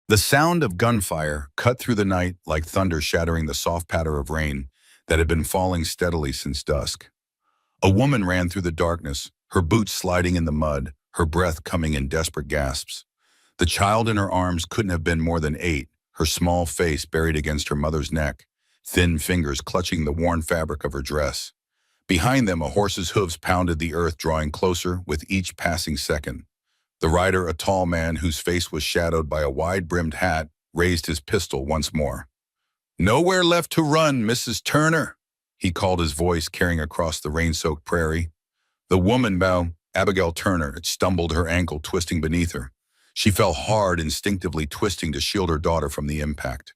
The sound of gunfire cut through the night like thunder shattering the soft patter of rain that had been falling steadily since dusk. A woman ran through the darkness, her boots sliding in the mud, her breath coming in desperate gasps. The child in her arms couldn't have been more than 8, her small face buried against her mother's neck, thin fingers clutching the worn fabric of her dress. Behind them, a horse's hooves pounded the earth, drawing closer with each passing second. The rider, a tall man whose face was shadowed by a wide-brimmed hat, raised his pistol once more. "Nowhere left to run, Mrs. Turner," he called, his voice carrying across the rain-soaked prairie. The woman, Abigail Turner, had stumbled, her ankle twisting beneath her. She fell hard, instinctively twisting to shield her daughter from the impact.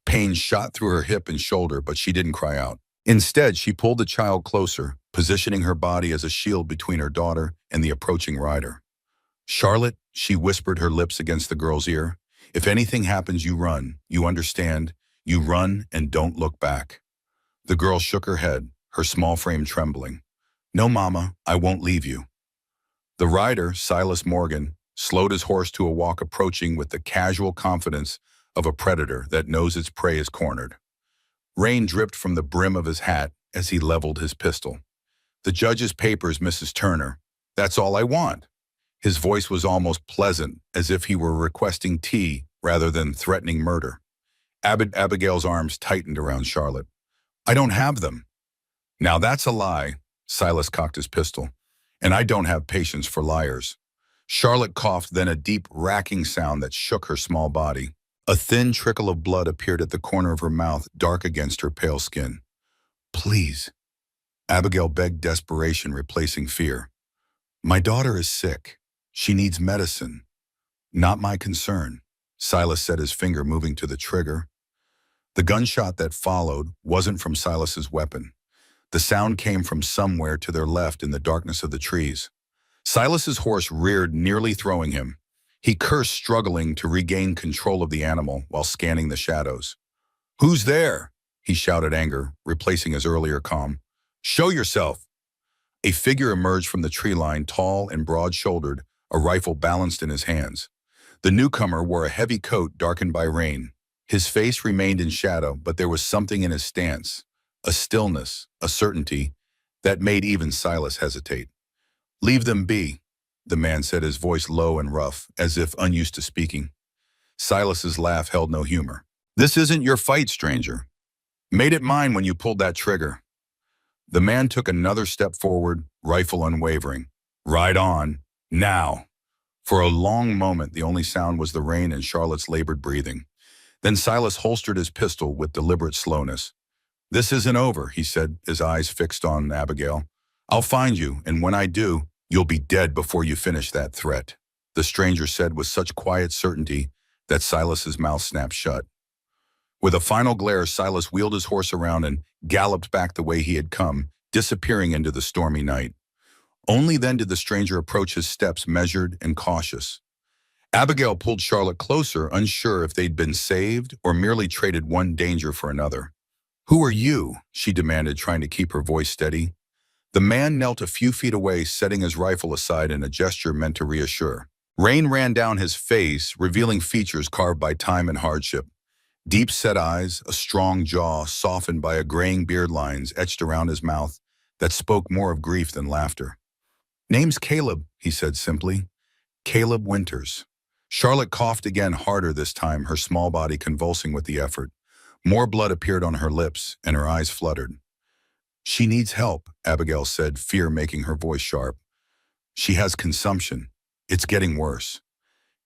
Pain shot through her hip and shoulder, but she didn't cry out. Instead, she pulled the child closer, positioning her body as a shield between her daughter and the approaching rider. "Charlotte," she whispered, her lips against the girl's ear, "if anything happens, you run. You understand? You run and don't look back." The girl shook her head, her small frame trembling. "No, Mama, I won't leave you." The rider, Silas Morgan, slowed his horse to a walk, approaching with the casual confidence of a predator that knows its prey is cornered. Rain dripped from the brim of his hat as he leveled his pistol. "The judge's papers, Mrs. Turner. That's all I want." His voice was almost pleasant, as if he were requesting tea rather than threatening murder. Abigail's arms tightened around Charlotte. "I don't have them." "Now that's a lie." Silas cocked his pistol. "And I don't have patience for liars." Charlotte coughed, then a deep, racking sound that shook her small body. A thin trickle of blood appeared at the corner of her mouth, dark against her pale skin. "Please," Abigail begged, desperation replacing fear. "My daughter is sick. She needs medicine." "Not my concern," Silas said, his finger moving to the trigger. The gunshot that followed wasn't from Silas's weapon. The sound came from somewhere to their left in the darkness of the trees. Silas's horse reared, nearly throwing him. He cursed, struggling to regain control of the animal while scanning the shadows. "Who's there?" he shouted, anger replacing his earlier calm. "Show yourself." A figure emerged from the tree line, tall and broad-shouldered, a rifle balanced in his hands. The newcomer wore a heavy coat darkened by rain. His face remained in shadow, but there was something in his stance, a stillness, a certainty, that made even Silas hesitate. "Leave them be," the man said, his voice low and rough, as if unused to speaking. Silas's laugh held no humor. "This isn't your fight, stranger. Made it mine when you pulled that trigger." The man took another step forward, rifle unwavering. "Right on. Now." For a long moment, the only sound was the rain and Charlotte's labored breathing. Then Silas holstered his pistol with deliberate slowness. "This isn't over," he said, his eyes fixed on Abigail. "I'll find you, and when I do, you'll be dead before you finish that threat," the stranger said with such quiet certainty that Silas's mouth snapped shut. With a final glare, Silas wheeled his horse around and galloped back the way he had come, disappearing into the stormy night. Only then did the stranger approach, his steps measured and cautious. Abigail pulled Charlotte closer, unsure if they'd been saved or merely traded one danger for another. "Who are you?" she demanded, trying to keep her voice steady. The man knelt a few feet away, setting his rifle aside in a gesture meant to reassure. Rain ran down his face, revealing features carved by time and hardship. Deep-set eyes, a strong jaw softened by a graying beard, lines etched around his mouth that spoke more of grief than laughter. "Name's Caleb," he said simply. "Caleb Winters." Charlotte coughed again, harder this time, her small body convulsing with the effort. More blood appeared on her lips, and her eyes fluttered. "She needs help," Abigail said, fear making her voice sharp. "She has consumption. It's getting worse."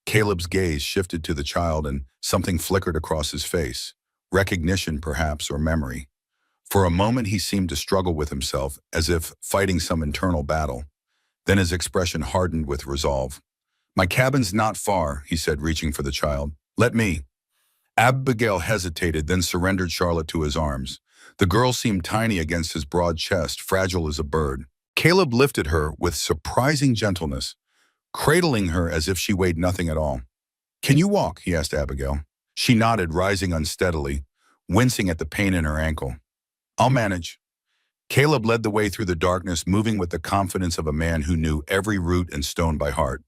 Caleb's gaze shifted to the child, and something flickered across his face. Recognition, perhaps, or memory. For a moment he seemed to struggle with himself, as if fighting some internal battle. Then his expression hardened with resolve. "My cabin's not far," he said, reaching for the child. "Let me." Abigail hesitated, then surrendered Charlotte to his arms. The girl seemed tiny against his broad chest, fragile as a bird. Caleb lifted her with surprising gentleness, cradling her as if she weighed nothing at all. "Can you walk?" he asked Abigail. She nodded, rising unsteadily, wincing at the pain in her ankle. "I'll manage." Caleb led the way through the darkness, moving with the confidence of a man who knew every root and stone by heart.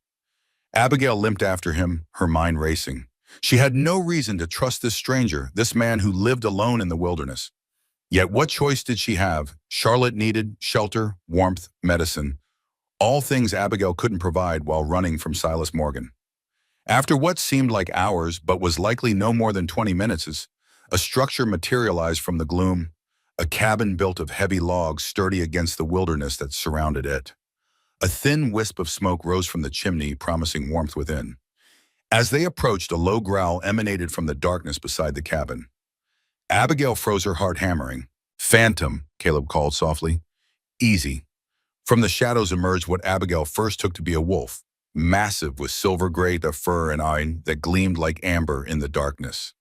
Abigail limped after him, her mind racing. She had no reason to trust this stranger, this man who lived alone in the wilderness. Yet what choice did she have? Charlotte needed shelter, warmth, medicine, all things Abigail couldn't provide while running from Silas Morgan. After what seemed like hours, but was likely no more than 20 minutes, a structure materialized from the gloom, a cabin built of heavy logs sturdy against the wilderness that surrounded it. A thin wisp of smoke rose from the chimney, promising warmth within. As they approached, a low growl emanated from the darkness beside the cabin. Abigail froze, her heart hammering. "Phantom," Caleb called softly. "Easy." From the shadows emerged what Abigail first took to be a wolf, massive with silver-gray fur and eye that gleamed like amber in the darkness.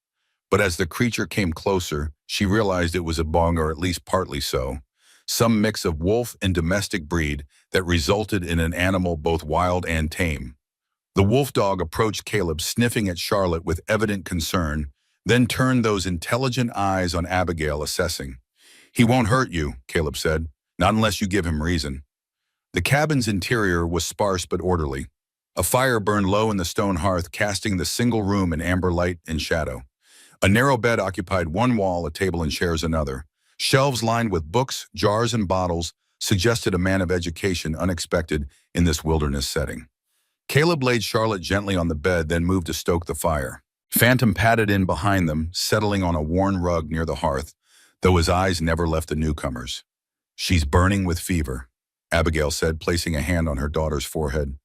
But as the creature came closer, she realized it was a bong, or at least partly so, some mix of wolf and domestic breed that resulted in an animal both wild and tame. The wolf dog approached Caleb, sniffing at Charlotte with evident concern, then turned those intelligent eyes on Abigail, assessing. "He won't hurt you," Caleb said, "not unless you give him reason." The cabin's interior was sparse but orderly. A fire burned low in the stone hearth, casting the single room in amber light and shadow. A narrow bed occupied one wall, a table and chairs another. Shelves lined with books, jars, and bottles suggested a man of education unexpected in this wilderness setting. Caleb laid Charlotte gently on the bed, then moved to stoke the fire. Phantom padded in behind them, settling on a worn rug near the hearth, though his eyes never left the newcomers. "She's burning with fever," Abigail said, placing a hand on her daughter's forehead.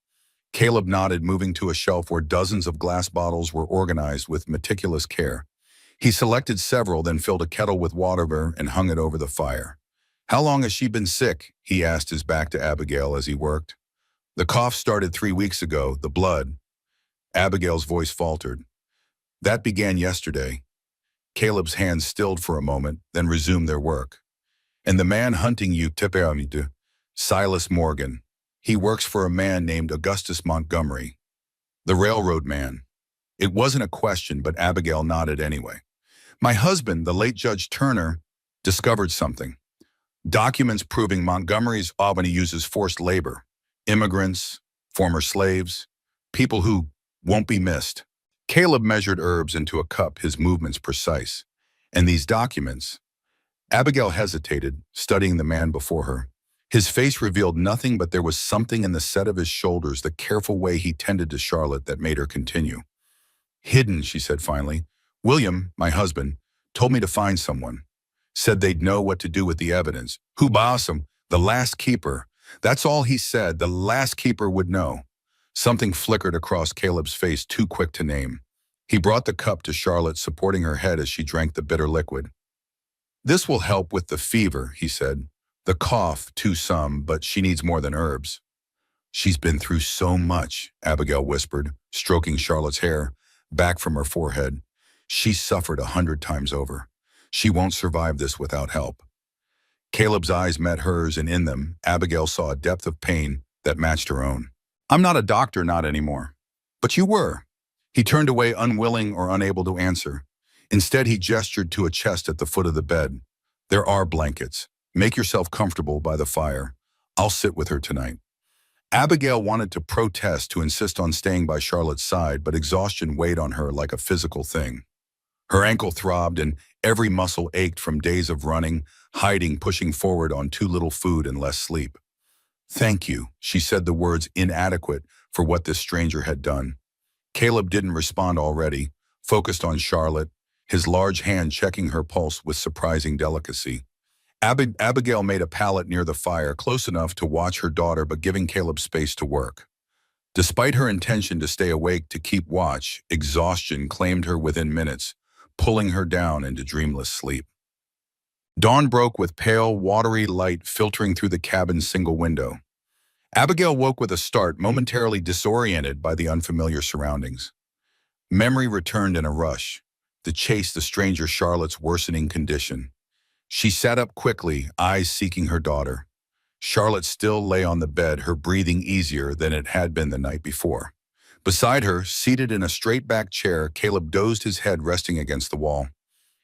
Caleb nodded, moving to a shelf where dozens of glass bottles were organized with meticulous care. He selected several, then filled a kettle with water and hung it over the fire. "How long has she been sick?" he asked, his back to Abigail as he worked. "The cough started 3 weeks ago. The blood." Abigail's voice faltered. "That began yesterday." Caleb's hands stilled for a moment, then resumed their work. "And the man hunting you, Silas Morgan. He works for a man named Augustus Montgomery. The railroad man." It wasn't a question, but Abigail nodded anyway. "My husband, the late Judge Turner, discovered something. Documents proving Montgomery's Albany uses forced labor. Immigrants, former slaves, people who won't be missed." Caleb measured herbs into a cup, his movements precise. "And these documents?" Abigail hesitated, studying the man before her. His face revealed nothing, but there was something in the set of his shoulders, the careful way he tended to Charlotte, that made her continue. "Hidden," she said finally. "William, my husband, told me to find someone. Said they'd know what to do with the evidence. Who boss him? The last keeper. That's all he said. The last keeper would know." Something flickered across Caleb's face, too quick to name. He brought the cup to Charlotte, supporting her head as she drank the bitter liquid. "This will help with the fever," he said. "The cough, too, some, but she needs more than herbs." "She's been through so much," Abigail whispered, stroking Charlotte's hair back from her forehead. "She's suffered 100 times over. She won't survive this without help." Caleb's eyes met hers, and in them, Abigail saw a depth of pain that matched her own. "I'm not a doctor, not anymore." "But you were." He turned away, unwilling or unable to answer. Instead, he gestured to a chest at the foot of the bed. "There are blankets. Make yourself comfortable by the fire. I'll sit with her tonight." Abigail wanted to protest, to insist on staying by Charlotte's side, but exhaustion weighed on her like a physical thing. Her ankle throbbed and every muscle ached from days of running, hiding, pushing forward on too little food and less sleep. "Thank you," she said, the words inadequate for what this stranger had done. Caleb didn't respond already, focused on Charlotte, his large hand checking her pulse with surprising delicacy. Abigail made a pallet near the fire, close enough to watch her daughter but giving Caleb space to work. Despite her intention to stay awake to keep watch, exhaustion claimed her within minutes, pulling her down into dreamless sleep. Dawn broke with pale, watery light filtering through the cabin's single window. Abigail woke with a start, momentarily disoriented by the unfamiliar surroundings. Memory returned in a rush, the chase, the stranger, Charlotte's worsening condition. She sat up quickly, eyes seeking her daughter. Charlotte still lay on the bed, her breathing easier than it had been the night before. Beside her, seated in a straight-back chair, Caleb dozed, his head resting against the wall.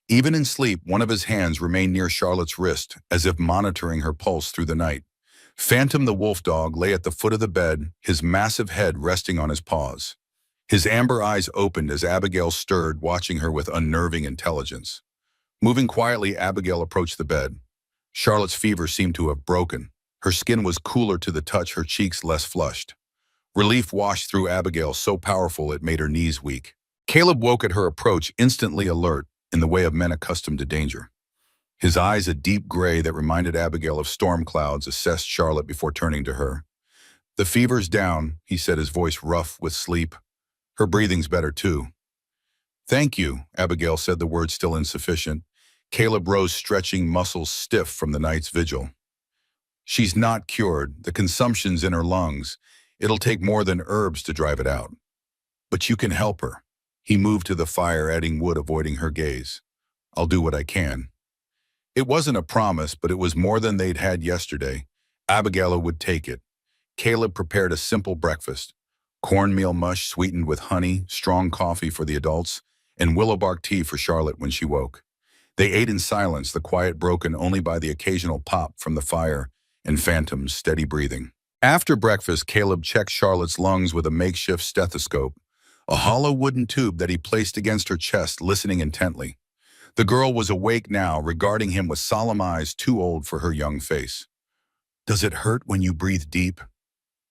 Even in sleep, one of his hands remained near Charlotte's wrist, as if monitoring her pulse through the night. Phantom, the wolf dog, lay at the foot of the bed, his massive head resting on his paws. His amber eyes opened as Abigail stirred, watching her with unnerving intelligence. Moving quietly, Abigail approached the bed. Charlotte's fever seemed to have broken. Her skin was cooler to the touch, her cheeks less flushed. Relief washed through Abigail, so powerful it made her knees weak. Caleb woke at her approach, instantly alert, in the way of men accustomed to danger. His eyes, a deep gray that reminded Abigail of storm clouds, assessed Charlotte before turning to her. "The fever's down," he said, his voice rough with sleep. "Her breathing's better, too." "Thank you," Abigail said, the words still insufficient. Caleb rose, stretching, muscles stiff from the night's vigil. "She's not cured. The consumption's in her lungs. It'll take more than herbs to drive it out. But you can help her." He moved to the fire, adding wood, avoiding her gaze. "I'll do what I can." It wasn't a promise, but it was more than they'd had yesterday. Abigail would take it. Caleb prepared a simple breakfast: cornmeal mush sweetened with honey, strong coffee for the adults, and willow bark tea for Charlotte when she woke. They ate in silence, the quiet broken only by the occasional pop from the fire and Phantom's steady breathing. After breakfast, Caleb checked Charlotte's lungs with a makeshift stethoscope, a hollow wooden tube that he placed against her chest, listening intently. The girl was awake now, regarding him with solemn eyes too old for her young face. "Does it hurt when you breathe deep?"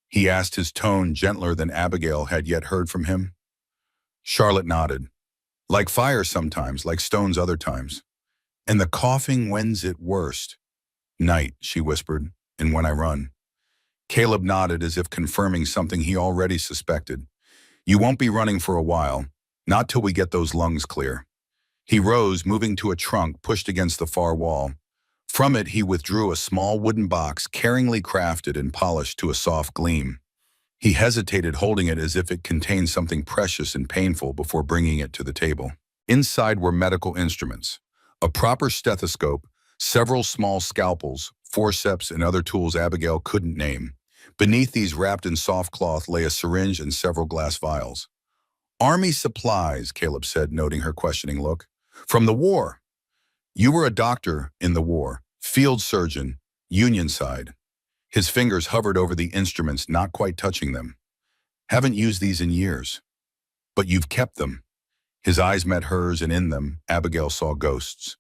he asked, his tone gentler than Abigail had yet heard from him. Charlotte nodded. "Like fire sometimes, like stones other times." "And the coughing, when's it worst?" "Night," she whispered, "and when I run." Caleb nodded as if confirming something he already suspected. "You won't be running for a while, not till we get those lungs clear." He rose, moving to a trunk pushed against the far wall. From it, he withdrew a small wooden box, caringly crafted and polished to a soft gleam. He hesitated, holding it as if it contained something precious and painful before bringing it to the table. Inside were medical instruments, a proper stethoscope, several small scalpels, forceps, and other tools Abigail couldn't name. Beneath these, wrapped in soft cloth, lay a syringe and several glass vials. "Army supplies," Caleb said, noting her questioning look. "From the war." "You were a doctor in the war, field surgeon, Union side." His fingers hovered over the instruments, not quite touching them. "Haven't used these in years." "But you've kept them." His eyes met hers, and in them, Abigail saw ghosts.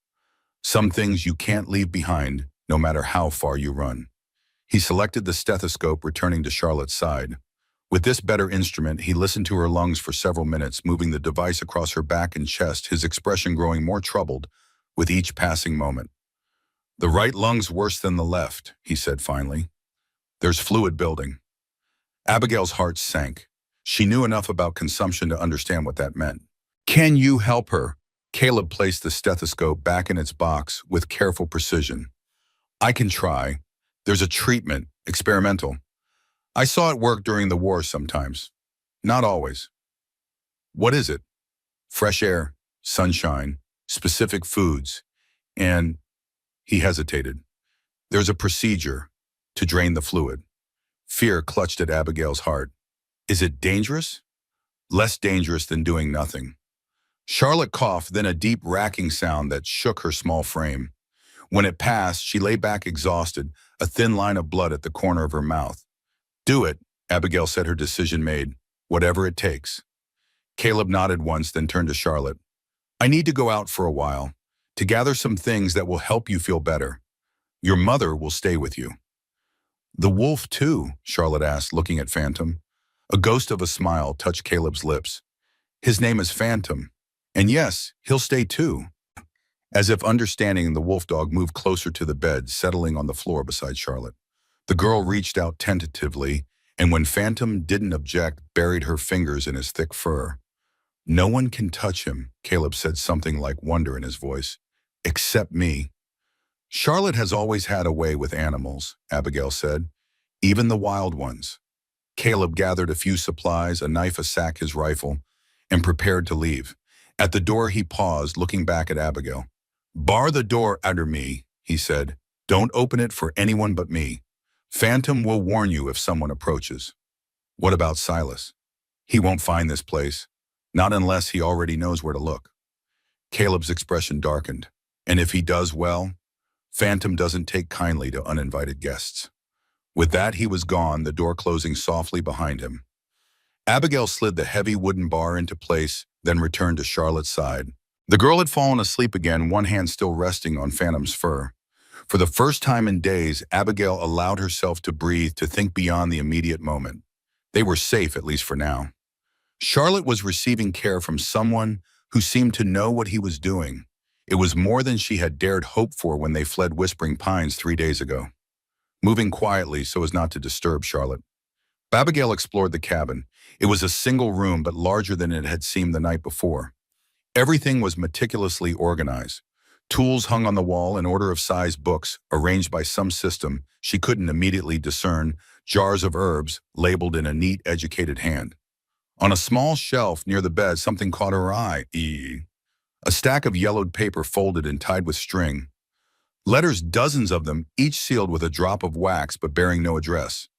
"Some things you can't leave behind, no matter how far you run." He selected the stethoscope, returning to Charlotte's side. With this better instrument, he listened to her lungs for several minutes, moving the device across her back and chest, his expression growing more troubled with each passing moment. "The right lung's worse than the left," he said finally. "There's fluid building." Abigail's heart sank. She knew enough about consumption to understand what that meant. "Can you help her?" Caleb placed the stethoscope back in its box with careful precision. "I can try. There's a treatment, experimental. I saw it work during the war sometimes. Not always." "What is it?" "Fresh air, sunshine, specific foods, and—" he hesitated. "There's a procedure to drain the fluid." Fear clutched at Abigail's heart. "Is it dangerous?" "Less dangerous than doing nothing." Charlotte coughed, then a deep racking sound that shook her small frame. When it passed, she lay back exhausted, a thin line of blood at the corner of her mouth. "Do it," Abigail said, her decision made. "Whatever it takes." Caleb nodded once, then turned to Charlotte. "I need to go out for a while, to gather some things that will help you feel better. Your mother will stay with you." "The wolf too?" Charlotte asked, looking at Phantom. A ghost of a smile touched Caleb's lips. "His name is Phantom. And yes, he'll stay too." As if understanding, the wolf dog moved closer to the bed, settling on the floor beside Charlotte. The girl reached out tentatively, and when Phantom didn't object, buried her fingers in his thick fur. "No one can touch him," Caleb said, something like wonder in his voice. "Except me." "Charlotte has always had a way with animals," Abigail said. "Even the wild ones." Caleb gathered a few supplies, a knife, a sack, his rifle, and prepared to leave. At the door, he paused, looking back at Abigail. "Bar the door under me," he said. "Don't open it for anyone but me. Phantom will warn you if someone approaches." "What about Silas?" "He won't find this place. Not unless he already knows where to look." Caleb's expression darkened. "And if he does, well, Phantom doesn't take kindly to uninvited guests." With that, he was gone, the door closing softly behind him. Abigail slid the heavy wooden bar into place, then returned to Charlotte's side. The girl had fallen asleep again, one hand still resting on Phantom's fur. For the first time in days, Abigail allowed herself to breathe, to think beyond the immediate moment. They were safe, at least for now. Charlotte was receiving care from someone who seemed to know what he was doing. It was more than she had dared hope for when they fled Whispering Pines 3 days ago. Moving quietly so as not to disturb Charlotte, Abigail explored the cabin. It was a single room, but larger than it had seemed the night before. Everything was meticulously organized. Tools hung on the wall, an order of size books, arranged by some system she couldn't immediately discern, jars of herbs, labeled in a neat, educated hand. On a small shelf near the bed, something caught her eye. A stack of yellowed paper folded and tied with string. Letters, dozens of them, each sealed with a drop of wax but bearing no address.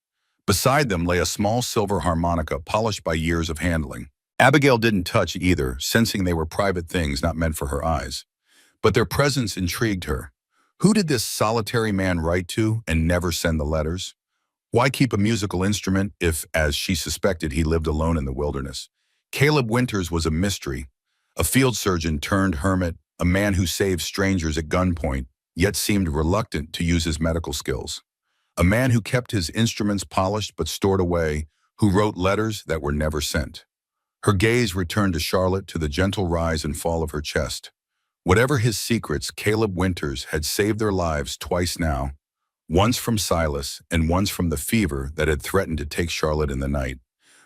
Beside them lay a small silver harmonica polished by years of handling. Abigail didn't touch either, sensing they were private things not meant for her eyes. But their presence intrigued her. Who did this solitary man write to and never send the letters? Why keep a musical instrument if, as she suspected, he lived alone in the wilderness? Caleb Winters was a mystery, a field surgeon turned hermit, a man who saved strangers at gunpoint, yet seemed reluctant to use his medical skills. A man who kept his instruments polished but stored away, who wrote letters that were never sent. Her gaze returned to Charlotte, to the gentle rise and fall of her chest. Whatever his secrets, Caleb Winters had saved their lives twice now, once from Silas and once from the fever that had threatened to take Charlotte in the night.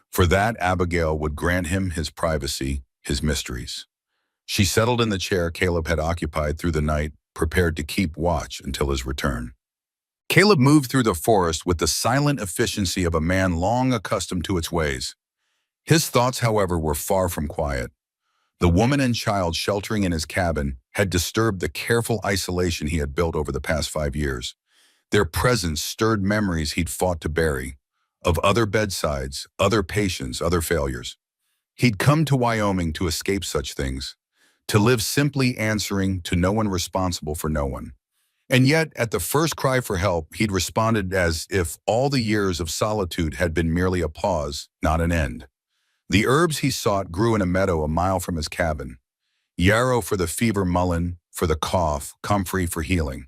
For that, Abigail would grant him his privacy, his mysteries. She settled in the chair Caleb had occupied through the night, prepared to keep watch until his return. Caleb moved through the forest with the silent efficiency of a man long accustomed to its ways. His thoughts, however, were far from quiet. The woman and child sheltering in his cabin had disturbed the careful isolation he had built over the past 5 years. Their presence stirred memories he'd fought to bury, of other bedsides, other patients, other failures. He'd come to Wyoming to escape such things, to live simply answering to no one, responsible for no one. And yet, at the first cry for help, he'd responded as if all the years of solitude had been merely a pause, not an end. The herbs he sought grew in a meadow a mile from his cabin. Yarrow for the fever, mullein for the cough, comfrey for healing.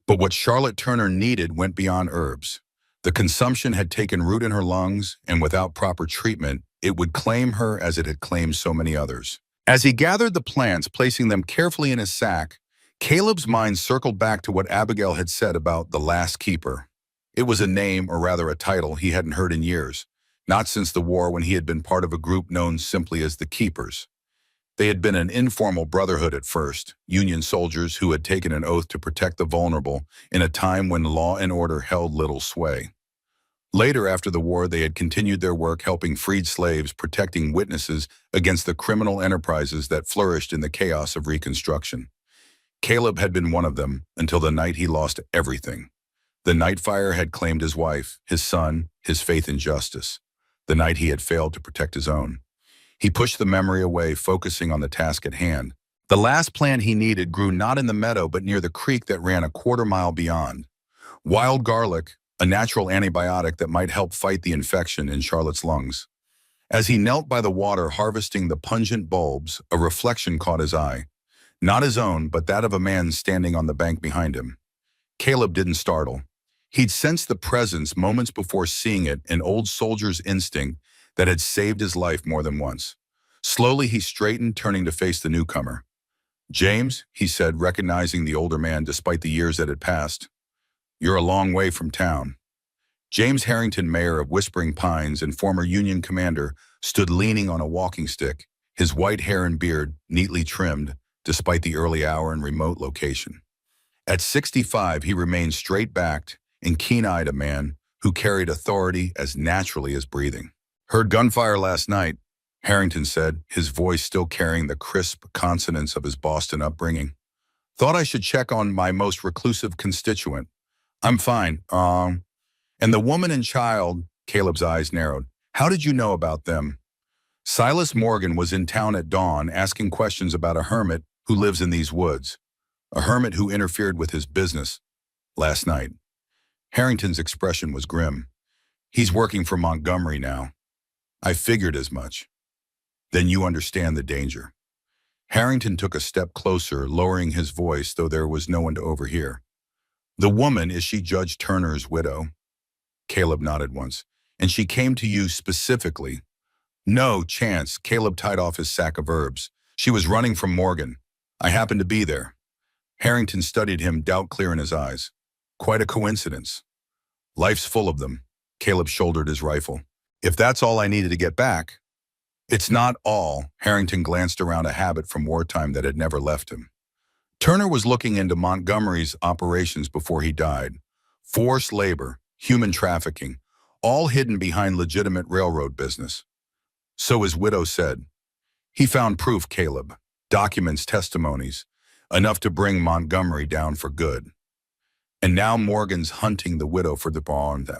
But what Charlotte Turner needed went beyond herbs. The consumption had taken root in her lungs, and without proper treatment, it would claim her as it had claimed so many others. As he gathered the plants, placing them carefully in his sack, Caleb's mind circled back to what Abigail had said about the last keeper. It was a name, or rather a title, he hadn't heard in years, not since the war, when he had been part of a group known simply as the Keepers. They had been an informal brotherhood at first, Union soldiers who had taken an oath to protect the vulnerable in a time when law and order held little sway. Later, after the war, they had continued their work helping freed slaves, protecting witnesses against the criminal enterprises that flourished in the chaos of Reconstruction. Caleb had been one of them until the night he lost everything. The night fire had claimed his wife, his son, his faith in justice. The night he had failed to protect his own. He pushed the memory away, focusing on the task at hand. The last plant he needed grew not in the meadow but near the creek that ran a quarter-mile beyond. Wild garlic, a natural antibiotic that might help fight the infection in Charlotte's lungs. As he knelt by the water harvesting the pungent bulbs, a reflection caught his eye. Not his own, but that of a man standing on the bank behind him. Caleb didn't startle. He'd sensed the presence moments before seeing it, an old soldier's instinct that had saved his life more than once. Slowly he straightened, turning to face the newcomer. "James," he said, recognizing the older man despite the years that had passed. "You're a long way from town." James Harrington, mayor of Whispering Pines and former Union commander, stood leaning on a walking stick, his white hair and beard neatly trimmed, despite the early hour and remote location. At 65, he remained straight-backed and keen-eyed, a man who carried authority as naturally as breathing. "Heard gunfire last night," Harrington said, his voice still carrying the crisp consonants of his Boston upbringing. "Thought I should check on my most reclusive constituent. I'm fine. And the woman and child," Caleb's eyes narrowed. "How did you know about them?" "Silas Morgan was in town at dawn asking questions about a hermit who lives in these woods. A hermit who interfered with his business last night." Harrington's expression was grim. "He's working for Montgomery now." I figured as much. Then you understand the danger. Harrington took a step closer, lowering his voice, though there was no one to overhear. The woman, is she Judge Turner's widow? Caleb nodded once. And she came to you specifically? No chance. Caleb tied off his sack of herbs. She was running from Morgan. I happened to be there. Harrington studied him, doubt clear in his eyes. Quite a coincidence. Life's full of them. Caleb shouldered his rifle. If that's all I needed to get back. It's not all. Harrington glanced around a habit from wartime that had never left him. Turner was looking into Montgomery's operations before he died. Forced labor, human trafficking, all hidden behind legitimate railroad business. So his widow said. He found proof, Caleb. Documents, testimonies. Enough to bring Montgomery down for good. And now Morgan's hunting the widow for the bond.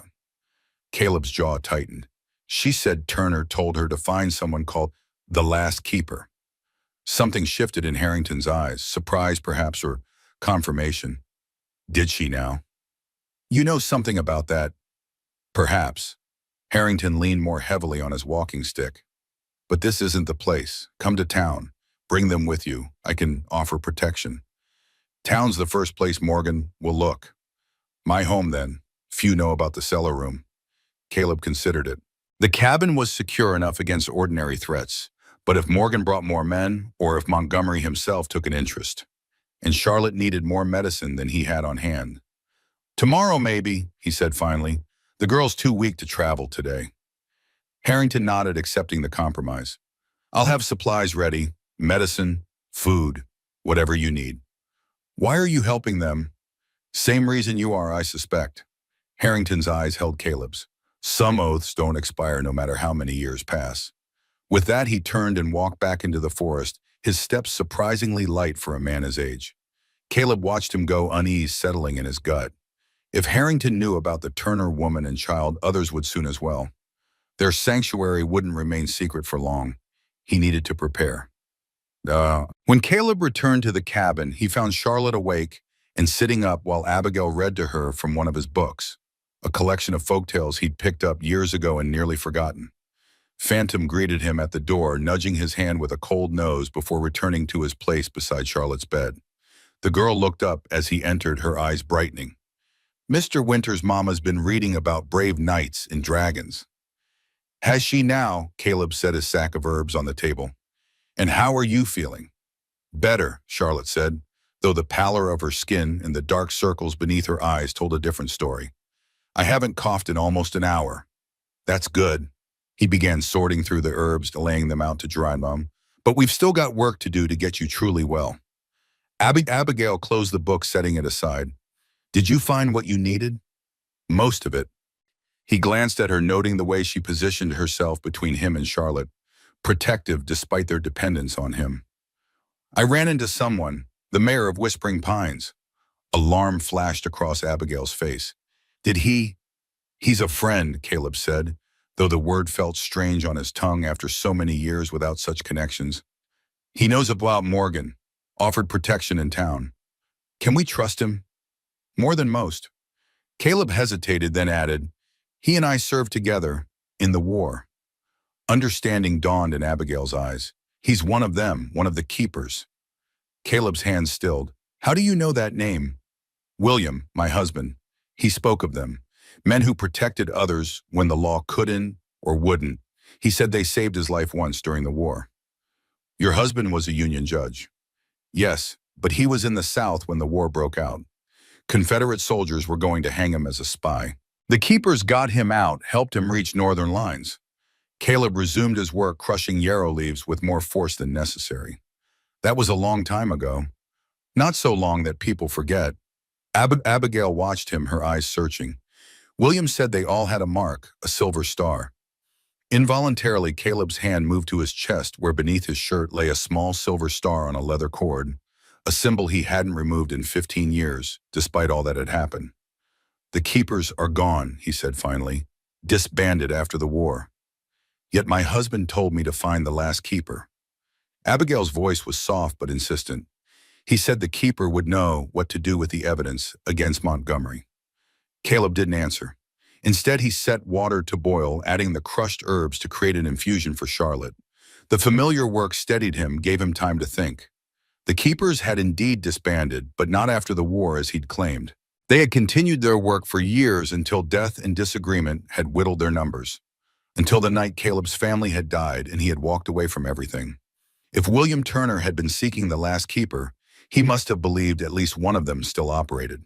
Caleb's jaw tightened. She said Turner told her to find someone called the Last Keeper. Something shifted in Harrington's eyes, surprise perhaps, or confirmation. Did she now? You know something about that? Perhaps. Harrington leaned more heavily on his walking stick. But this isn't the place. Come to town. Bring them with you. I can offer protection. Town's the first place Morgan will look. My home, then. Few know about the cellar room. Caleb considered it. The cabin was secure enough against ordinary threats. But if Morgan brought more men, or if Montgomery himself took an interest, and Charlotte needed more medicine than he had on hand. Tomorrow, maybe, he said finally. The girl's too weak to travel today. Harrington nodded, accepting the compromise. I'll have supplies ready, medicine, food, whatever you need. Why are you helping them? Same reason you are, I suspect. Harrington's eyes held Caleb's. Some oaths don't expire no matter how many years pass. With that, he turned and walked back into the forest, his steps surprisingly light for a man his age. Caleb watched him go, unease settling in his gut. If Harrington knew about the Turner woman and child, others would soon as well. Their sanctuary wouldn't remain secret for long. He needed to prepare. When Caleb returned to the cabin, he found Charlotte awake and sitting up while Abigail read to her from one of his books, a collection of folktales he'd picked up years ago and nearly forgotten. Phantom greeted him at the door, nudging his hand with a cold nose before returning to his place beside Charlotte's bed. The girl looked up as he entered, her eyes brightening. Mr. Winter's mama's been reading about brave knights and dragons. Has she now? Caleb set his sack of herbs on the table. And how are you feeling? Better, Charlotte said, though the pallor of her skin and the dark circles beneath her eyes told a different story. I haven't coughed in almost an hour. That's good. He began sorting through the herbs, laying them out to dry them. But we've still got work to do to get you truly well. Abigail closed the book, setting it aside. Did you find what you needed? Most of it. He glanced at her, noting the way she positioned herself between him and Charlotte, protective despite their dependence on him. I ran into someone, the mayor of Whispering Pines. Alarm flashed across Abigail's face. Did he? He's a friend, Caleb said, though the word felt strange on his tongue after so many years without such connections. He knows about Morgan, offered protection in town. Can we trust him? More than most. Caleb hesitated, then added, he and I served together in the war. Understanding dawned in Abigail's eyes. He's one of them, one of the keepers. Caleb's hands stilled. How do you know that name? William, my husband. He spoke of them. Men who protected others when the law couldn't or wouldn't. He said they saved his life once during the war. Your husband was a Union judge. Yes, but he was in the South when the war broke out. Confederate soldiers were going to hang him as a spy. The keepers got him out, helped him reach Northern lines. Caleb resumed his work, crushing yarrow leaves with more force than necessary. That was a long time ago. Not so long that people forget. Abigail watched him, her eyes searching. William said they all had a mark, a silver star. Involuntarily, Caleb's hand moved to his chest, where beneath his shirt lay a small silver star on a leather cord, a symbol he hadn't removed in 15 years, despite all that had happened. The keepers are gone, he said finally, disbanded after the war. Yet my husband told me to find the last keeper. Abigail's voice was soft but insistent. He said the keeper would know what to do with the evidence against Montgomery. Caleb didn't answer. Instead, he set water to boil, adding the crushed herbs to create an infusion for Charlotte. The familiar work steadied him, gave him time to think. The keepers had indeed disbanded, but not after the war as he'd claimed. They had continued their work for years until death and disagreement had whittled their numbers. Until the night Caleb's family had died and he had walked away from everything. If William Turner had been seeking the last keeper, he must have believed at least one of them still operated.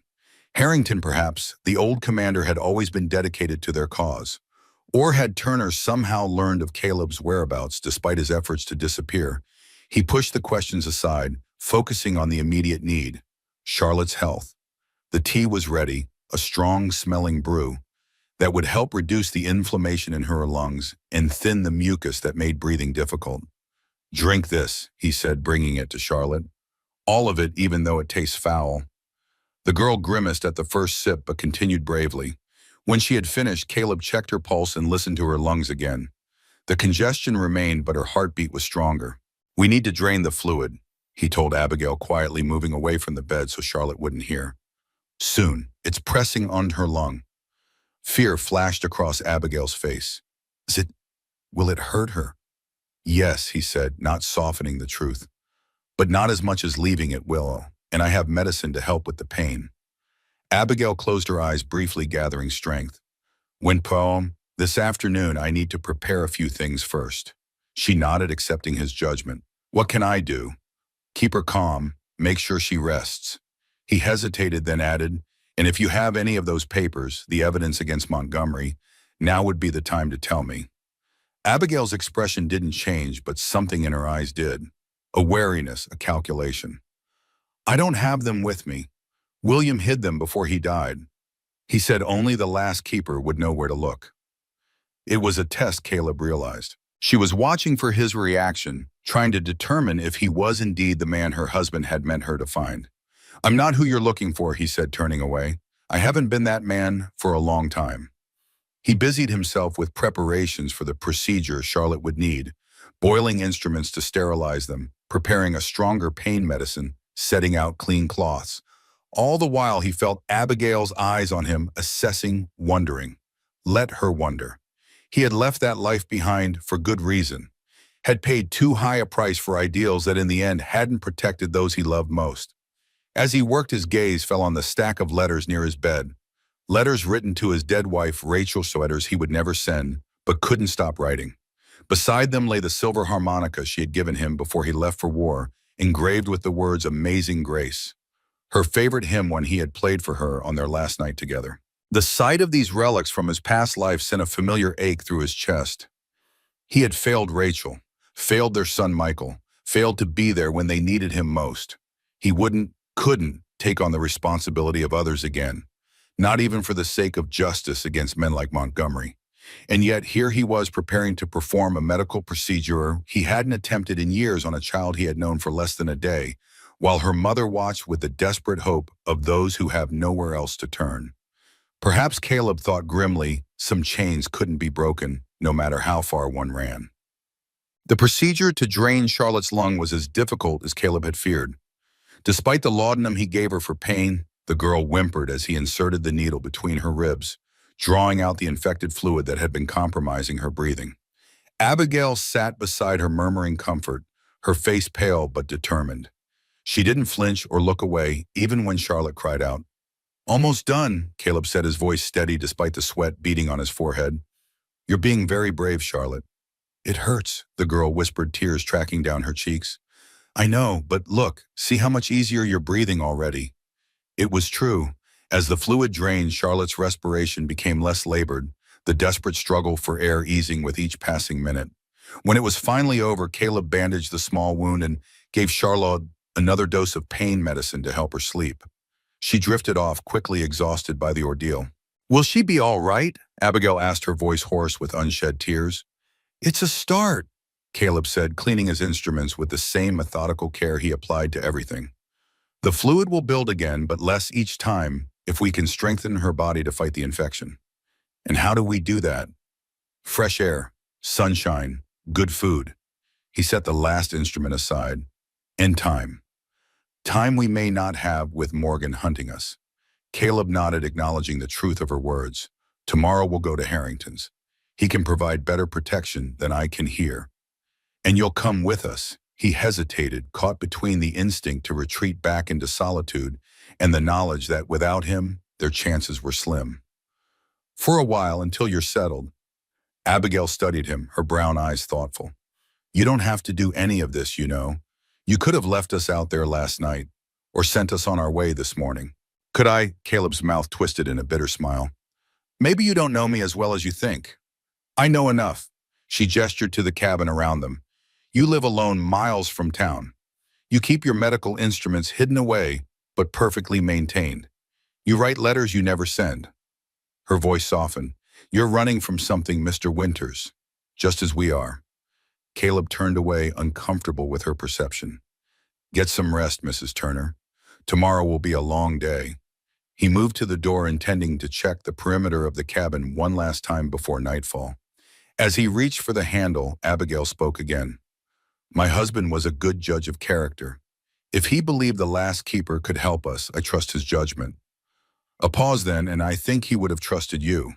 Harrington, perhaps, the old commander, had always been dedicated to their cause. Or had Turner somehow learned of Caleb's whereabouts despite his efforts to disappear? He pushed the questions aside, focusing on the immediate need: Charlotte's health. The tea was ready, a strong-smelling brew that would help reduce the inflammation in her lungs and thin the mucus that made breathing difficult. "Drink this," he said, bringing it to Charlotte. "All of it, even though it tastes foul." The girl grimaced at the first sip but continued bravely. When she had finished, Caleb checked her pulse and listened to her lungs again. The congestion remained, but her heartbeat was stronger. "We need to drain the fluid," he told Abigail, quietly moving away from the bed so Charlotte wouldn't hear. "Soon. It's pressing on her lung." Fear flashed across Abigail's face. Will it hurt her?" "Yes," he said, not softening the truth. "But not as much as leaving it will, and I have medicine to help with the pain." Abigail closed her eyes briefly, gathering strength. "When poem, this afternoon I need to prepare a few things first." She nodded, accepting his judgment. "What can I do?" "Keep her calm, make sure she rests." He hesitated, then added, "And if you have any of those papers, the evidence against Montgomery, now would be the time to tell me." Abigail's expression didn't change, but something in her eyes did. A wariness, a calculation. "I don't have them with me. William hid them before he died. He said only the last keeper would know where to look." It was a test, Caleb realized. She was watching for his reaction, trying to determine if he was indeed the man her husband had meant her to find. "I'm not who you're looking for," he said, turning away. "I haven't been that man for a long time." He busied himself with preparations for the procedure Charlotte would need, boiling instruments to sterilize them, preparing a stronger pain medicine, setting out clean cloths. All the while he felt Abigail's eyes on him, assessing, wondering. Let her wonder. He had left that life behind for good reason, had paid too high a price for ideals that in the end hadn't protected those he loved most. As he worked, his gaze fell on the stack of letters near his bed. Letters written to his dead wife, Rachel, letters he would never send, but couldn't stop writing. Beside them lay the silver harmonica she had given him before he left for war, engraved with the words "Amazing Grace," her favorite hymn when he had played for her on their last night together. The sight of these relics from his past life sent a familiar ache through his chest. He had failed Rachel, failed their son Michael, failed to be there when they needed him most. He couldn't take on the responsibility of others again, not even for the sake of justice against men like Montgomery. And yet here he was preparing to perform a medical procedure he hadn't attempted in years on a child he had known for less than a day, while her mother watched with the desperate hope of those who have nowhere else to turn. Perhaps Caleb thought grimly, some chains couldn't be broken, no matter how far one ran. The procedure to drain Charlotte's lung was as difficult as Caleb had feared. Despite the laudanum he gave her for pain, the girl whimpered as he inserted the needle between her ribs, drawing out the infected fluid that had been compromising her breathing. Abigail sat beside her, murmuring comfort, her face pale but determined. She didn't flinch or look away, even when Charlotte cried out. "Almost done," Caleb said, his voice steady despite the sweat beading on his forehead. "You're being very brave, Charlotte." "It hurts," the girl whispered, tears tracking down her cheeks. "I know, but look, see how much easier you're breathing already." It was true. As the fluid drained, Charlotte's respiration became less labored, the desperate struggle for air easing with each passing minute. When it was finally over, Caleb bandaged the small wound and gave Charlotte another dose of pain medicine to help her sleep. She drifted off, quickly exhausted by the ordeal. "Will she be all right?" Abigail asked, her voice hoarse with unshed tears. "It's a start," Caleb said, cleaning his instruments with the same methodical care he applied to everything. "The fluid will build again, but less each time, if we can strengthen her body to fight the infection." "And how do we do that?" "Fresh air, sunshine, good food." He set the last instrument aside. "And time. Time we may not have with Morgan hunting us." Caleb nodded, acknowledging the truth of her words. Tomorrow we'll go to Harrington's. He can provide better protection than I can here. And you'll come with us." He hesitated, caught between the instinct to retreat back into solitude and the knowledge that without him, their chances were slim. "For a while, until you're settled." Abigail studied him, her brown eyes thoughtful. "You don't have to do any of this, you know. You could have left us out there last night, or sent us on our way this morning." "Could I?" Caleb's mouth twisted in a bitter smile. "Maybe you don't know me as well as you think." "I know enough." She gestured to the cabin around them. "You live alone miles from town. You keep your medical instruments hidden away, but perfectly maintained. You write letters you never send." Her voice softened. "You're running from something, Mr. Winters, just as we are." Caleb turned away, uncomfortable with her perception. "Get some rest, Mrs. Turner. Tomorrow will be a long day." He moved to the door, intending to check the perimeter of the cabin one last time before nightfall. As he reached for the handle, Abigail spoke again. "My husband was a good judge of character. If he believed the last keeper could help us, I trust his judgment." A pause then, "And I think he would have trusted you."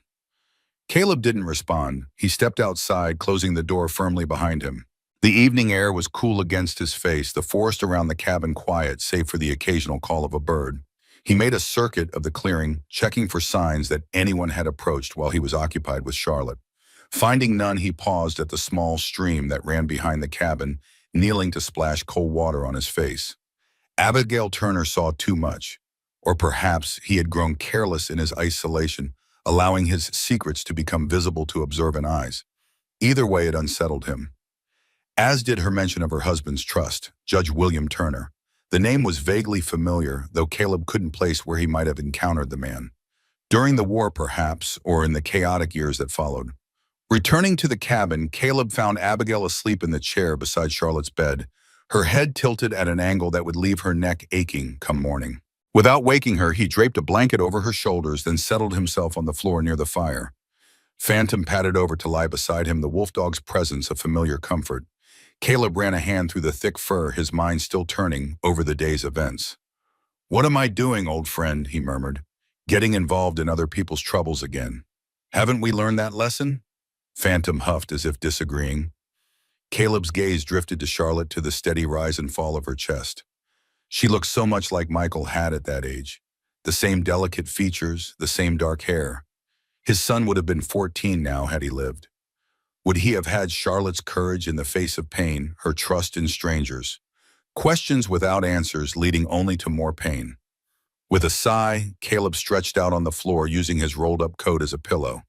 Caleb didn't respond. He stepped outside, closing the door firmly behind him. The evening air was cool against his face, the forest around the cabin quiet, save for the occasional call of a bird. He made a circuit of the clearing, checking for signs that anyone had approached while he was occupied with Charlotte. Finding none, he paused at the small stream that ran behind the cabin, kneeling to splash cold water on his face. Abigail Turner saw too much. Or perhaps he had grown careless in his isolation, allowing his secrets to become visible to observant eyes. Either way, it unsettled him. As did her mention of her husband's trust, Judge William Turner. The name was vaguely familiar, though Caleb couldn't place where he might have encountered the man. During the war, perhaps, or in the chaotic years that followed. Returning to the cabin, Caleb found Abigail asleep in the chair beside Charlotte's bed, her head tilted at an angle that would leave her neck aching come morning. Without waking her, he draped a blanket over her shoulders, then settled himself on the floor near the fire. Phantom padded over to lie beside him, the wolf dog's presence a familiar comfort. Caleb ran a hand through the thick fur, his mind still turning over the day's events. "What am I doing, old friend?" he murmured. "Getting involved in other people's troubles again. Haven't we learned that lesson?" Phantom huffed as if disagreeing. Caleb's gaze drifted to Charlotte, to the steady rise and fall of her chest. She looked so much like Michael had at that age. The same delicate features, the same dark hair. His son would have been 14 now had he lived. Would he have had Charlotte's courage in the face of pain, her trust in strangers? Questions without answers, leading only to more pain. With a sigh, Caleb stretched out on the floor, using his rolled-up coat as a pillow.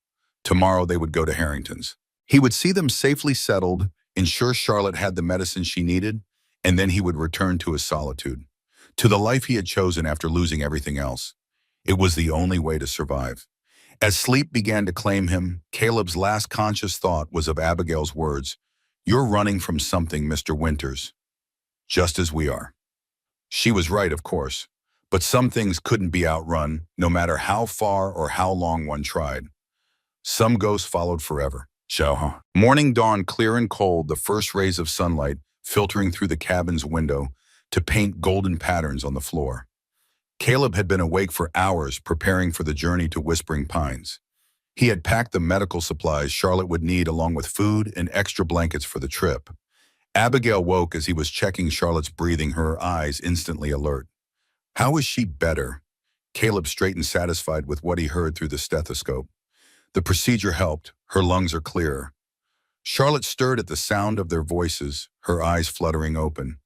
Tomorrow they would go to Harrington's. He would see them safely settled, ensure Charlotte had the medicine she needed, and then he would return to his solitude, to the life he had chosen after losing everything else. It was the only way to survive. As sleep began to claim him, Caleb's last conscious thought was of Abigail's words, "You're running from something, Mr. Winters, just as we are." She was right, of course, but some things couldn't be outrun, no matter how far or how long one tried. Some ghosts followed forever. Morning dawned clear and cold, the first rays of sunlight filtering through the cabin's window to paint golden patterns on the floor. Caleb had been awake for hours, preparing for the journey to Whispering Pines. He had packed the medical supplies Charlotte would need, along with food and extra blankets for the trip. Abigail woke as he was checking Charlotte's breathing, her eyes instantly alert. How is she better? Caleb straightened, satisfied with what he heard through the stethoscope. The procedure helped. Her lungs are clearer. Charlotte stirred at the sound of their voices, her eyes fluttering open.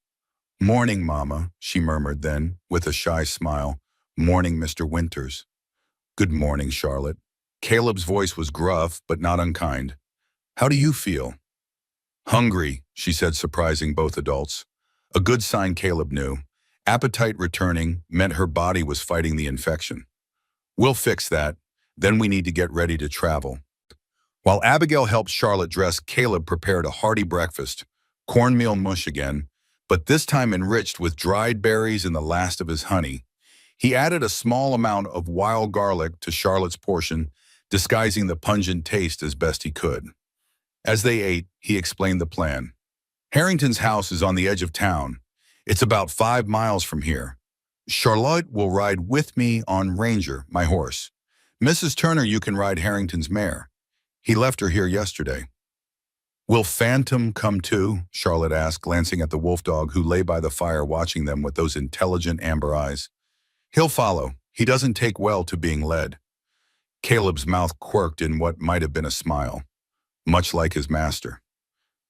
"Morning, Mama," she murmured then, with a shy smile. "Morning, Mr. Winters." "Good morning, Charlotte." Caleb's voice was gruff, but not unkind. "How do you feel?" "Hungry," she said, surprising both adults. A good sign, Caleb knew. Appetite returning meant her body was fighting the infection. "We'll fix that. Then we need to get ready to travel." While Abigail helped Charlotte dress, Caleb prepared a hearty breakfast, cornmeal mush again, but this time enriched with dried berries and the last of his honey. He added a small amount of wild garlic to Charlotte's portion, disguising the pungent taste as best he could. As they ate, he explained the plan. "Harrington's house is on the edge of town. It's about 5 miles from here. Charlotte will ride with me on Ranger, my horse. Mrs. Turner, you can ride Harrington's mare. He left her here yesterday. Will Phantom come too? Charlotte asked, glancing at the wolf dog who lay by the fire watching them with those intelligent amber eyes. He'll follow. He doesn't take well to being led. Caleb's mouth quirked in what might have been a smile, much like his master.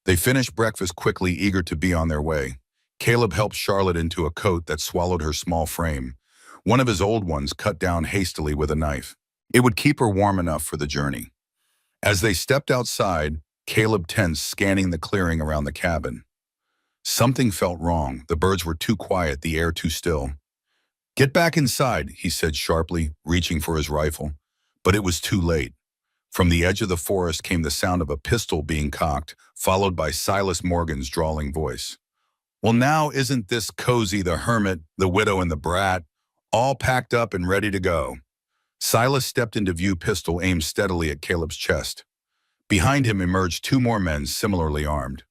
They finished breakfast quickly, eager to be on their way. Caleb helped Charlotte into a coat that swallowed her small frame, one of his old ones cut down hastily with a knife. It would keep her warm enough for the journey. As they stepped outside, Caleb tensed, scanning the clearing around the cabin. Something felt wrong. The birds were too quiet, the air too still. "Get back inside," he said sharply, reaching for his rifle. But it was too late. From the edge of the forest came the sound of a pistol being cocked, followed by Silas Morgan's drawling voice. "Well, now isn't this cozy, the hermit, the widow, and the brat, all packed up and ready to go?" Silas stepped into view, pistol aimed steadily at Caleb's chest. Behind him emerged two more men similarly armed.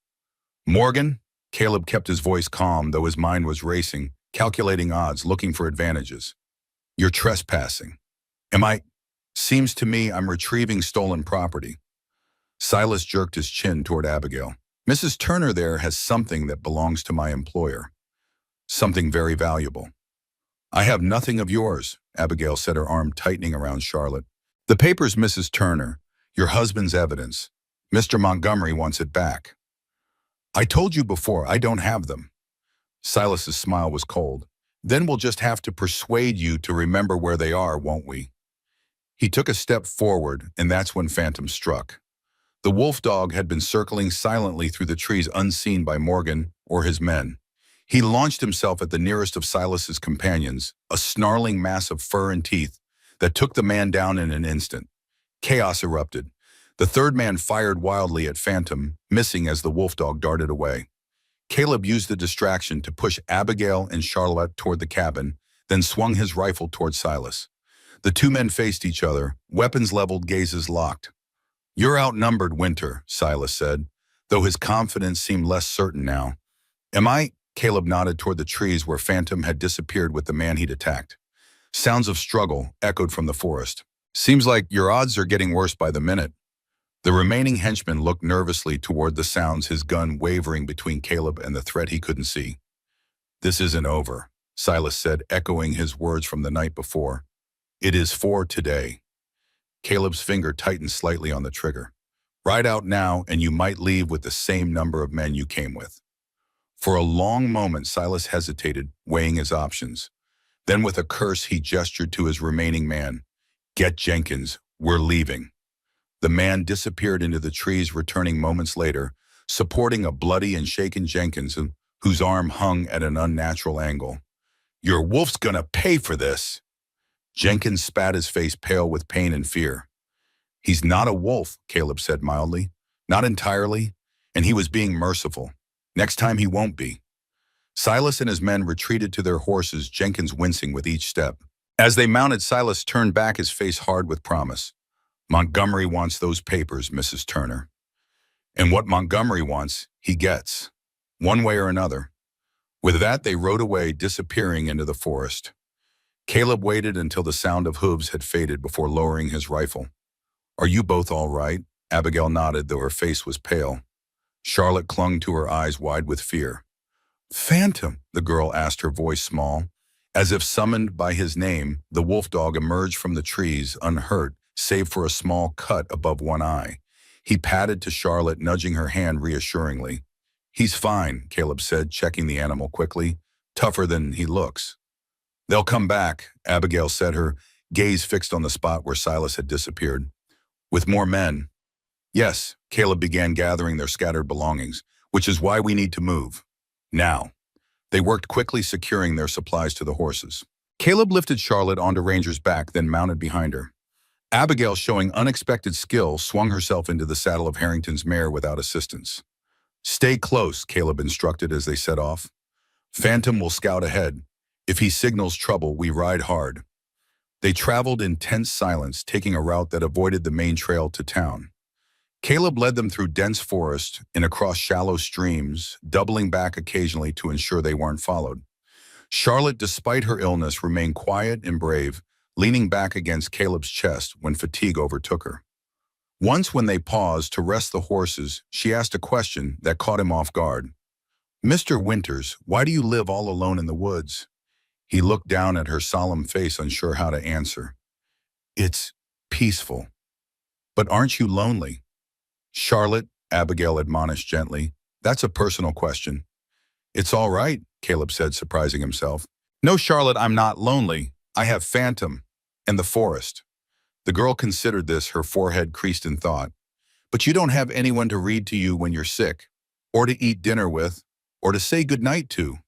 "Morgan?" Caleb kept his voice calm, though his mind was racing, calculating odds, looking for advantages. "You're trespassing." "Am I? Seems to me I'm retrieving stolen property." Silas jerked his chin toward Abigail. "Mrs. Turner there has something that belongs to my employer. Something very valuable." "I have nothing of yours," Abigail said, her arm tightening around Charlotte. "The papers, Mrs. Turner, your husband's evidence. Mr. Montgomery wants it back." "I told you before, I don't have them." Silas's smile was cold. "Then we'll just have to persuade you to remember where they are, won't we?" He took a step forward, and that's when Phantom struck. The wolf dog had been circling silently through the trees, unseen by Morgan or his men. He launched himself at the nearest of Silas's companions, a snarling mass of fur and teeth that took the man down in an instant. Chaos erupted. The third man fired wildly at Phantom, missing as the wolf dog darted away. Caleb used the distraction to push Abigail and Charlotte toward the cabin, then swung his rifle toward Silas. The two men faced each other, weapons leveled, gazes locked. "You're outnumbered, Winter," Silas said, though his confidence seemed less certain now. "Am I?" Caleb nodded toward the trees where Phantom had disappeared with the man he'd attacked. Sounds of struggle echoed from the forest. "Seems like your odds are getting worse by the minute." The remaining henchman looked nervously toward the sounds, his gun wavering between Caleb and the threat he couldn't see. "This isn't over," Silas said, echoing his words from the night before. "It is for today." Caleb's finger tightened slightly on the trigger. "Ride out now, and you might leave with the same number of men you came with." For a long moment, Silas hesitated, weighing his options. Then with a curse, he gestured to his remaining man. "Get Jenkins, we're leaving." The man disappeared into the trees, returning moments later, supporting a bloody and shaken Jenkins, whose arm hung at an unnatural angle. "Your wolf's gonna pay for this." Jenkins spat, his face pale with pain and fear. "He's not a wolf," Caleb said mildly. "Not entirely, and he was being merciful. Next time he won't be." Silas and his men retreated to their horses, Jenkins wincing with each step. As they mounted, Silas turned back, his face hard with promise. "Montgomery wants those papers, Mrs. Turner. And what Montgomery wants, he gets, one way or another." With that, they rode away, disappearing into the forest. Caleb waited until the sound of hooves had faded before lowering his rifle. "Are you both all right?" Abigail nodded, though her face was pale. Charlotte clung to her, eyes wide with fear. "Phantom?" the girl asked, her voice small. As if summoned by his name, the wolf dog emerged from the trees, unhurt, save for a small cut above one eye. He patted to Charlotte, nudging her hand reassuringly. "He's fine," Caleb said, checking the animal quickly. "Tougher than he looks." "They'll come back," Abigail said, her gaze fixed on the spot where Silas had disappeared. "With more men." "Yes," Caleb began gathering their scattered belongings, "which is why we need to move. Now." They worked quickly, securing their supplies to the horses. Caleb lifted Charlotte onto Ranger's back, then mounted behind her. Abigail, showing unexpected skill, swung herself into the saddle of Harrington's mare without assistance. "Stay close," Caleb instructed as they set off. "Phantom will scout ahead. If he signals trouble, we ride hard." They traveled in tense silence, taking a route that avoided the main trail to town. Caleb led them through dense forest and across shallow streams, doubling back occasionally to ensure they weren't followed. Charlotte, despite her illness, remained quiet and brave, leaning back against Caleb's chest when fatigue overtook her. Once when they paused to rest the horses, she asked a question that caught him off guard. "Mr. Winters, why do you live all alone in the woods?" He looked down at her solemn face, unsure how to answer. "It's peaceful. But aren't you lonely?" "Charlotte," Abigail admonished gently, "that's a personal question." "It's all right," Caleb said, surprising himself. "No, Charlotte, I'm not lonely. I have Phantom and the forest." The girl considered this, her forehead creased in thought. "But you don't have anyone to read to you when you're sick, or to eat dinner with, or to say goodnight to."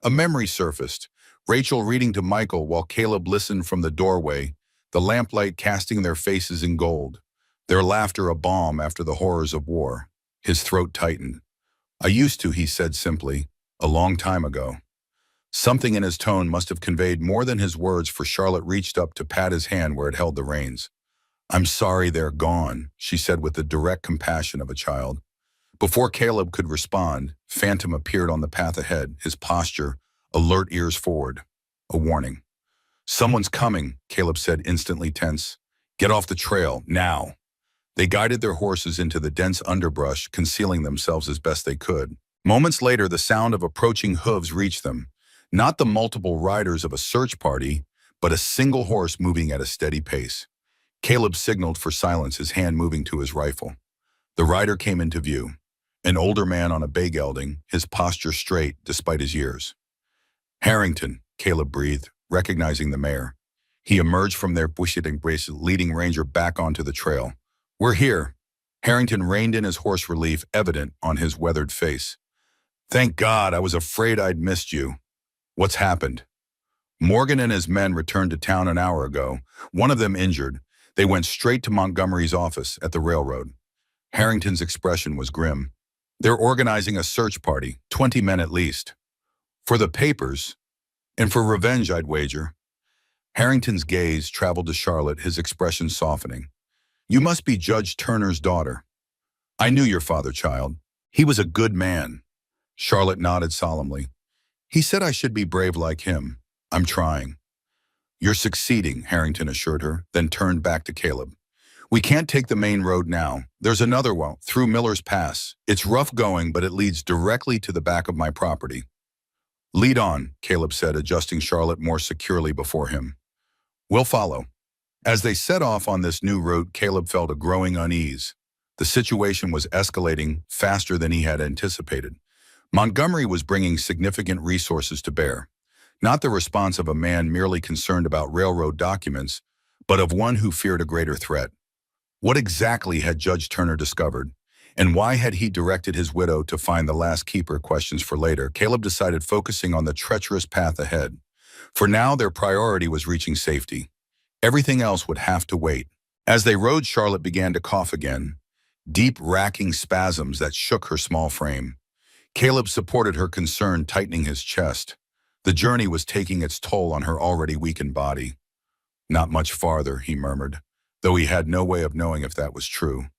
A memory surfaced, Rachel reading to Michael while Caleb listened from the doorway, the lamplight casting their faces in gold, their laughter a balm after the horrors of war. His throat tightened. "I used to," he said simply, "a long time ago." Something in his tone must have conveyed more than his words, for Charlotte reached up to pat his hand where it held the reins. "I'm sorry they're gone," she said with the direct compassion of a child. Before Caleb could respond, Phantom appeared on the path ahead, his posture, alert, ears forward. A warning. "Someone's coming," Caleb said, instantly tense. "Get off the trail, now." They guided their horses into the dense underbrush, concealing themselves as best they could. Moments later, the sound of approaching hooves reached them. Not the multiple riders of a search party, but a single horse moving at a steady pace. Caleb signaled for silence, his hand moving to his rifle. The rider came into view. An older man on a bay gelding, his posture straight despite his years. "Harrington," Caleb breathed, recognizing the mare. He emerged from their bushy embrace, leading Ranger back onto the trail. "We're here." Harrington reined in, his horse relief evident on his weathered face. "Thank God, I was afraid I'd missed you." "What's happened?" "Morgan and his men returned to town an hour ago, one of them injured. They went straight to Montgomery's office at the railroad." Harrington's expression was grim. "They're organizing a search party, 20 men at least." "For the papers? And for revenge, I'd wager." Harrington's gaze traveled to Charlotte, his expression softening. "You must be Judge Turner's daughter." "I knew your father, child. He was a good man." Charlotte nodded solemnly. "He said I should be brave like him. I'm trying." "You're succeeding," Harrington assured her, then turned back to Caleb. "We can't take the main road now. There's another one, through Miller's Pass. It's rough going, but it leads directly to the back of my property." "Lead on," Caleb said, adjusting Charlotte more securely before him. "We'll follow." As they set off on this new route, Caleb felt a growing unease. The situation was escalating faster than he had anticipated. Montgomery was bringing significant resources to bear. Not the response of a man merely concerned about railroad documents, but of one who feared a greater threat. What exactly had Judge Turner discovered? And why had he directed his widow to find the last keeper? Questions for later. Caleb decided focusing on the treacherous path ahead. For now, their priority was reaching safety. Everything else would have to wait. As they rode, Charlotte began to cough again, deep, racking spasms that shook her small frame. Caleb supported her concern, tightening his chest. The journey was taking its toll on her already weakened body. "Not much farther," he murmured, though he had no way of knowing if that was true.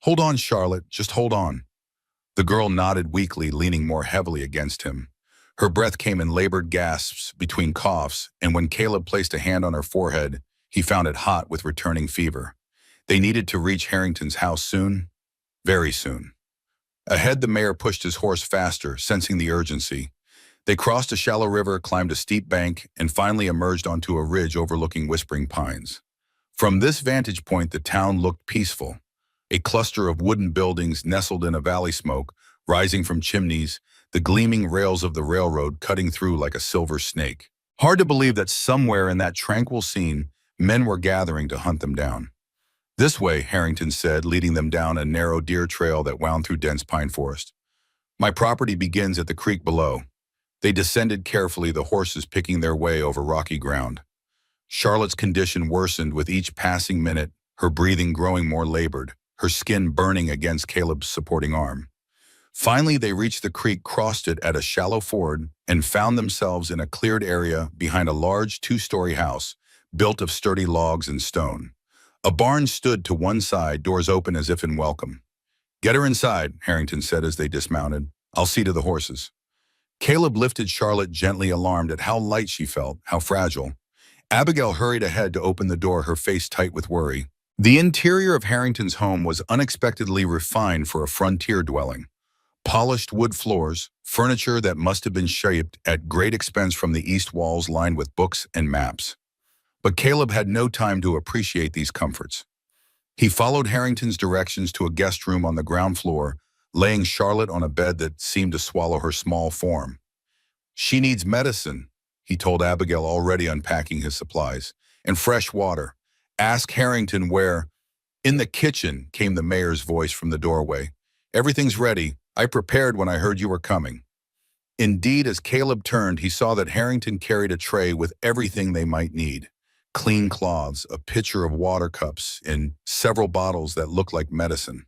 "Hold on, Charlotte, just hold on." The girl nodded weakly, leaning more heavily against him. Her breath came in labored gasps between coughs, and when Caleb placed a hand on her forehead, he found it hot with returning fever. They needed to reach Harrington's house soon, very soon. Ahead, the mayor pushed his horse faster, sensing the urgency. They crossed a shallow river, climbed a steep bank, and finally emerged onto a ridge overlooking Whispering Pines. From this vantage point, the town looked peaceful. A cluster of wooden buildings nestled in a valley, smoke rising from chimneys, the gleaming rails of the railroad cutting through like a silver snake. Hard to believe that somewhere in that tranquil scene, men were gathering to hunt them down. "This way," Harrington said, leading them down a narrow deer trail that wound through dense pine forest. "My property begins at the creek below." They descended carefully, the horses picking their way over rocky ground. Charlotte's condition worsened with each passing minute, her breathing growing more labored, her skin burning against Caleb's supporting arm. Finally, they reached the creek, crossed it at a shallow ford, and found themselves in a cleared area behind a large two-story house, built of sturdy logs and stone. A barn stood to one side, doors open as if in welcome. "Get her inside," Harrington said as they dismounted. "I'll see to the horses." Caleb lifted Charlotte gently, alarmed at how light she felt, how fragile. Abigail hurried ahead to open the door, her face tight with worry. The interior of Harrington's home was unexpectedly refined for a frontier dwelling. Polished wood floors, furniture that must have been shaped at great expense from the east walls lined with books and maps. But Caleb had no time to appreciate these comforts. He followed Harrington's directions to a guest room on the ground floor, laying Charlotte on a bed that seemed to swallow her small form. "She needs medicine," he told Abigail, already unpacking his supplies, "and fresh water. Ask Harrington where—" "In the kitchen," came the mayor's voice from the doorway. "Everything's ready. I prepared when I heard you were coming." Indeed, as Caleb turned, he saw that Harrington carried a tray with everything they might need. Clean cloths, a pitcher of water cups, and several bottles that looked like medicine.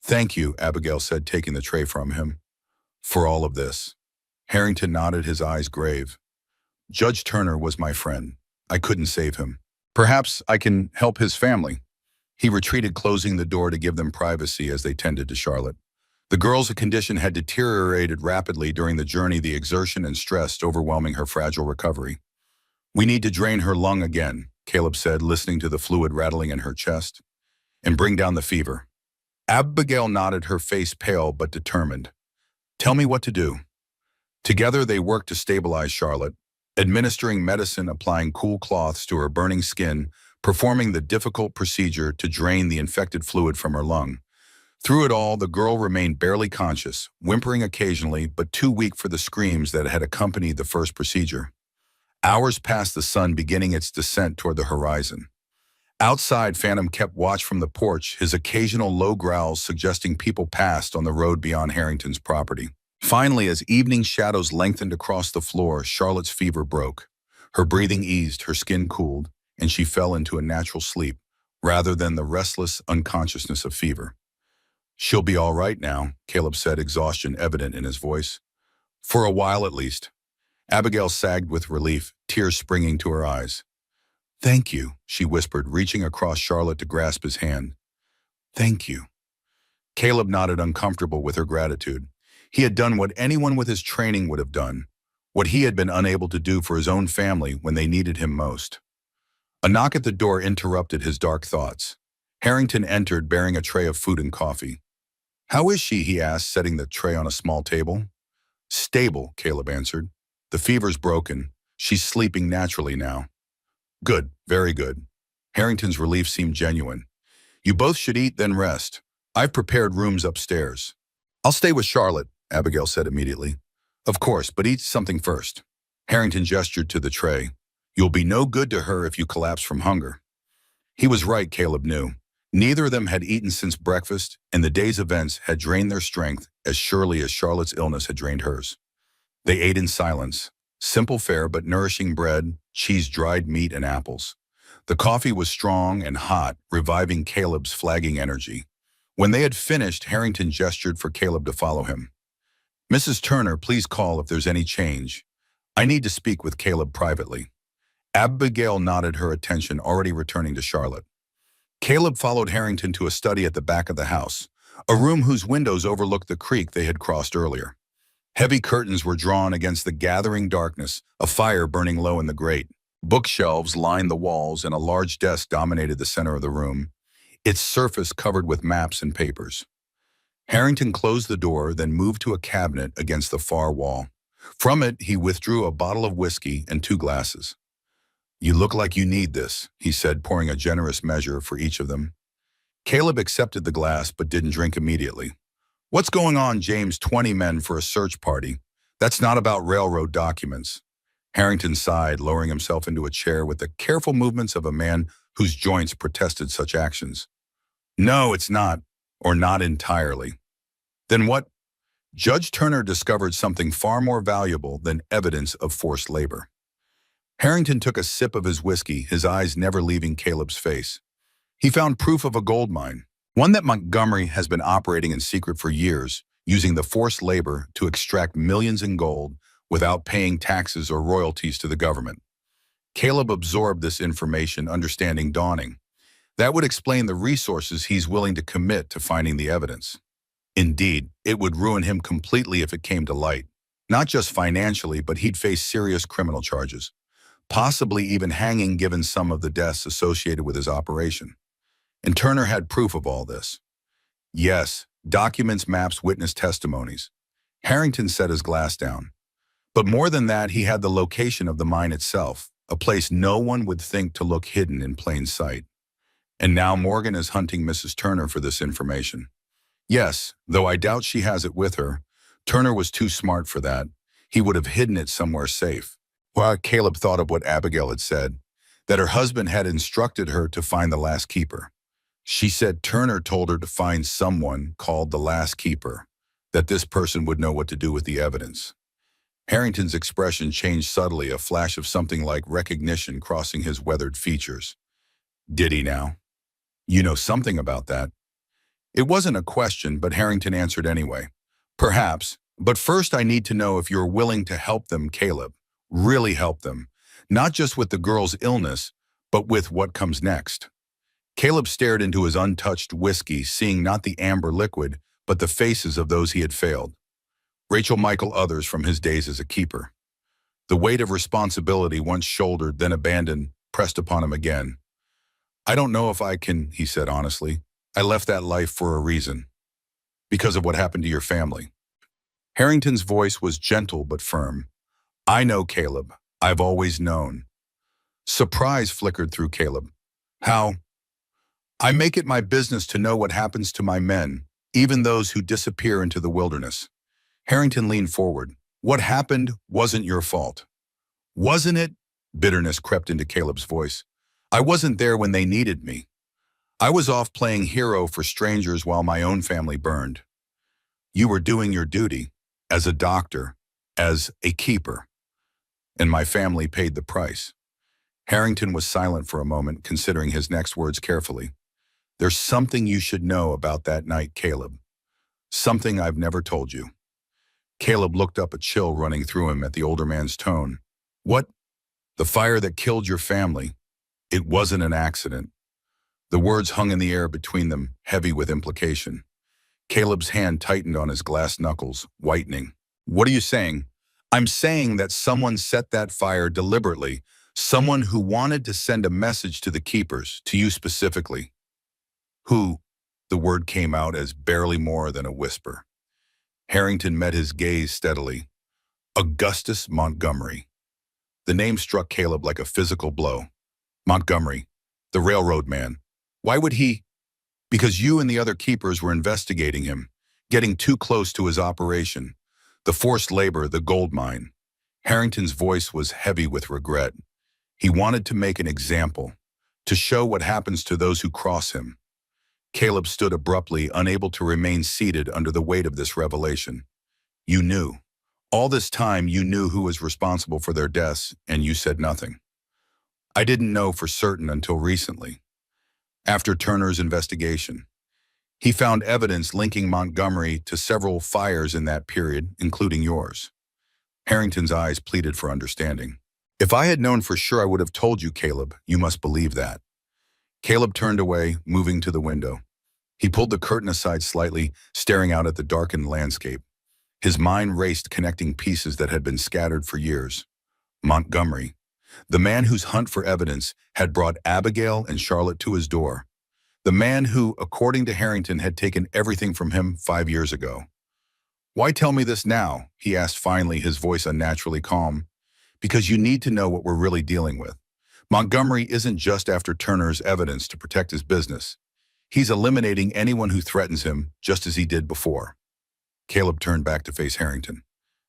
"Thank you," Abigail said, taking the tray from him. "For all of this." Harrington nodded, his eyes grave. "Judge Turner was my friend. I couldn't save him. Perhaps I can help his family." He retreated, closing the door to give them privacy as they tended to Charlotte. The girl's condition had deteriorated rapidly during the journey, the exertion and stress overwhelming her fragile recovery. "We need to drain her lung again," Caleb said, listening to the fluid rattling in her chest, "and bring down the fever." Abigail nodded, her face pale but determined. "Tell me what to do." Together they worked to stabilize Charlotte, administering medicine, applying cool cloths to her burning skin, performing the difficult procedure to drain the infected fluid from her lung. Through it all, the girl remained barely conscious, whimpering occasionally, but too weak for the screams that had accompanied the first procedure. Hours passed, the sun beginning its descent toward the horizon. Outside, Phantom kept watch from the porch, his occasional low growls suggesting people passed on the road beyond Harrington's property. Finally, as evening shadows lengthened across the floor, Charlotte's fever broke. Her breathing eased, her skin cooled, and she fell into a natural sleep, rather than the restless unconsciousness of fever. "She'll be all right now," Caleb said, exhaustion evident in his voice. "For a while at least." Abigail sagged with relief, tears springing to her eyes. "Thank you," she whispered, reaching across Charlotte to grasp his hand. "Thank you." Caleb nodded, uncomfortable with her gratitude. He had done what anyone with his training would have done, what he had been unable to do for his own family when they needed him most. A knock at the door interrupted his dark thoughts. Harrington entered, bearing a tray of food and coffee. "How is she?" he asked, setting the tray on a small table. "Stable," Caleb answered. "The fever's broken. She's sleeping naturally now." "Good, very good." Harrington's relief seemed genuine. "You both should eat, then rest. I've prepared rooms upstairs." "I'll stay with Charlotte," Abigail said immediately. "Of course, but eat something first." Harrington gestured to the tray. "You'll be no good to her if you collapse from hunger." He was right, Caleb knew. Neither of them had eaten since breakfast, and the day's events had drained their strength as surely as Charlotte's illness had drained hers. They ate in silence. Simple fare but nourishing bread, cheese, dried meat, and apples. The coffee was strong and hot, reviving Caleb's flagging energy. When they had finished, Harrington gestured for Caleb to follow him. "Mrs. Turner, please call if there's any change. I need to speak with Caleb privately." Abigail nodded, her attention already returning to Charlotte. Caleb followed Harrington to a study at the back of the house, a room whose windows overlooked the creek they had crossed earlier. Heavy curtains were drawn against the gathering darkness, a fire burning low in the grate. Bookshelves lined the walls, and a large desk dominated the center of the room, its surface covered with maps and papers. Harrington closed the door, then moved to a cabinet against the far wall. From it, he withdrew a bottle of whiskey and 2 glasses. "You look like you need this," he said, pouring a generous measure for each of them. Caleb accepted the glass but didn't drink immediately. "What's going on, James? 20 men for a search party. That's not about railroad documents." Harrington sighed, lowering himself into a chair with the careful movements of a man whose joints protested such actions. "No, it's not, or not entirely." "Then what?" "Judge Turner discovered something far more valuable than evidence of forced labor." Harrington took a sip of his whiskey, his eyes never leaving Caleb's face. "He found proof of a gold mine, one that Montgomery has been operating in secret for years, using the forced labor to extract millions in gold without paying taxes or royalties to the government." Caleb absorbed this information, understanding dawning. That would explain the resources he's willing to commit to finding the evidence. Indeed, it would ruin him completely if it came to light. Not just financially, but he'd face serious criminal charges. possibly even hanging given some of the deaths associated with his operation. And Turner had proof of all this. Yes, documents, maps, witness testimonies. Harrington set his glass down. But more than that, he had the location of the mine itself, a place no one would think to look hidden in plain sight. And now Morgan is hunting Mrs. Turner for this information. Yes, though I doubt she has it with her. Turner was too smart for that. He would have hidden it somewhere safe. While Caleb thought of what Abigail had said, that her husband had instructed her to find the last keeper. She said Turner told her to find someone called the last keeper, that this person would know what to do with the evidence. Harrington's expression changed subtly, a flash of something like recognition crossing his weathered features. Did he now? You know something about that. It wasn't a question, but Harrington answered anyway. Perhaps, but first I need to know if you're willing to help them, Caleb. Really help them. Not just with the girl's illness, but with what comes next. Caleb stared into his untouched whiskey, seeing not the amber liquid, but the faces of those he had failed. Rachel, Michael, others from his days as a keeper. The weight of responsibility, once shouldered, then abandoned, pressed upon him again. I don't know if I can, he said honestly. I left that life for a reason. Because of what happened to your family. Harrington's voice was gentle but firm. I know, Caleb. I've always known. Surprise flickered through Caleb. How? I make it my business to know what happens to my men, even those who disappear into the wilderness. Harrington leaned forward. What happened wasn't your fault. Wasn't it? Bitterness crept into Caleb's voice. I wasn't there when they needed me. I was off playing hero for strangers while my own family burned. You were doing your duty, as a doctor, as a keeper, and my family paid the price. Harrington was silent for a moment, considering his next words carefully. There's something you should know about that night, Caleb. Something I've never told you. Caleb looked up, a chill running through him at the older man's tone. What? The fire that killed your family. It wasn't an accident. The words hung in the air between them, heavy with implication. Caleb's hand tightened on his glass knuckles, whitening. What are you saying? I'm saying that someone set that fire deliberately, someone who wanted to send a message to the keepers, to you specifically. Who? The word came out as barely more than a whisper. Harrington met his gaze steadily. Augustus Montgomery. The name struck Caleb like a physical blow. Montgomery, the railroad man. Why would he? Because you and the other keepers were investigating him, getting too close to his operation. The forced labor, the gold mine. Harrington's voice was heavy with regret. He wanted to make an example, to show what happens to those who cross him. Caleb stood abruptly, unable to remain seated under the weight of this revelation. You knew. All this time you knew who was responsible for their deaths, and you said nothing. I didn't know for certain until recently. After Turner's investigation, he found evidence linking Montgomery to several fires in that period, including yours. Harrington's eyes pleaded for understanding. If I had known for sure, I would have told you, Caleb. You must believe that. Caleb turned away, moving to the window. He pulled the curtain aside slightly, staring out at the darkened landscape. His mind raced, connecting pieces that had been scattered for years. Montgomery, the man whose hunt for evidence had brought Abigail and Charlotte to his door. The man who, according to Harrington, had taken everything from him 5 years ago. Why tell me this now? He asked finally, his voice unnaturally calm. Because you need to know what we're really dealing with. Montgomery isn't just after Turner's evidence to protect his business. He's eliminating anyone who threatens him, just as he did before. Caleb turned back to face Harrington.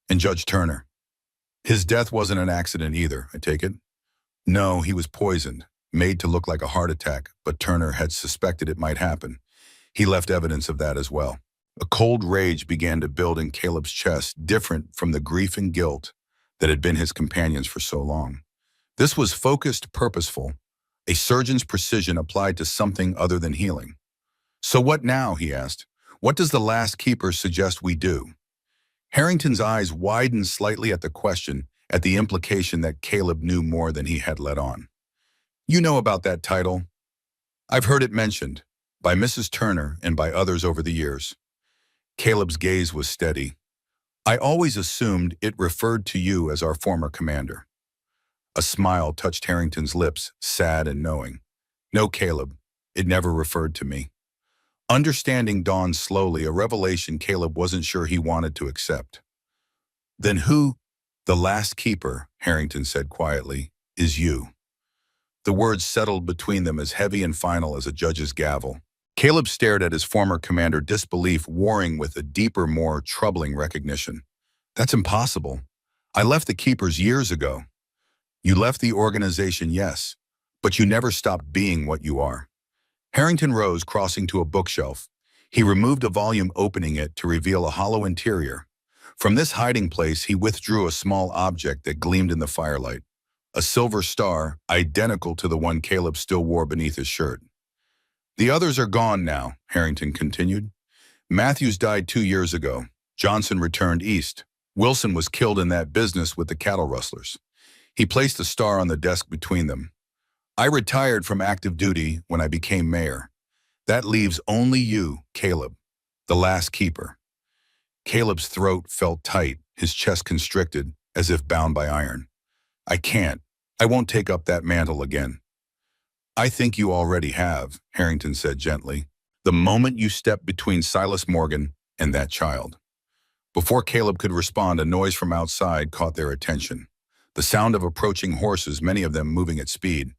And Judge Turner. His death wasn't an accident either, I take it? No, he was poisoned, made to look like a heart attack, but Turner had suspected it might happen. He left evidence of that as well. A cold rage began to build in Caleb's chest, different from the grief and guilt that had been his companions for so long. This was focused, purposeful, a surgeon's precision applied to something other than healing. So what now, he asked. What does the last keeper suggest we do? Harrington's eyes widened slightly at the question, at the implication that Caleb knew more than he had let on. You know about that title? I've heard it mentioned, by Mrs. Turner and by others over the years. Caleb's gaze was steady. I always assumed it referred to you as our former commander. A smile touched Harrington's lips, sad and knowing. No, Caleb. It never referred to me. Understanding dawned slowly, a revelation Caleb wasn't sure he wanted to accept. Then who? The last keeper, Harrington said quietly, is you. The words settled between them as heavy and final as a judge's gavel. Caleb stared at his former commander, disbelief warring with a deeper, more troubling recognition. That's impossible. I left the Keepers years ago. You left the organization, yes, but you never stopped being what you are. Harrington rose, crossing to a bookshelf. He removed a volume, opening it to reveal a hollow interior. From this hiding place, he withdrew a small object that gleamed in the firelight. A silver star, identical to the one Caleb still wore beneath his shirt. The others are gone now, Harrington continued. Matthews died 2 years ago. Johnson returned east. Wilson was killed in that business with the cattle rustlers. He placed the star on the desk between them. I retired from active duty when I became mayor. That leaves only you, Caleb, the last keeper. Caleb's throat felt tight, his chest constricted, as if bound by iron. I can't. I won't take up that mantle again. I think you already have, Harrington said gently, the moment you stepped between Silas Morgan and that child. Before Caleb could respond, a noise from outside caught their attention. The sound of approaching horses, many of them moving at speed.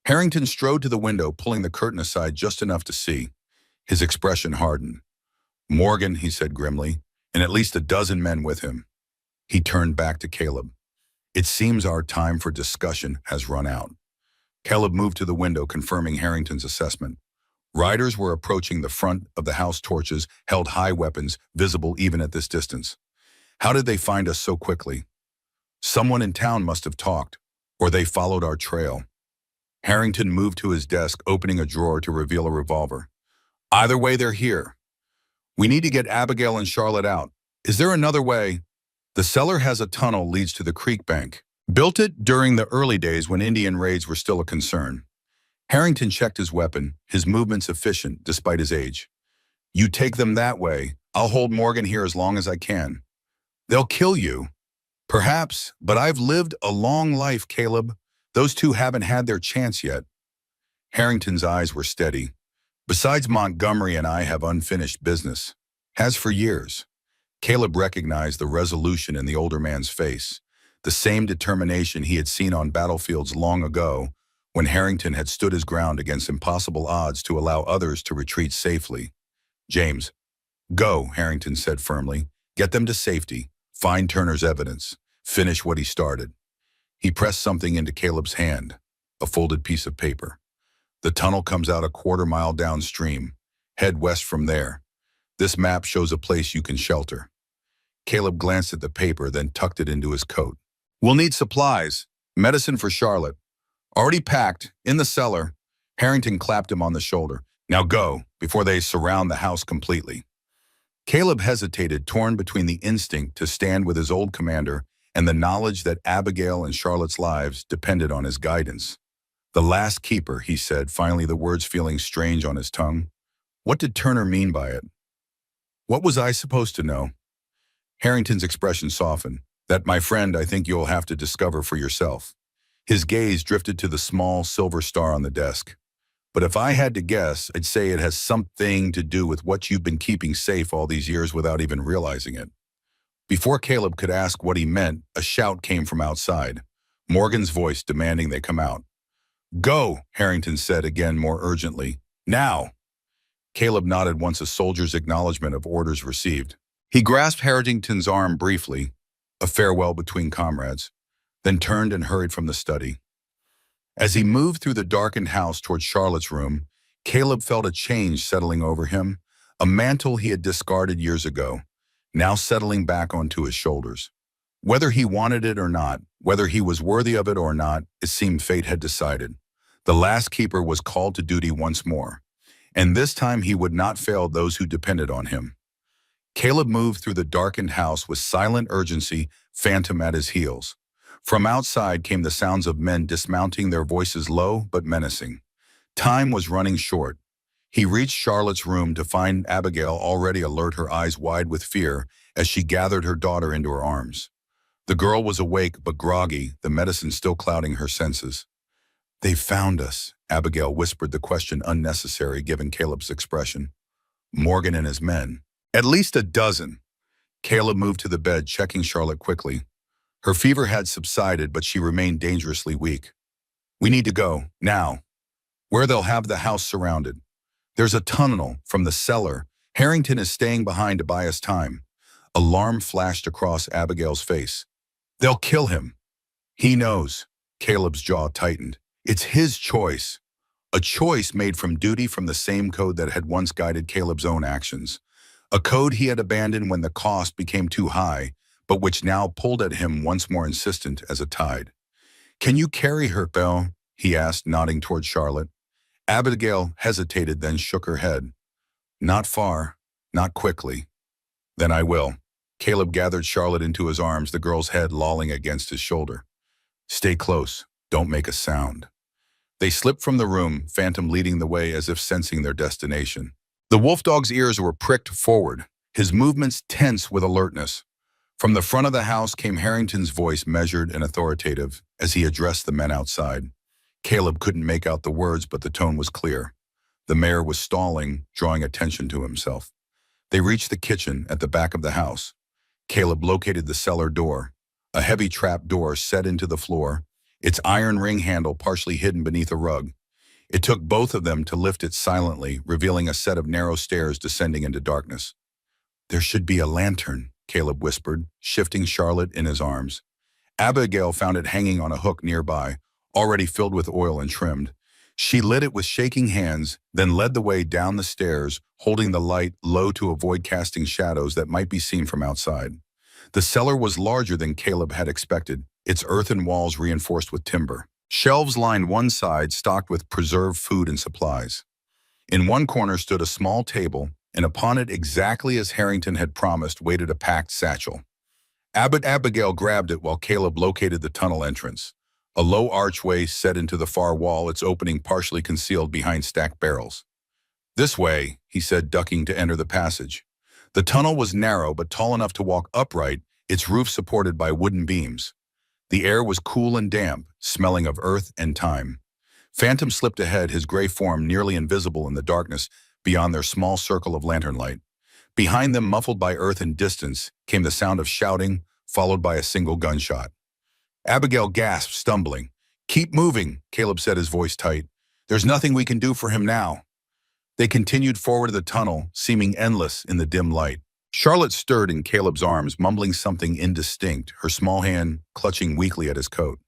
Harrington strode to the window, pulling the curtain aside just enough to see. His expression hardened. Morgan, he said grimly, and at least a dozen men with him. He turned back to Caleb. It seems our time for discussion has run out. Caleb moved to the window, confirming Harrington's assessment. Riders were approaching the front of the house, torches held high, weapons visible even at this distance. How did they find us so quickly? Someone in town must have talked, or they followed our trail. Harrington moved to his desk, opening a drawer to reveal a revolver. Either way, they're here. We need to get Abigail and Charlotte out. Is there another way? The cellar has a tunnel leads to the creek bank. Built it during the early days when Indian raids were still a concern. Harrington checked his weapon, his movements efficient despite his age. You take them that way. I'll hold Morgan here as long as I can. They'll kill you. Perhaps, but I've lived a long life, Caleb. Those two haven't had their chance yet. Harrington's eyes were steady. Besides, Montgomery and I have unfinished business. Has for years. Caleb recognized the resolution in the older man's face, the same determination he had seen on battlefields long ago when Harrington had stood his ground against impossible odds to allow others to retreat safely. James, go, Harrington said firmly. Get them to safety. Find Turner's evidence. Finish what he started. He pressed something into Caleb's hand, a folded piece of paper. The tunnel comes out a quarter-mile downstream. Head west from there. This map shows a place you can shelter. Caleb glanced at the paper, then tucked it into his coat. We'll need supplies. Medicine for Charlotte. Already packed, in the cellar. Harrington clapped him on the shoulder. Now go, before they surround the house completely. Caleb hesitated, torn between the instinct to stand with his old commander and the knowledge that Abigail and Charlotte's lives depended on his guidance. The last keeper, he said, finally, the words feeling strange on his tongue. What did Turner mean by it? What was I supposed to know? Harrington's expression softened. That, my friend, I think you'll have to discover for yourself. His gaze drifted to the small silver star on the desk. But if I had to guess, I'd say it has something to do with what you've been keeping safe all these years without even realizing it. Before Caleb could ask what he meant, a shout came from outside, Morgan's voice demanding they come out. Go, Harrington said again more urgently. Now! Caleb nodded once a soldier's acknowledgement of orders received. He grasped Harrington's arm briefly, a farewell between comrades, then turned and hurried from the study. As he moved through the darkened house toward Charlotte's room, Caleb felt a change settling over him, a mantle he had discarded years ago, now settling back onto his shoulders. Whether he wanted it or not, whether he was worthy of it or not, it seemed fate had decided. The last keeper was called to duty once more, and this time he would not fail those who depended on him. Caleb moved through the darkened house with silent urgency, phantom at his heels. From outside came the sounds of men dismounting, their voices low but menacing. Time was running short. He reached Charlotte's room to find Abigail already alert, her eyes wide with fear as she gathered her daughter into her arms. The girl was awake but groggy, the medicine still clouding her senses. "They found us," Abigail whispered, the question unnecessary given Caleb's expression. "Morgan and his men." "At least a dozen." Caleb moved to the bed, checking Charlotte quickly. Her fever had subsided, but she remained dangerously weak. "We need to go, now. Where they'll have the house surrounded. There's a tunnel from the cellar. Harrington is staying behind to buy us time." Alarm flashed across Abigail's face. "They'll kill him." "He knows." Caleb's jaw tightened. "It's his choice." A choice made from duty, from the same code that had once guided Caleb's own actions. A code he had abandoned when the cost became too high, but which now pulled at him once more, insistent as a tide. "Can you carry her, Belle?" he asked, nodding toward Charlotte. Abigail hesitated, then shook her head. "Not far, not quickly." "Then I will." Caleb gathered Charlotte into his arms, the girl's head lolling against his shoulder. "Stay close. Don't make a sound." They slipped from the room, Phantom leading the way as if sensing their destination. The wolfdog's ears were pricked forward, his movements tense with alertness. From the front of the house came Harrington's voice, measured and authoritative, as he addressed the men outside. Caleb couldn't make out the words, but the tone was clear. The mayor was stalling, drawing attention to himself. They reached the kitchen at the back of the house. Caleb located the cellar door, a heavy trap door set into the floor, its iron ring handle partially hidden beneath a rug. It took both of them to lift it silently, revealing a set of narrow stairs descending into darkness. "There should be a lantern," Caleb whispered, shifting Charlotte in his arms. Abigail found it hanging on a hook nearby, already filled with oil and trimmed. She lit it with shaking hands, then led the way down the stairs, holding the light low to avoid casting shadows that might be seen from outside. The cellar was larger than Caleb had expected, its earthen walls reinforced with timber. Shelves lined one side, stocked with preserved food and supplies. In one corner stood a small table, and upon it, exactly as Harrington had promised, waited a packed satchel. Abigail grabbed it while Caleb located the tunnel entrance. A low archway set into the far wall, its opening partially concealed behind stacked barrels. "This way," he said, ducking to enter the passage. The tunnel was narrow but tall enough to walk upright, its roof supported by wooden beams. The air was cool and damp, smelling of earth and time. Phantom slipped ahead, his gray form nearly invisible in the darkness beyond their small circle of lantern light. Behind them, muffled by earth and distance, came the sound of shouting, followed by a single gunshot. Abigail gasped, stumbling. "Keep moving," Caleb said, his voice tight. "There's nothing we can do for him now." They continued forward to the tunnel, seeming endless in the dim light. Charlotte stirred in Caleb's arms, mumbling something indistinct, her small hand clutching weakly at his coat.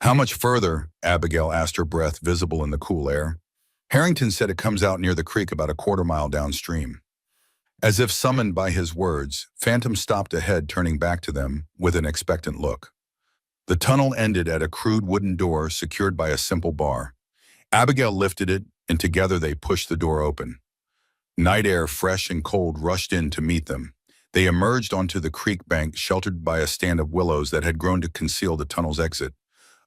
"How much further?" Abigail asked, her breath visible in the cool air. "Harrington said it comes out near the creek about a quarter-mile downstream." As if summoned by his words, Phantom stopped ahead, turning back to them with an expectant look. The tunnel ended at a crude wooden door secured by a simple bar. Abigail lifted it, and together they pushed the door open. Night air, fresh and cold, rushed in to meet them. They emerged onto the creek bank, sheltered by a stand of willows that had grown to conceal the tunnel's exit.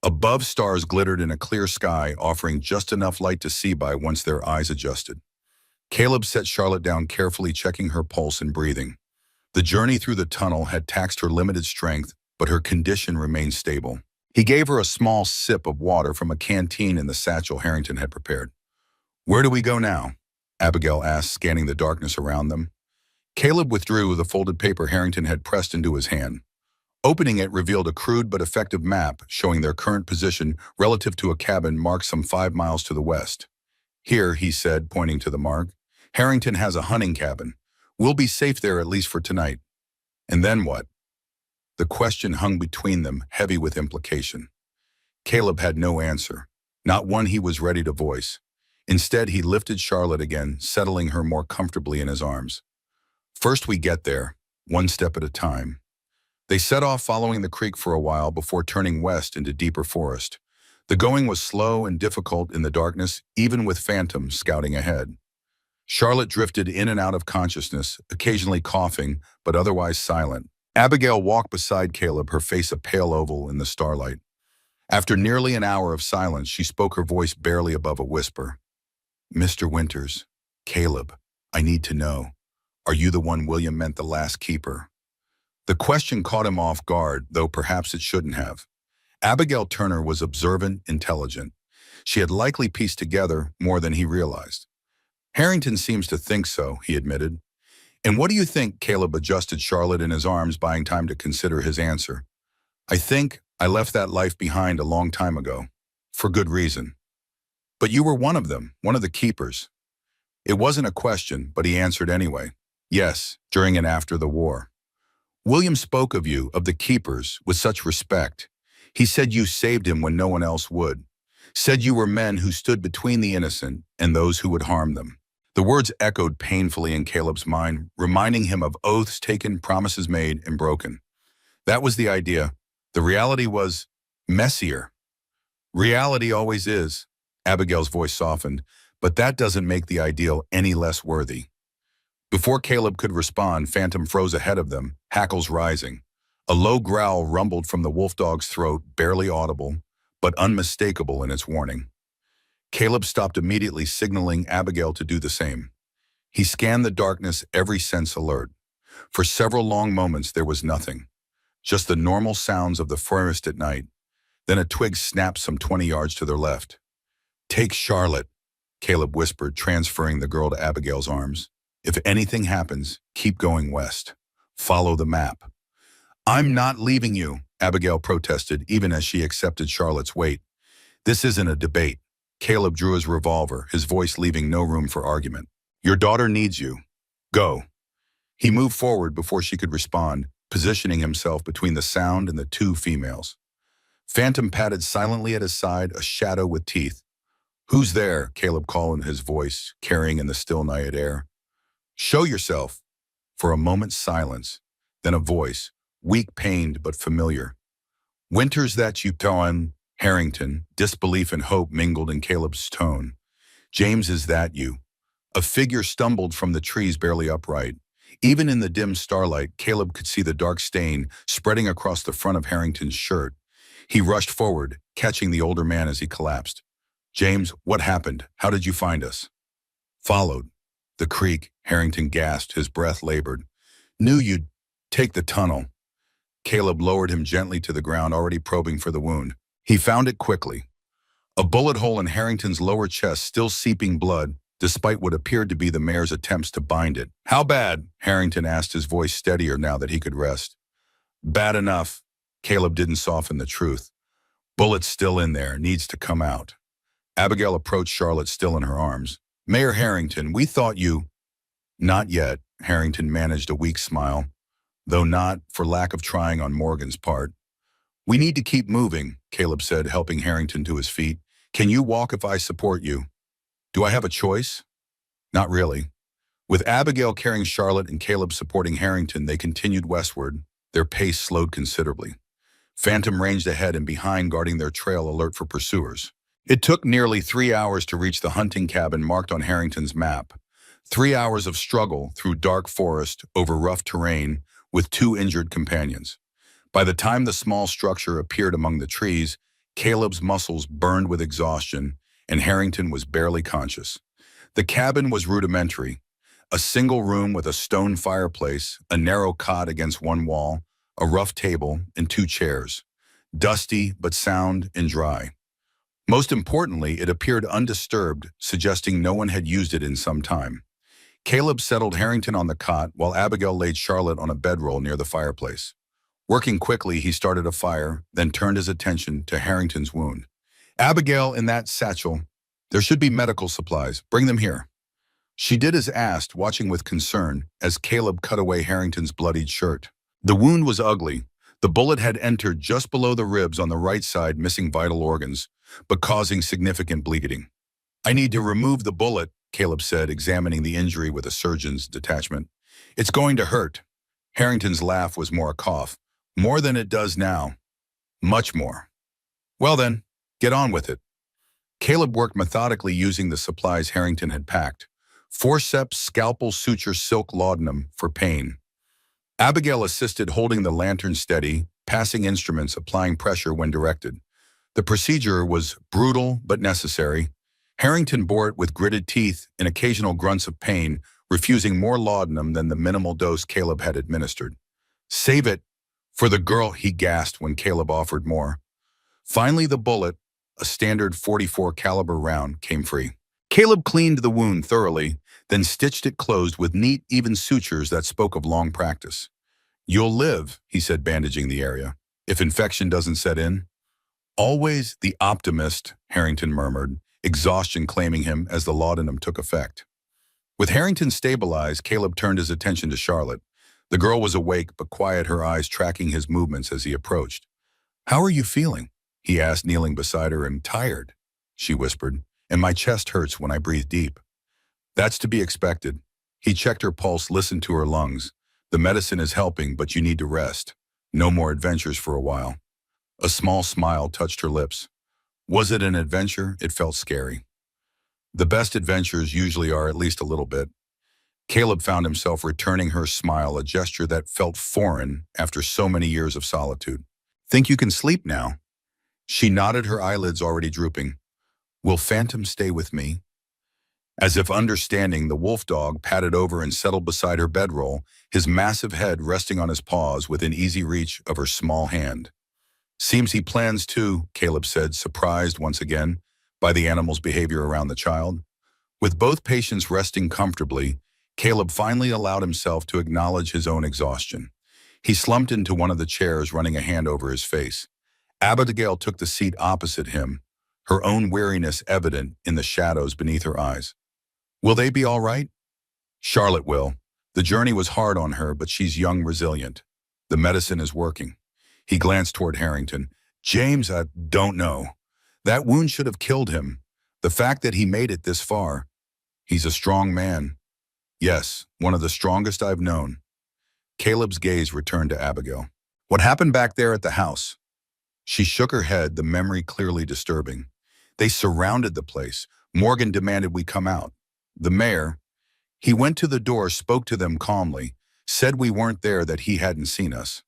Above, stars glittered in a clear sky, offering just enough light to see by once their eyes adjusted. Caleb set Charlotte down carefully, checking her pulse and breathing. The journey through the tunnel had taxed her limited strength, but her condition remained stable. He gave her a small sip of water from a canteen in the satchel Harrington had prepared. "Where do we go now?" Abigail asked, scanning the darkness around them. Caleb withdrew the folded paper Harrington had pressed into his hand. Opening it revealed a crude but effective map showing their current position relative to a cabin marked some 5 miles to the west. "Here," he said, pointing to the mark. "Harrington has a hunting cabin. We'll be safe there, at least for tonight." "And then what?" The question hung between them, heavy with implication. Caleb had no answer, not one he was ready to voice. Instead, he lifted Charlotte again, settling her more comfortably in his arms. "First we get there, one step at a time." They set off, following the creek for a while before turning west into deeper forest. The going was slow and difficult in the darkness, even with Phantom scouting ahead. Charlotte drifted in and out of consciousness, occasionally coughing, but otherwise silent. Abigail walked beside Caleb, her face a pale oval in the starlight. After nearly an hour of silence, she spoke, her voice barely above a whisper. "Mr. Winters, Caleb, I need to know. Are you the one William meant the last keeper?" The question caught him off guard, though perhaps it shouldn't have. Abigail Turner was observant, intelligent. She had likely pieced together more than he realized. Harrington seems to think so, he admitted. And what do you think? Caleb adjusted Charlotte in his arms, buying time to consider his answer. I think I left that life behind a long time ago. For good reason. But you were one of them, one of the keepers. It wasn't a question, but he answered anyway. Yes, during and after the war. William spoke of you, of the keepers, with such respect. He said you saved him when no one else would. Said you were men who stood between the innocent and those who would harm them. The words echoed painfully in Caleb's mind, reminding him of oaths taken, promises made, and broken. That was the idea. The reality was messier. Reality always is. Abigail's voice softened, but that doesn't make the ideal any less worthy. Before Caleb could respond, Phantom froze ahead of them, hackles rising. A low growl rumbled from the wolf dog's throat, barely audible, but unmistakable in its warning. Caleb stopped immediately, signaling Abigail to do the same. He scanned the darkness, every sense alert. For several long moments there was nothing, just the normal sounds of the forest at night. Then a twig snapped some 20 yards to their left. Take Charlotte, Caleb whispered, transferring the girl to Abigail's arms. If anything happens, keep going west. Follow the map. I'm not leaving you, Abigail protested, even as she accepted Charlotte's weight. This isn't a debate. Caleb drew his revolver, his voice leaving no room for argument. Your daughter needs you. Go. He moved forward before she could respond, positioning himself between the sound and the two females. Phantom padded silently at his side, a shadow with teeth. Who's there? Caleb called in his voice, carrying in the still night air. Show yourself. For a moment's silence, then a voice, weak, pained, but familiar. Winters that you on, Harrington, disbelief and hope mingled in Caleb's tone. James, is that you? A figure stumbled from the trees, barely upright. Even in the dim starlight, Caleb could see the dark stain spreading across the front of Harrington's shirt. He rushed forward, catching the older man as he collapsed. James, what happened? How did you find us? Followed. The creek, Harrington gasped, his breath labored. Knew you'd take the tunnel. Caleb lowered him gently to the ground, already probing for the wound. He found it quickly. A bullet hole in Harrington's lower chest, still seeping blood, despite what appeared to be the mayor's attempts to bind it. How bad? Harrington asked, his voice steadier now that he could rest. Bad enough. Caleb didn't soften the truth. Bullet's still in there, needs to come out. Abigail approached Charlotte, still in her arms. Mayor Harrington, we thought you... Not yet, Harrington managed a weak smile, though not for lack of trying on Morgan's part. We need to keep moving, Caleb said, helping Harrington to his feet. Can you walk if I support you? Do I have a choice? Not really. With Abigail carrying Charlotte and Caleb supporting Harrington, they continued westward, their pace slowed considerably. Phantom ranged ahead and behind, guarding their trail, alert for pursuers. It took nearly 3 hours to reach the hunting cabin marked on Harrington's map. 3 hours of struggle through dark forest, over rough terrain, with 2 injured companions. By the time the small structure appeared among the trees, Caleb's muscles burned with exhaustion, and Harrington was barely conscious. The cabin was rudimentary. A single room with a stone fireplace, a narrow cot against one wall, a rough table, and 2 chairs. Dusty, but sound and dry. Most importantly, it appeared undisturbed, suggesting no one had used it in some time. Caleb settled Harrington on the cot, while Abigail laid Charlotte on a bedroll near the fireplace. Working quickly, he started a fire, then turned his attention to Harrington's wound. Abigail, in that satchel. There should be medical supplies. Bring them here. She did as asked, watching with concern as Caleb cut away Harrington's bloodied shirt. The wound was ugly. The bullet had entered just below the ribs on the right side, missing vital organs, but causing significant bleeding. I need to remove the bullet, Caleb said, examining the injury with a surgeon's detachment. It's going to hurt. Harrington's laugh was more a cough. More than it does now. Much more. Well then, get on with it. Caleb worked methodically, using the supplies Harrington had packed. Forceps, scalpel, suture, silk laudanum for pain. Abigail assisted, holding the lantern steady, passing instruments, applying pressure when directed. The procedure was brutal but necessary. Harrington bore it with gritted teeth and occasional grunts of pain, refusing more laudanum than the minimal dose Caleb had administered. Save it for the girl, he gasped when Caleb offered more. Finally, the bullet, a standard .44 caliber round, came free. Caleb cleaned the wound thoroughly, then stitched it closed with neat, even sutures that spoke of long practice. You'll live, he said, bandaging the area, if infection doesn't set in. Always the optimist, Harrington murmured, exhaustion claiming him as the laudanum took effect. With Harrington stabilized, Caleb turned his attention to Charlotte. The girl was awake but quiet, her eyes tracking his movements as he approached. How are you feeling? He asked, kneeling beside her. I'm tired, she whispered, and my chest hurts when I breathe deep. That's to be expected. He checked her pulse, listened to her lungs. The medicine is helping, but you need to rest. No more adventures for a while. A small smile touched her lips. Was it an adventure? It felt scary. The best adventures usually are, at least a little bit. Caleb found himself returning her smile, a gesture that felt foreign after so many years of solitude. Think you can sleep now? She nodded, her eyelids already drooping. Will Phantom stay with me? As if understanding, the wolf dog padded over and settled beside her bedroll, his massive head resting on his paws within easy reach of her small hand. Seems he plans to, Caleb said, surprised once again by the animal's behavior around the child. With both patients resting comfortably, Caleb finally allowed himself to acknowledge his own exhaustion. He slumped into one of the chairs, running a hand over his face. Abigail took the seat opposite him, her own weariness evident in the shadows beneath her eyes. Will they be all right? Charlotte will. The journey was hard on her, but she's young, resilient. The medicine is working. He glanced toward Harrington. James, I don't know. That wound should have killed him. The fact that he made it this far. He's a strong man. Yes, one of the strongest I've known. Caleb's gaze returned to Abigail. What happened back there at the house? She shook her head, the memory clearly disturbing. They surrounded the place. Morgan demanded we come out. The mayor, he went to the door, spoke to them calmly, said we weren't there, that he hadn't seen us.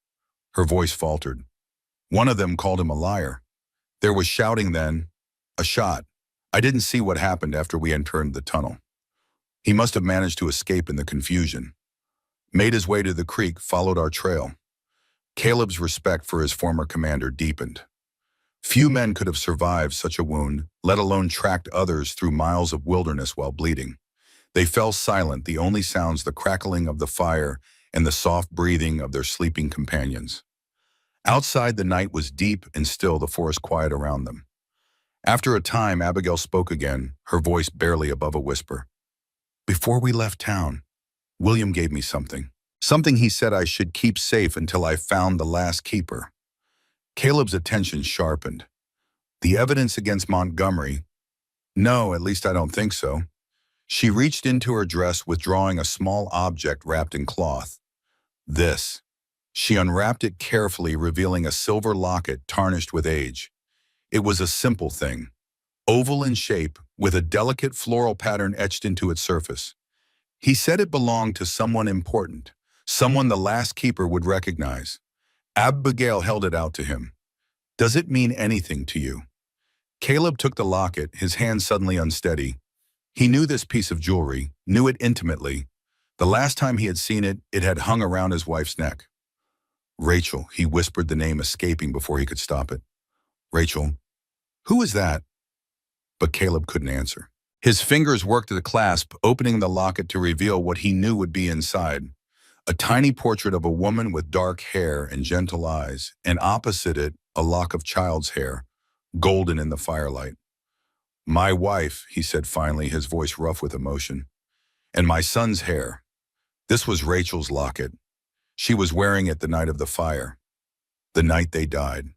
Her voice faltered. One of them called him a liar. There was shouting then, a shot. I didn't see what happened after we entered the tunnel. He must have managed to escape in the confusion. Made his way to the creek, followed our trail. Caleb's respect for his former commander deepened. Few men could have survived such a wound, let alone tracked others through miles of wilderness while bleeding. They fell silent, the only sounds the crackling of the fire and the soft breathing of their sleeping companions. Outside, the night was deep and still, the forest quiet around them. After a time, Abigail spoke again, her voice barely above a whisper. Before we left town, William gave me something. Something he said I should keep safe until I found the last keeper. Caleb's attention sharpened. The evidence against Montgomery? No, at least I don't think so. She reached into her dress, withdrawing a small object wrapped in cloth. This. She unwrapped it carefully, revealing a silver locket tarnished with age. It was a simple thing, oval in shape, with a delicate floral pattern etched into its surface. He said it belonged to someone important, someone the last keeper would recognize. Abigail held it out to him. Does it mean anything to you? Caleb took the locket, his hand suddenly unsteady. He knew this piece of jewelry, knew it intimately. The last time he had seen it, it had hung around his wife's neck. Rachel, he whispered, the name escaping before he could stop it. Rachel, who is that? But Caleb couldn't answer. His fingers worked the clasp, opening the locket to reveal what he knew would be inside. A tiny portrait of a woman with dark hair and gentle eyes, and opposite it, a lock of child's hair, golden in the firelight. My wife, he said finally, his voice rough with emotion. And my son's hair. This was Rachel's locket. She was wearing it the night of the fire. The night they died.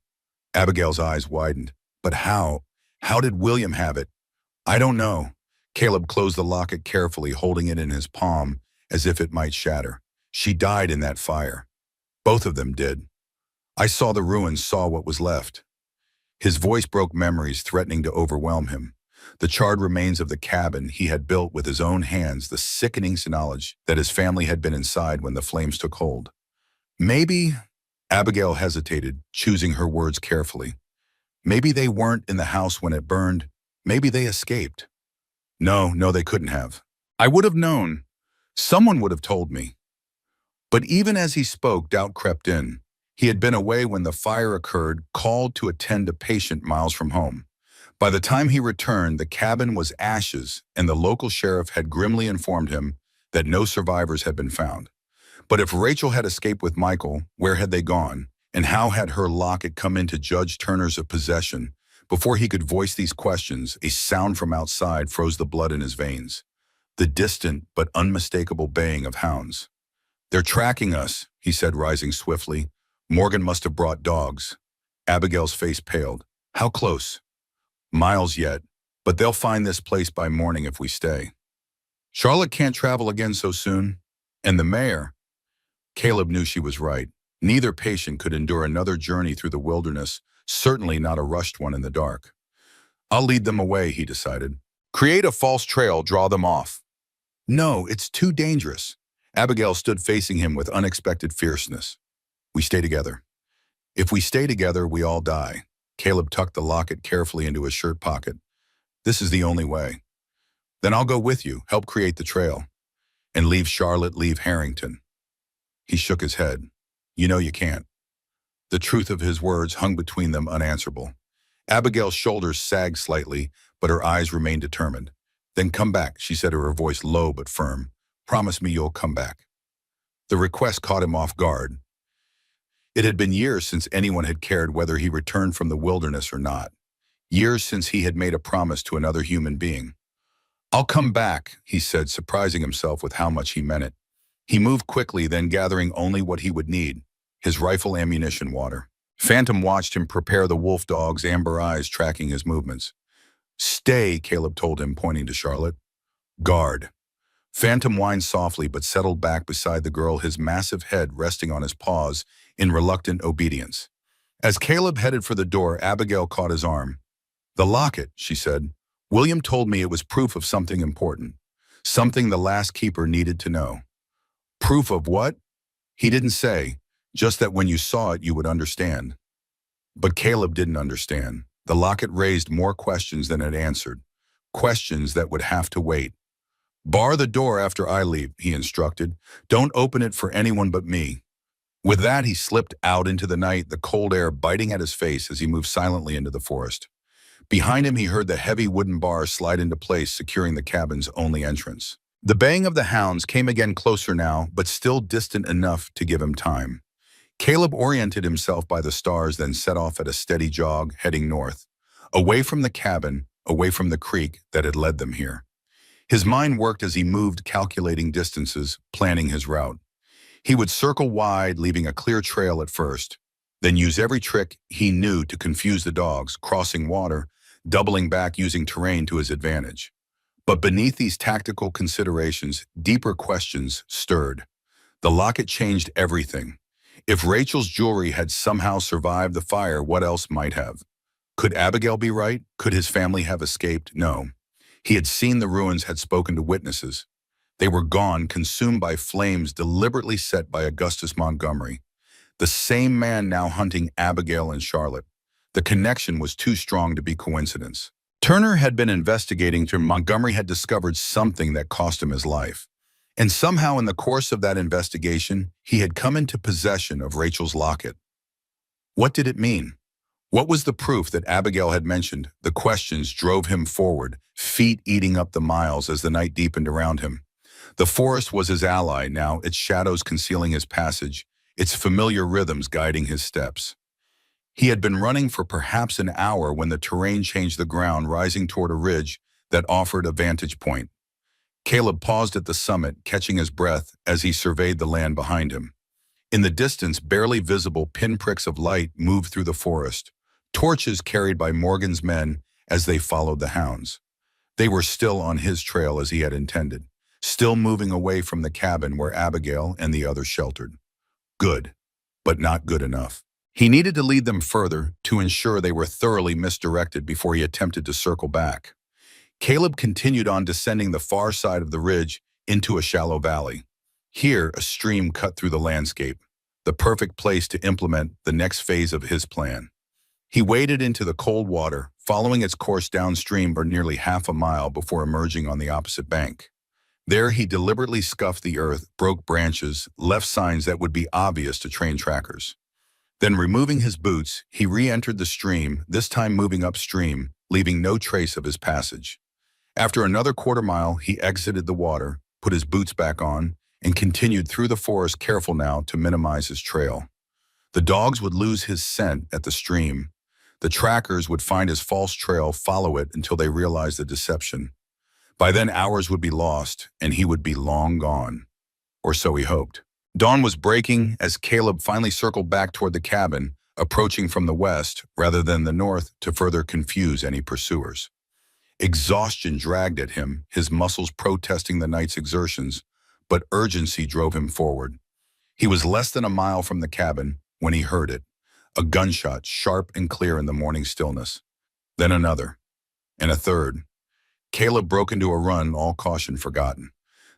Abigail's eyes widened. But how? How did William have it? I don't know. Caleb closed the locket carefully, holding it in his palm as if it might shatter. She died in that fire. Both of them did. I saw the ruins, saw what was left. His voice broke memories, threatening to overwhelm him. The charred remains of the cabin he had built with his own hands, the sickening knowledge that his family had been inside when the flames took hold. Maybe, Abigail hesitated, choosing her words carefully. Maybe they weren't in the house when it burned. Maybe they escaped. No, they couldn't have. I would have known. Someone would have told me. But even as he spoke, doubt crept in. He had been away when the fire occurred, called to attend a patient miles from home. By the time he returned, the cabin was ashes, and the local sheriff had grimly informed him that no survivors had been found. But if Rachel had escaped with Michael, where had they gone? And how had her locket come into Judge Turner's possession? Before he could voice these questions, a sound from outside froze the blood in his veins. The distant but unmistakable baying of hounds. "They're tracking us," he said, rising swiftly. "Morgan must have brought dogs." Abigail's face paled. "How close?" "Miles yet, but they'll find this place by morning if we stay." "Charlotte can't travel again so soon. And the mayor—" Caleb knew she was right. Neither patient could endure another journey through the wilderness, certainly not a rushed one in the dark. "I'll lead them away," he decided. "Create a false trail, draw them off." "No, it's too dangerous." Abigail stood facing him with unexpected fierceness. "We stay together." "If we stay together, we all die." Caleb tucked the locket carefully into his shirt pocket. "This is the only way." "Then I'll go with you, help create the trail." "And leave Charlotte, leave Harrington." He shook his head. "You know you can't." The truth of his words hung between them unanswerable. Abigail's shoulders sagged slightly, but her eyes remained determined. "Then come back," she said, her voice low but firm. "Promise me you'll come back." The request caught him off guard. It had been years since anyone had cared whether he returned from the wilderness or not. Years since he had made a promise to another human being. "I'll come back," he said, surprising himself with how much he meant it. He moved quickly, then gathering only what he would need: his rifle, ammunition, water. Phantom watched him prepare the wolf dog's amber eyes tracking his movements. "Stay," Caleb told him, pointing to Charlotte. "Guard." Phantom whined softly but settled back beside the girl, his massive head resting on his paws in reluctant obedience. As Caleb headed for the door, Abigail caught his arm. "The locket," she said. "William told me it was proof of something important. Something the last keeper needed to know." "Proof of what?" "He didn't say, just that when you saw it you would understand." But Caleb didn't understand. The locket raised more questions than it answered. Questions that would have to wait. "Bar the door after I leave," he instructed. "Don't open it for anyone but me." With that, he slipped out into the night, the cold air biting at his face as he moved silently into the forest. Behind him, he heard the heavy wooden bars slide into place, securing the cabin's only entrance. The baying of the hounds came again, closer now, but still distant enough to give him time. Caleb oriented himself by the stars, then set off at a steady jog, heading north, away from the cabin, away from the creek that had led them here. His mind worked as he moved, calculating distances, planning his route. He would circle wide, leaving a clear trail at first, then use every trick he knew to confuse the dogs, crossing water, doubling back, using terrain to his advantage. But beneath these tactical considerations, deeper questions stirred. The locket changed everything. If Rachel's jewelry had somehow survived the fire, what else might have? Could Abigail be right? Could his family have escaped? No. He had seen the ruins, had spoken to witnesses. They were gone, consumed by flames deliberately set by Augustus Montgomery. The same man now hunting Abigail and Charlotte. The connection was too strong to be coincidence. Turner had been investigating till Montgomery had discovered something that cost him his life. And somehow in the course of that investigation, he had come into possession of Rachel's locket. What did it mean? What was the proof that Abigail had mentioned? The questions drove him forward, feet eating up the miles as the night deepened around him. The forest was his ally now, its shadows concealing his passage, its familiar rhythms guiding his steps. He had been running for perhaps an hour when the terrain changed, the ground rising toward a ridge that offered a vantage point. Caleb paused at the summit, catching his breath as he surveyed the land behind him. In the distance, barely visible pinpricks of light moved through the forest, torches carried by Morgan's men as they followed the hounds. They were still on his trail as he had intended, still moving away from the cabin where Abigail and the others sheltered. Good, but not good enough. He needed to lead them further to ensure they were thoroughly misdirected before he attempted to circle back. Caleb continued on, descending the far side of the ridge into a shallow valley. Here, a stream cut through the landscape, the perfect place to implement the next phase of his plan. He waded into the cold water, following its course downstream for nearly half a mile before emerging on the opposite bank. There he deliberately scuffed the earth, broke branches, left signs that would be obvious to trained trackers. Then removing his boots, he re-entered the stream, this time moving upstream, leaving no trace of his passage. After another quarter mile, he exited the water, put his boots back on, and continued through the forest, careful now to minimize his trail. The dogs would lose his scent at the stream. The trackers would find his false trail, follow it until they realized the deception. By then, hours would be lost, and he would be long gone. Or so he hoped. Dawn was breaking as Caleb finally circled back toward the cabin, approaching from the west rather than the north to further confuse any pursuers. Exhaustion dragged at him, his muscles protesting the night's exertions, but urgency drove him forward. He was less than a mile from the cabin when he heard it, a gunshot sharp and clear in the morning stillness. Then another, and a third. Caleb broke into a run, all caution forgotten.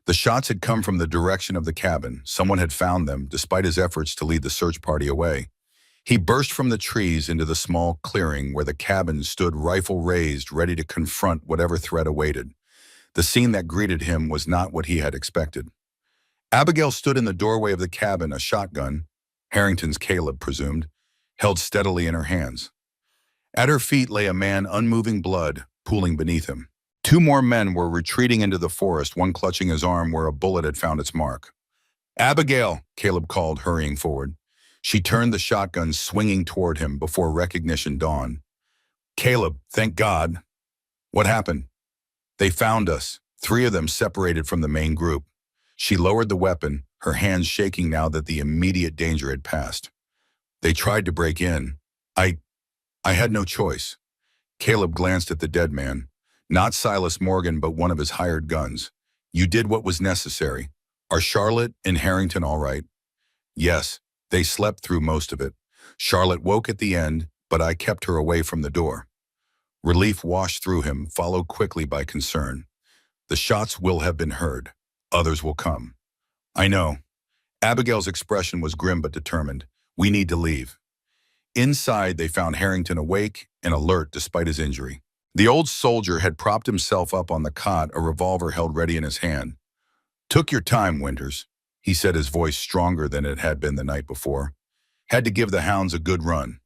The shots had come from the direction of the cabin. Someone had found them, despite his efforts to lead the search party away. He burst from the trees into the small clearing where the cabin stood, rifle raised, ready to confront whatever threat awaited. The scene that greeted him was not what he had expected. Abigail stood in the doorway of the cabin, a shotgun, Harrington's Caleb presumed, held steadily in her hands. At her feet lay a man, unmoving, blood pooling beneath him. Two more men were retreating into the forest, one clutching his arm where a bullet had found its mark. "Abigail," Caleb called, hurrying forward. She turned the shotgun, swinging toward him before recognition dawned. "Caleb, thank God." "What happened?" "They found us, three of them separated from the main group." She lowered the weapon, her hands shaking now that the immediate danger had passed. "They tried to break in. I had no choice." Caleb glanced at the dead man. Not Silas Morgan, but one of his hired guns. "You did what was necessary. Are Charlotte and Harrington all right?" "Yes, they slept through most of it. Charlotte woke at the end, but I kept her away from the door." Relief washed through him, followed quickly by concern. "The shots will have been heard. Others will come." "I know." Abigail's expression was grim but determined. "We need to leave." Inside, they found Harrington awake and alert despite his injury. The old soldier had propped himself up on the cot, a revolver held ready in his hand. "Took your time, Winters," he said, his voice stronger than it had been the night before. "Had to give the hounds a good run."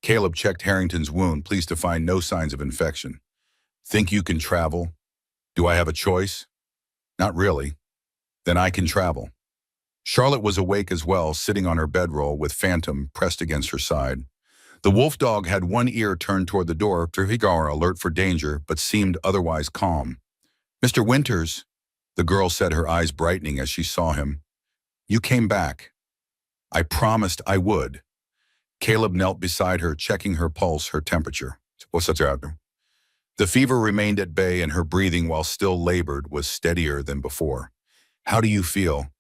Caleb checked Harrington's wound, pleased to find no signs of infection. "Think you can travel?" "Do I have a choice?" "Not really." "Then I can travel." Charlotte was awake as well, sitting on her bedroll with Phantom pressed against her side. The wolf dog had one ear turned toward the door, Trafigor alert for danger, but seemed otherwise calm. "Mr. Winters," the girl said, her eyes brightening as she saw him. "You came back." "I promised I would." Caleb knelt beside her, checking her pulse, her temperature. "What's that?" The fever remained at bay, and her breathing, while still labored, was steadier than before. "How do you feel?"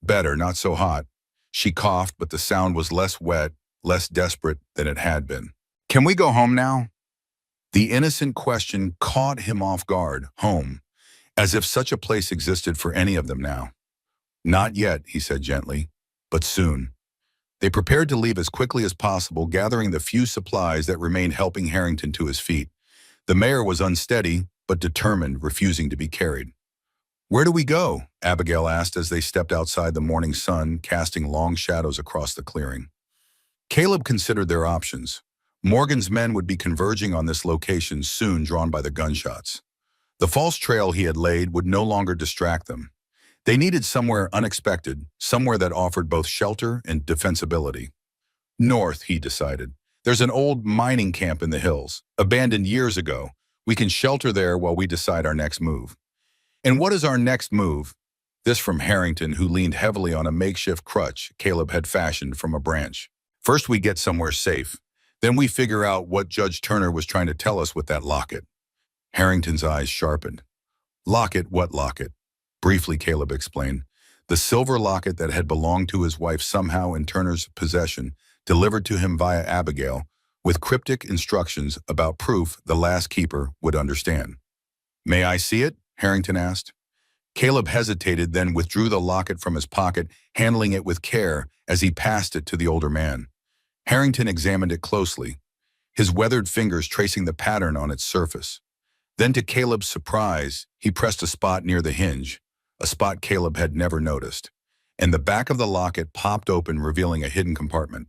"Better, not so hot." She coughed, but the sound was less wet, less desperate than it had been. "Can we go home now?" The innocent question caught him off guard. Home. As if such a place existed for any of them now. "Not yet," he said gently, "but soon." They prepared to leave as quickly as possible, gathering the few supplies that remained, helping Harrington to his feet. The mayor was unsteady, but determined, refusing to be carried. "Where do we go?" Abigail asked as they stepped outside, the morning sun casting long shadows across the clearing. Caleb considered their options. Morgan's men would be converging on this location soon, drawn by the gunshots. The false trail he had laid would no longer distract them. They needed somewhere unexpected, somewhere that offered both shelter and defensibility. North, he decided. There's an old mining camp in the hills, abandoned years ago. We can shelter there while we decide our next move. "And what is our next move?" This from Harrington, who leaned heavily on a makeshift crutch Caleb had fashioned from a branch. "First we get somewhere safe. Then we figure out what Judge Turner was trying to tell us with that locket." Harrington's eyes sharpened. "Locket? What locket?" Briefly, Caleb explained. The silver locket that had belonged to his wife, somehow in Turner's possession, delivered to him via Abigail, with cryptic instructions about proof the last keeper would understand. "May I see it?" Harrington asked. Caleb hesitated, then withdrew the locket from his pocket, handling it with care as he passed it to the older man. Harrington examined it closely, his weathered fingers tracing the pattern on its surface. Then to Caleb's surprise, he pressed a spot near the hinge, a spot Caleb had never noticed, and the back of the locket popped open, revealing a hidden compartment.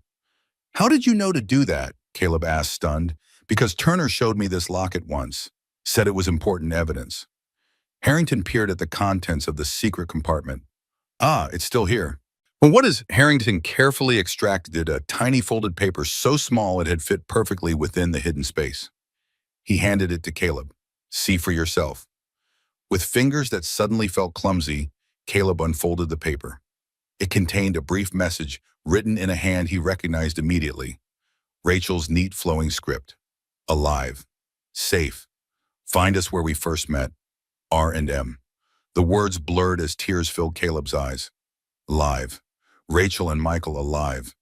"How did you know to do that?" Caleb asked, stunned. "Because Turner showed me this locket once, said it was important evidence." Harrington peered at the contents of the secret compartment. "Ah, it's still here." Well, what is Harrington carefully extracted a tiny folded paper so small it had fit perfectly within the hidden space. He handed it to Caleb. "See for yourself." With fingers that suddenly felt clumsy, Caleb unfolded the paper. It contained a brief message written in a hand he recognized immediately. Rachel's neat flowing script. "Alive. Safe. Find us where we first met. R&M." The words blurred as tears filled Caleb's eyes. Alive. Rachel and Michael alive.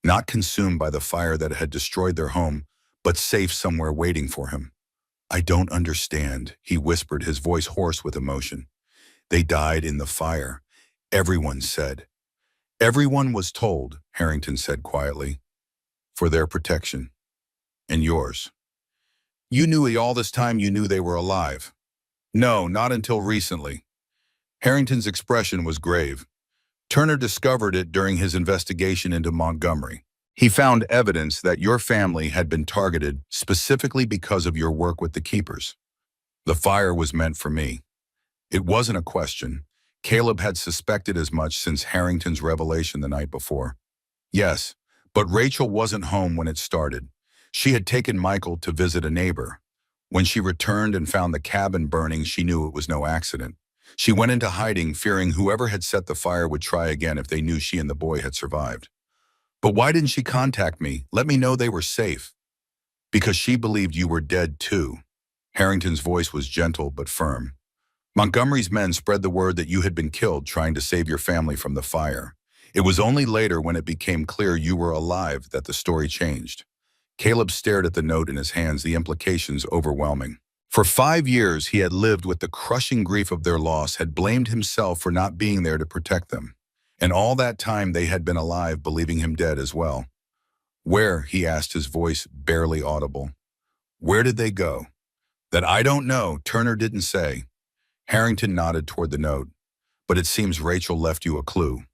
Not consumed by the fire that had destroyed their home, but safe somewhere waiting for him. "I don't understand," he whispered, his voice hoarse with emotion. "They died in the fire. Everyone said." "Everyone was told," Harrington said quietly. "For their protection. And yours. You knew all this time you knew they were alive." "No, not until recently." Harrington's expression was grave. "Turner discovered it during his investigation into Montgomery. He found evidence that your family had been targeted specifically because of your work with the Keepers. The fire was meant for me." It wasn't a question. Caleb had suspected as much since Harrington's revelation the night before. Yes, but Rachel wasn't home when it started. She had taken Michael to visit a neighbor. When she returned and found the cabin burning, she knew it was no accident. She went into hiding, fearing whoever had set the fire would try again if they knew she and the boy had survived. "But why didn't she contact me? Let me know they were safe." "Because she believed you were dead too." Harrington's voice was gentle but firm. "Montgomery's men spread the word that you had been killed trying to save your family from the fire. It was only later, when it became clear you were alive, that the story changed." Caleb stared at the note in his hands, the implications overwhelming. For 5 years, he had lived with the crushing grief of their loss, had blamed himself for not being there to protect them. And all that time they had been alive, believing him dead as well. "Where?" he asked, his voice barely audible. "Where did they go?" "That I don't know. Turner didn't say." Harrington nodded toward the note. "But it seems Rachel left you a clue.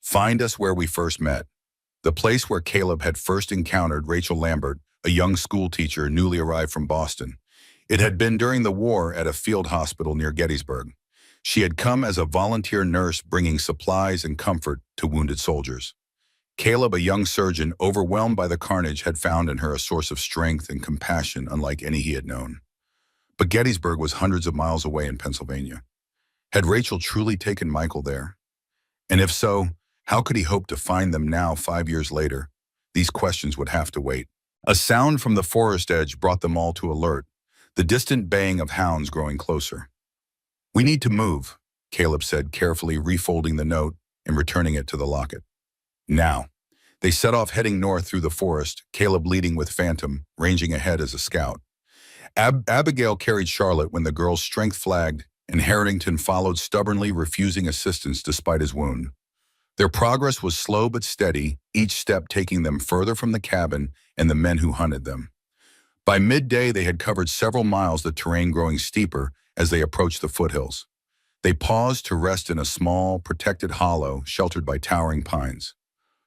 Find us where we first met." The place where Caleb had first encountered Rachel Lambert, a young school teacher newly arrived from Boston. It had been during the war at a field hospital near Gettysburg. She had come as a volunteer nurse, bringing supplies and comfort to wounded soldiers. Caleb, a young surgeon overwhelmed by the carnage, had found in her a source of strength and compassion unlike any he had known. But Gettysburg was hundreds of miles away in Pennsylvania. Had Rachel truly taken Michael there? And if so, how could he hope to find them now, 5 years later? These questions would have to wait. A sound from the forest edge brought them all to alert, the distant baying of hounds growing closer. "We need to move," Caleb said, carefully refolding the note and returning it to the locket. "Now." They set off, heading north through the forest, Caleb leading with Phantom, ranging ahead as a scout. Abigail carried Charlotte when the girl's strength flagged, and Harrington followed stubbornly, refusing assistance despite his wound. Their progress was slow but steady, each step taking them further from the cabin and the men who hunted them. By midday, they had covered several miles, the terrain growing steeper as they approached the foothills. They paused to rest in a small, protected hollow sheltered by towering pines.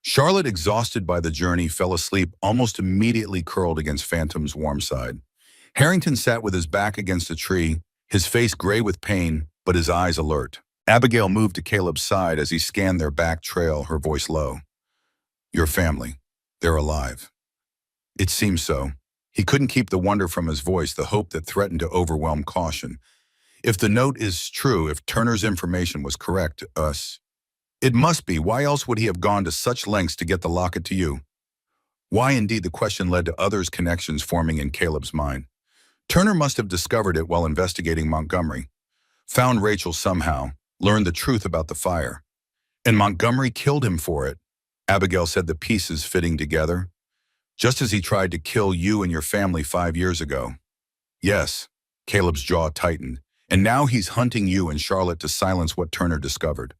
Charlotte, exhausted by the journey, fell asleep almost immediately, curled against Phantom's warm side. Harrington sat with his back against a tree, his face gray with pain, but his eyes alert. Abigail moved to Caleb's side as he scanned their back trail, her voice low. "Your family. They're alive." It seemed so. He couldn't keep the wonder from his voice, the hope that threatened to overwhelm caution. If the note is true, if Turner's information was correct, it must be. Why else would he have gone to such lengths to get the locket to you? Why, indeed, the question led to others' connections forming in Caleb's mind. Turner must have discovered it while investigating Montgomery, found Rachel somehow, learned the truth about the fire. And Montgomery killed him for it. Abigail said, the pieces fitting together. Just as he tried to kill you and your family 5 years ago. Yes, Caleb's jaw tightened. And now he's hunting you and Charlotte to silence what Turner discovered.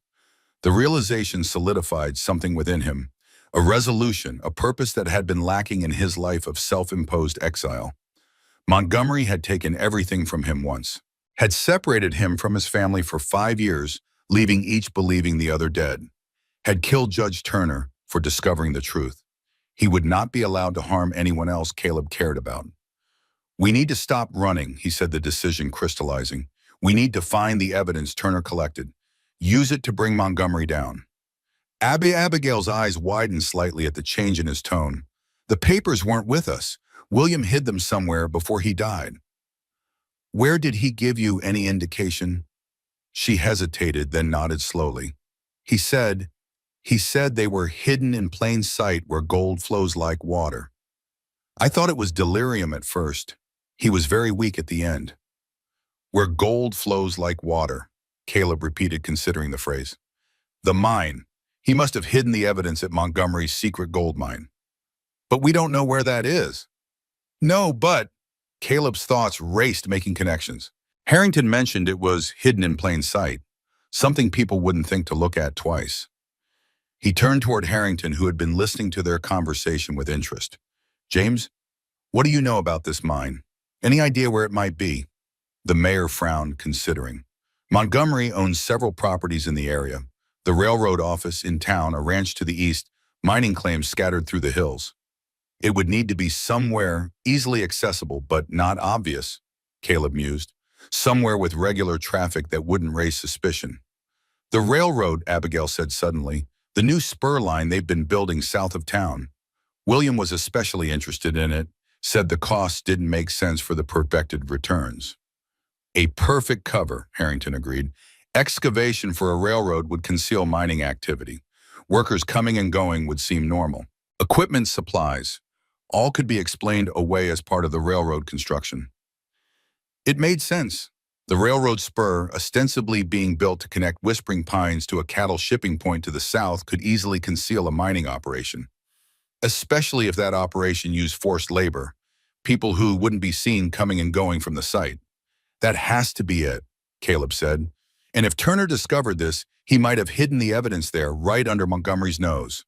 The realization solidified something within him, a resolution, a purpose that had been lacking in his life of self-imposed exile. Montgomery had taken everything from him once, had separated him from his family for 5 years, leaving each believing the other dead, had killed Judge Turner for discovering the truth. He would not be allowed to harm anyone else Caleb cared about. "We need to stop running," he said, the decision crystallizing. "We need to find the evidence Turner collected, use it to bring Montgomery down." Abigail's eyes widened slightly at the change in his tone. "The papers weren't with us. William hid them somewhere before he died." "Where did he give you any indication?" She hesitated, then nodded slowly. He said they were hidden in plain sight where gold flows like water." "I thought it was delirium at first. He was very weak at the end." "Where gold flows like water," Caleb repeated, considering the phrase. "The mine. He must have hidden the evidence at Montgomery's secret gold mine." "But we don't know where that is." "No, but—" Caleb's thoughts raced, making connections. Harrington mentioned it was hidden in plain sight, something people wouldn't think to look at twice. He turned toward Harrington, who had been listening to their conversation with interest. "James, what do you know about this mine? Any idea where it might be?" The mayor frowned, considering. Montgomery owns several properties in the area: the railroad office in town, a ranch to the east, mining claims scattered through the hills. "It would need to be somewhere easily accessible but not obvious," Caleb mused. "Somewhere with regular traffic that wouldn't raise suspicion." "The railroad," Abigail said suddenly. "The new spur line they've been building south of town. William was especially interested in it, said the costs didn't make sense for the projected returns." "A perfect cover," Harrington agreed. "Excavation for a railroad would conceal mining activity. Workers coming and going would seem normal. Equipment, supplies, all could be explained away as part of the railroad construction." It made sense. The railroad spur, ostensibly being built to connect Whispering Pines to a cattle shipping point to the south, could easily conceal a mining operation, especially if that operation used forced labor, people who wouldn't be seen coming and going from the site. "That has to be it," Caleb said. "And if Turner discovered this, he might have hidden the evidence there right under Montgomery's nose."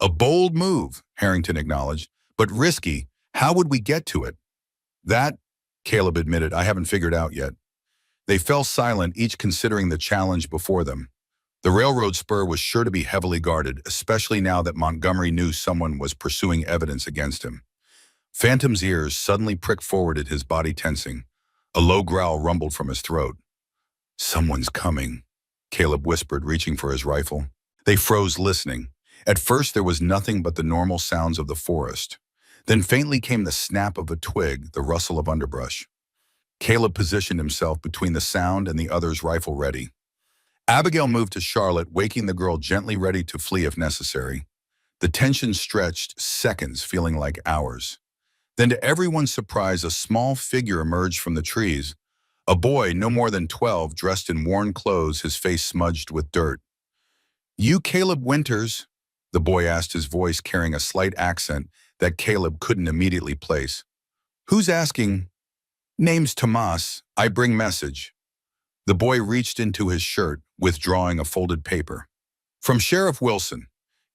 "A bold move," Harrington acknowledged, "but risky. How would we get to it?" "That," Caleb admitted, "I haven't figured out yet." They fell silent, each considering the challenge before them. The railroad spur was sure to be heavily guarded, especially now that Montgomery knew someone was pursuing evidence against him. Phantom's ears suddenly pricked forward, his body tensing. A low growl rumbled from his throat. "Someone's coming," Caleb whispered, reaching for his rifle. They froze, listening. At first there was nothing but the normal sounds of the forest. Then faintly came the snap of a twig, the rustle of underbrush. Caleb positioned himself between the sound and the other's rifle ready. Abigail moved to Charlotte, waking the girl gently, ready to flee if necessary. The tension stretched, seconds feeling like hours. Then, to everyone's surprise, a small figure emerged from the trees. A boy, no more than 12, dressed in worn clothes, his face smudged with dirt. "You Caleb Winters?" the boy asked, his voice carrying a slight accent that Caleb couldn't immediately place. "Who's asking?" "Name's Tomas. I bring message." The boy reached into his shirt, withdrawing a folded paper. "From Sheriff Wilson."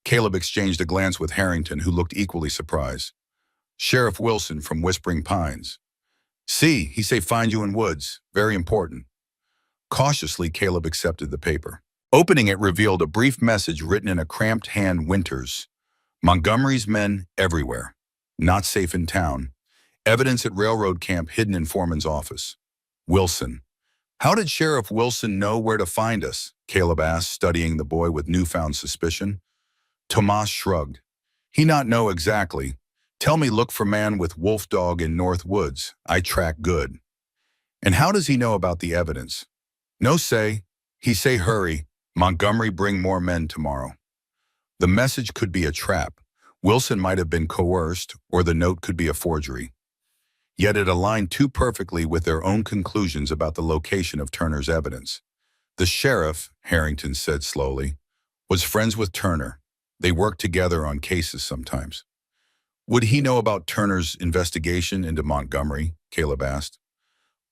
Caleb exchanged a glance with Harrington, who looked equally surprised. "Sheriff Wilson from Whispering Pines." "See, he say find you in woods. Very important." Cautiously, Caleb accepted the paper. Opening it revealed a brief message written in a cramped hand. "Winters. Montgomery's men everywhere. Not safe in town. Evidence at railroad camp hidden in foreman's office. Wilson." "How did Sheriff Wilson know where to find us?" Caleb asked, studying the boy with newfound suspicion. Tomas shrugged. "He not know exactly. Tell me look for man with wolf dog in North Woods. I track good." "And how does he know about the evidence?" "No say. He say hurry. Montgomery bring more men tomorrow." The message could be a trap. Wilson might have been coerced, or the note could be a forgery. Yet it aligned too perfectly with their own conclusions about the location of Turner's evidence. "The sheriff," Harrington said slowly, "was friends with Turner. They worked together on cases sometimes." "Would he know about Turner's investigation into Montgomery?" Caleb asked.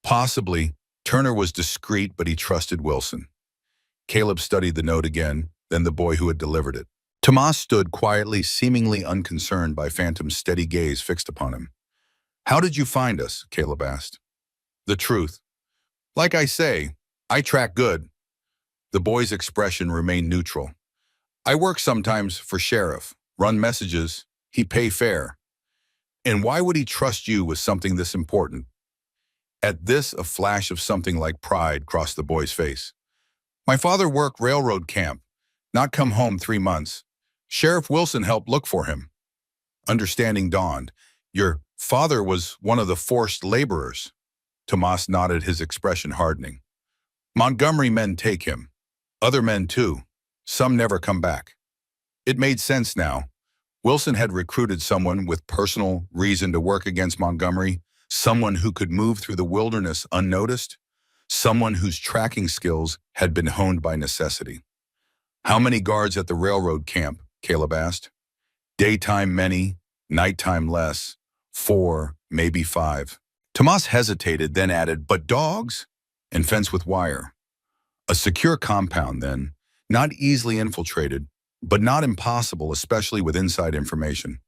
"Possibly. Turner was discreet, but he trusted Wilson." Caleb studied the note again, then the boy who had delivered it. Tomas stood quietly, seemingly unconcerned by Phantom's steady gaze fixed upon him. How did you find us? Caleb asked. The truth. Like I say, I track good. The boy's expression remained neutral. I work sometimes for sheriff, run messages, he pay fair. And why would he trust you with something this important? At this, a flash of something like pride crossed the boy's face. My father worked railroad camp, not come home 3 months. Sheriff Wilson helped look for him. Understanding dawned. Your father was one of the forced laborers. Tomas nodded, his expression hardening. Montgomery men take him. Other men too. Some never come back. It made sense now. Wilson had recruited someone with personal reason to work against Montgomery, someone who could move through the wilderness unnoticed, someone whose tracking skills had been honed by necessity. How many guards at the railroad camp? Caleb asked. Daytime many, nighttime less. 4, maybe 5. Tomas hesitated, then added, but dogs? And fence with wire. A secure compound then, not easily infiltrated, but not impossible, especially with inside information.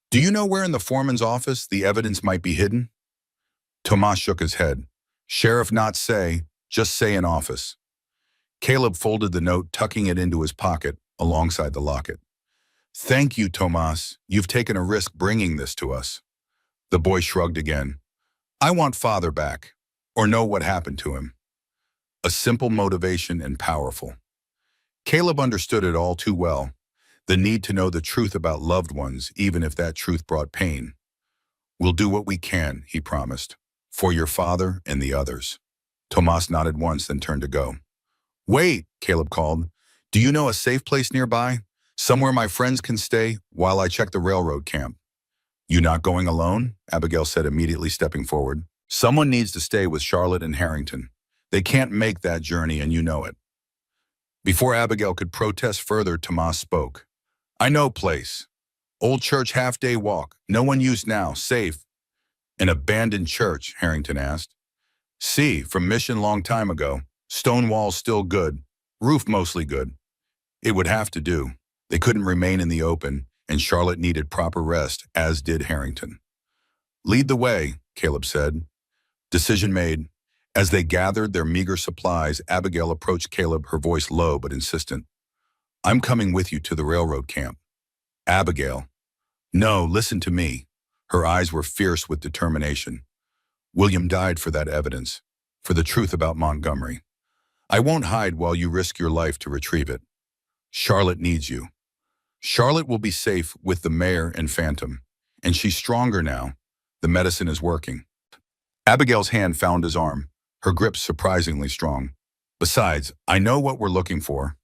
Do you know where in the foreman's office the evidence might be hidden? Tomas shook his head. Sheriff not say, just say in office. Caleb folded the note, tucking it into his pocket alongside the locket. Thank you, Tomas. You've taken a risk bringing this to us. The boy shrugged again. I want father back, or know what happened to him. A simple motivation and powerful. Caleb understood it all too well, the need to know the truth about loved ones, even if that truth brought pain. We'll do what we can, he promised, for your father and the others. Tomas nodded once, then turned to go. Wait, Caleb called. Do you know a safe place nearby? Somewhere my friends can stay while I check the railroad camp. You not going alone? Abigail said, immediately stepping forward. Someone needs to stay with Charlotte and Harrington. They can't make that journey, and you know it. Before Abigail could protest further, Tomas spoke. I know place. Old church half-day walk. No one used now. Safe. An abandoned church, Harrington asked. See, from mission long time ago. Stone walls still good. Roof mostly good. It would have to do. They couldn't remain in the open, and Charlotte needed proper rest, as did Harrington. Lead the way, Caleb said. Decision made. As they gathered their meager supplies, Abigail approached Caleb, her voice low but insistent. I'm coming with you to the railroad camp. Abigail. No, listen to me. Her eyes were fierce with determination. William died for that evidence, for the truth about Montgomery. I won't hide while you risk your life to retrieve it. Charlotte needs you. Charlotte will be safe with the mayor and Phantom, and she's stronger now. The medicine is working. Abigail's hand found his arm, her grip surprisingly strong. Besides, I know what we're looking for.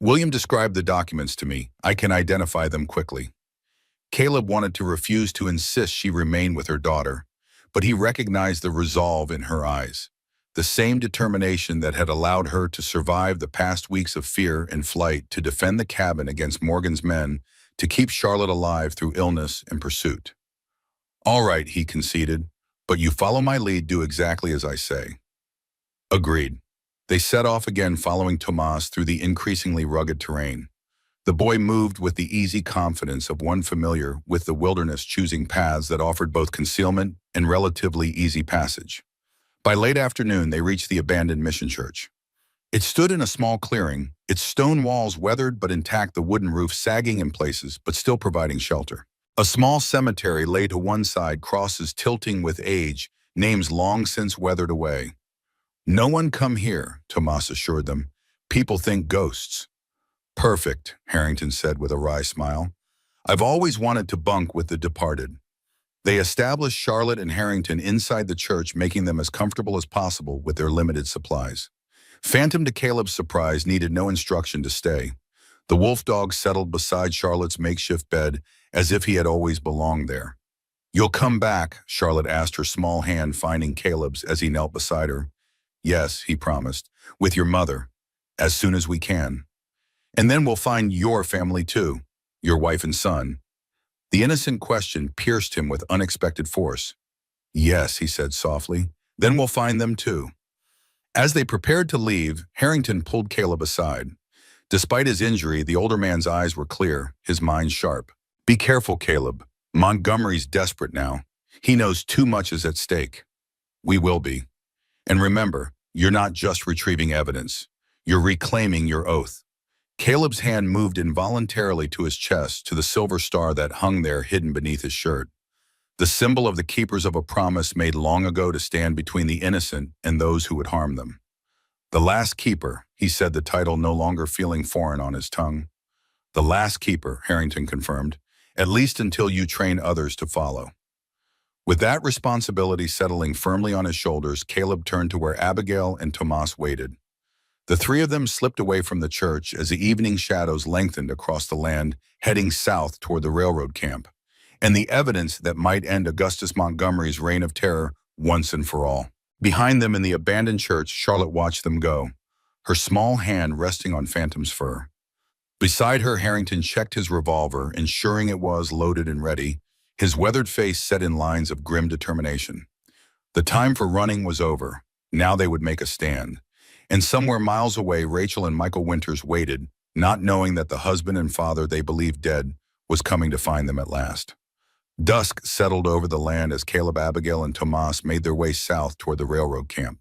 William described the documents to me. I can identify them quickly. Caleb wanted to refuse to insist she remain with her daughter, but he recognized the resolve in her eyes, the same determination that had allowed her to survive the past weeks of fear and flight, to defend the cabin against Morgan's men, to keep Charlotte alive through illness and pursuit. All right, he conceded, but you follow my lead, do exactly as I say. Agreed. They set off again, following Tomas through the increasingly rugged terrain. The boy moved with the easy confidence of one familiar with the wilderness, choosing paths that offered both concealment and relatively easy passage. By late afternoon, they reached the abandoned mission church. It stood in a small clearing, its stone walls weathered but intact, the wooden roof sagging in places but still providing shelter. A small cemetery lay to one side, crosses tilting with age, names long since weathered away. No one come here, Tomas assured them. People think ghosts. Perfect, Harrington said with a wry smile. I've always wanted to bunk with the departed. They established Charlotte and Harrington inside the church, making them as comfortable as possible with their limited supplies. Phantom, to Caleb's surprise, needed no instruction to stay. The wolf dog settled beside Charlotte's makeshift bed as if he had always belonged there. You'll come back, Charlotte asked, her small hand finding Caleb's as he knelt beside her. Yes, he promised, with your mother, as soon as we can. And then we'll find your family too, your wife and son. The innocent question pierced him with unexpected force. Yes, he said softly, then we'll find them too. As they prepared to leave, Harrington pulled Caleb aside. Despite his injury, the older man's eyes were clear, his mind sharp. Be careful, Caleb. Montgomery's desperate now. He knows too much is at stake. We will be. And remember, you're not just retrieving evidence. You're reclaiming your oath. Caleb's hand moved involuntarily to his chest, to the silver star that hung there hidden beneath his shirt. The symbol of the keepers of a promise made long ago to stand between the innocent and those who would harm them. The Last Keeper, he said, the title no longer feeling foreign on his tongue. The Last Keeper, Harrington confirmed, at least until you train others to follow. With that responsibility settling firmly on his shoulders, Caleb turned to where Abigail and Tomas waited. The three of them slipped away from the church as the evening shadows lengthened across the land, heading south toward the railroad camp, and the evidence that might end Augustus Montgomery's reign of terror once and for all. Behind them in the abandoned church, Charlotte watched them go, her small hand resting on Phantom's fur. Beside her, Harrington checked his revolver, ensuring it was loaded and ready, his weathered face set in lines of grim determination. The time for running was over. Now they would make a stand. And somewhere miles away, Rachel and Michael Winters waited, not knowing that the husband and father they believed dead was coming to find them at last. Dusk settled over the land as Caleb, Abigail, and Tomas made their way south toward the railroad camp.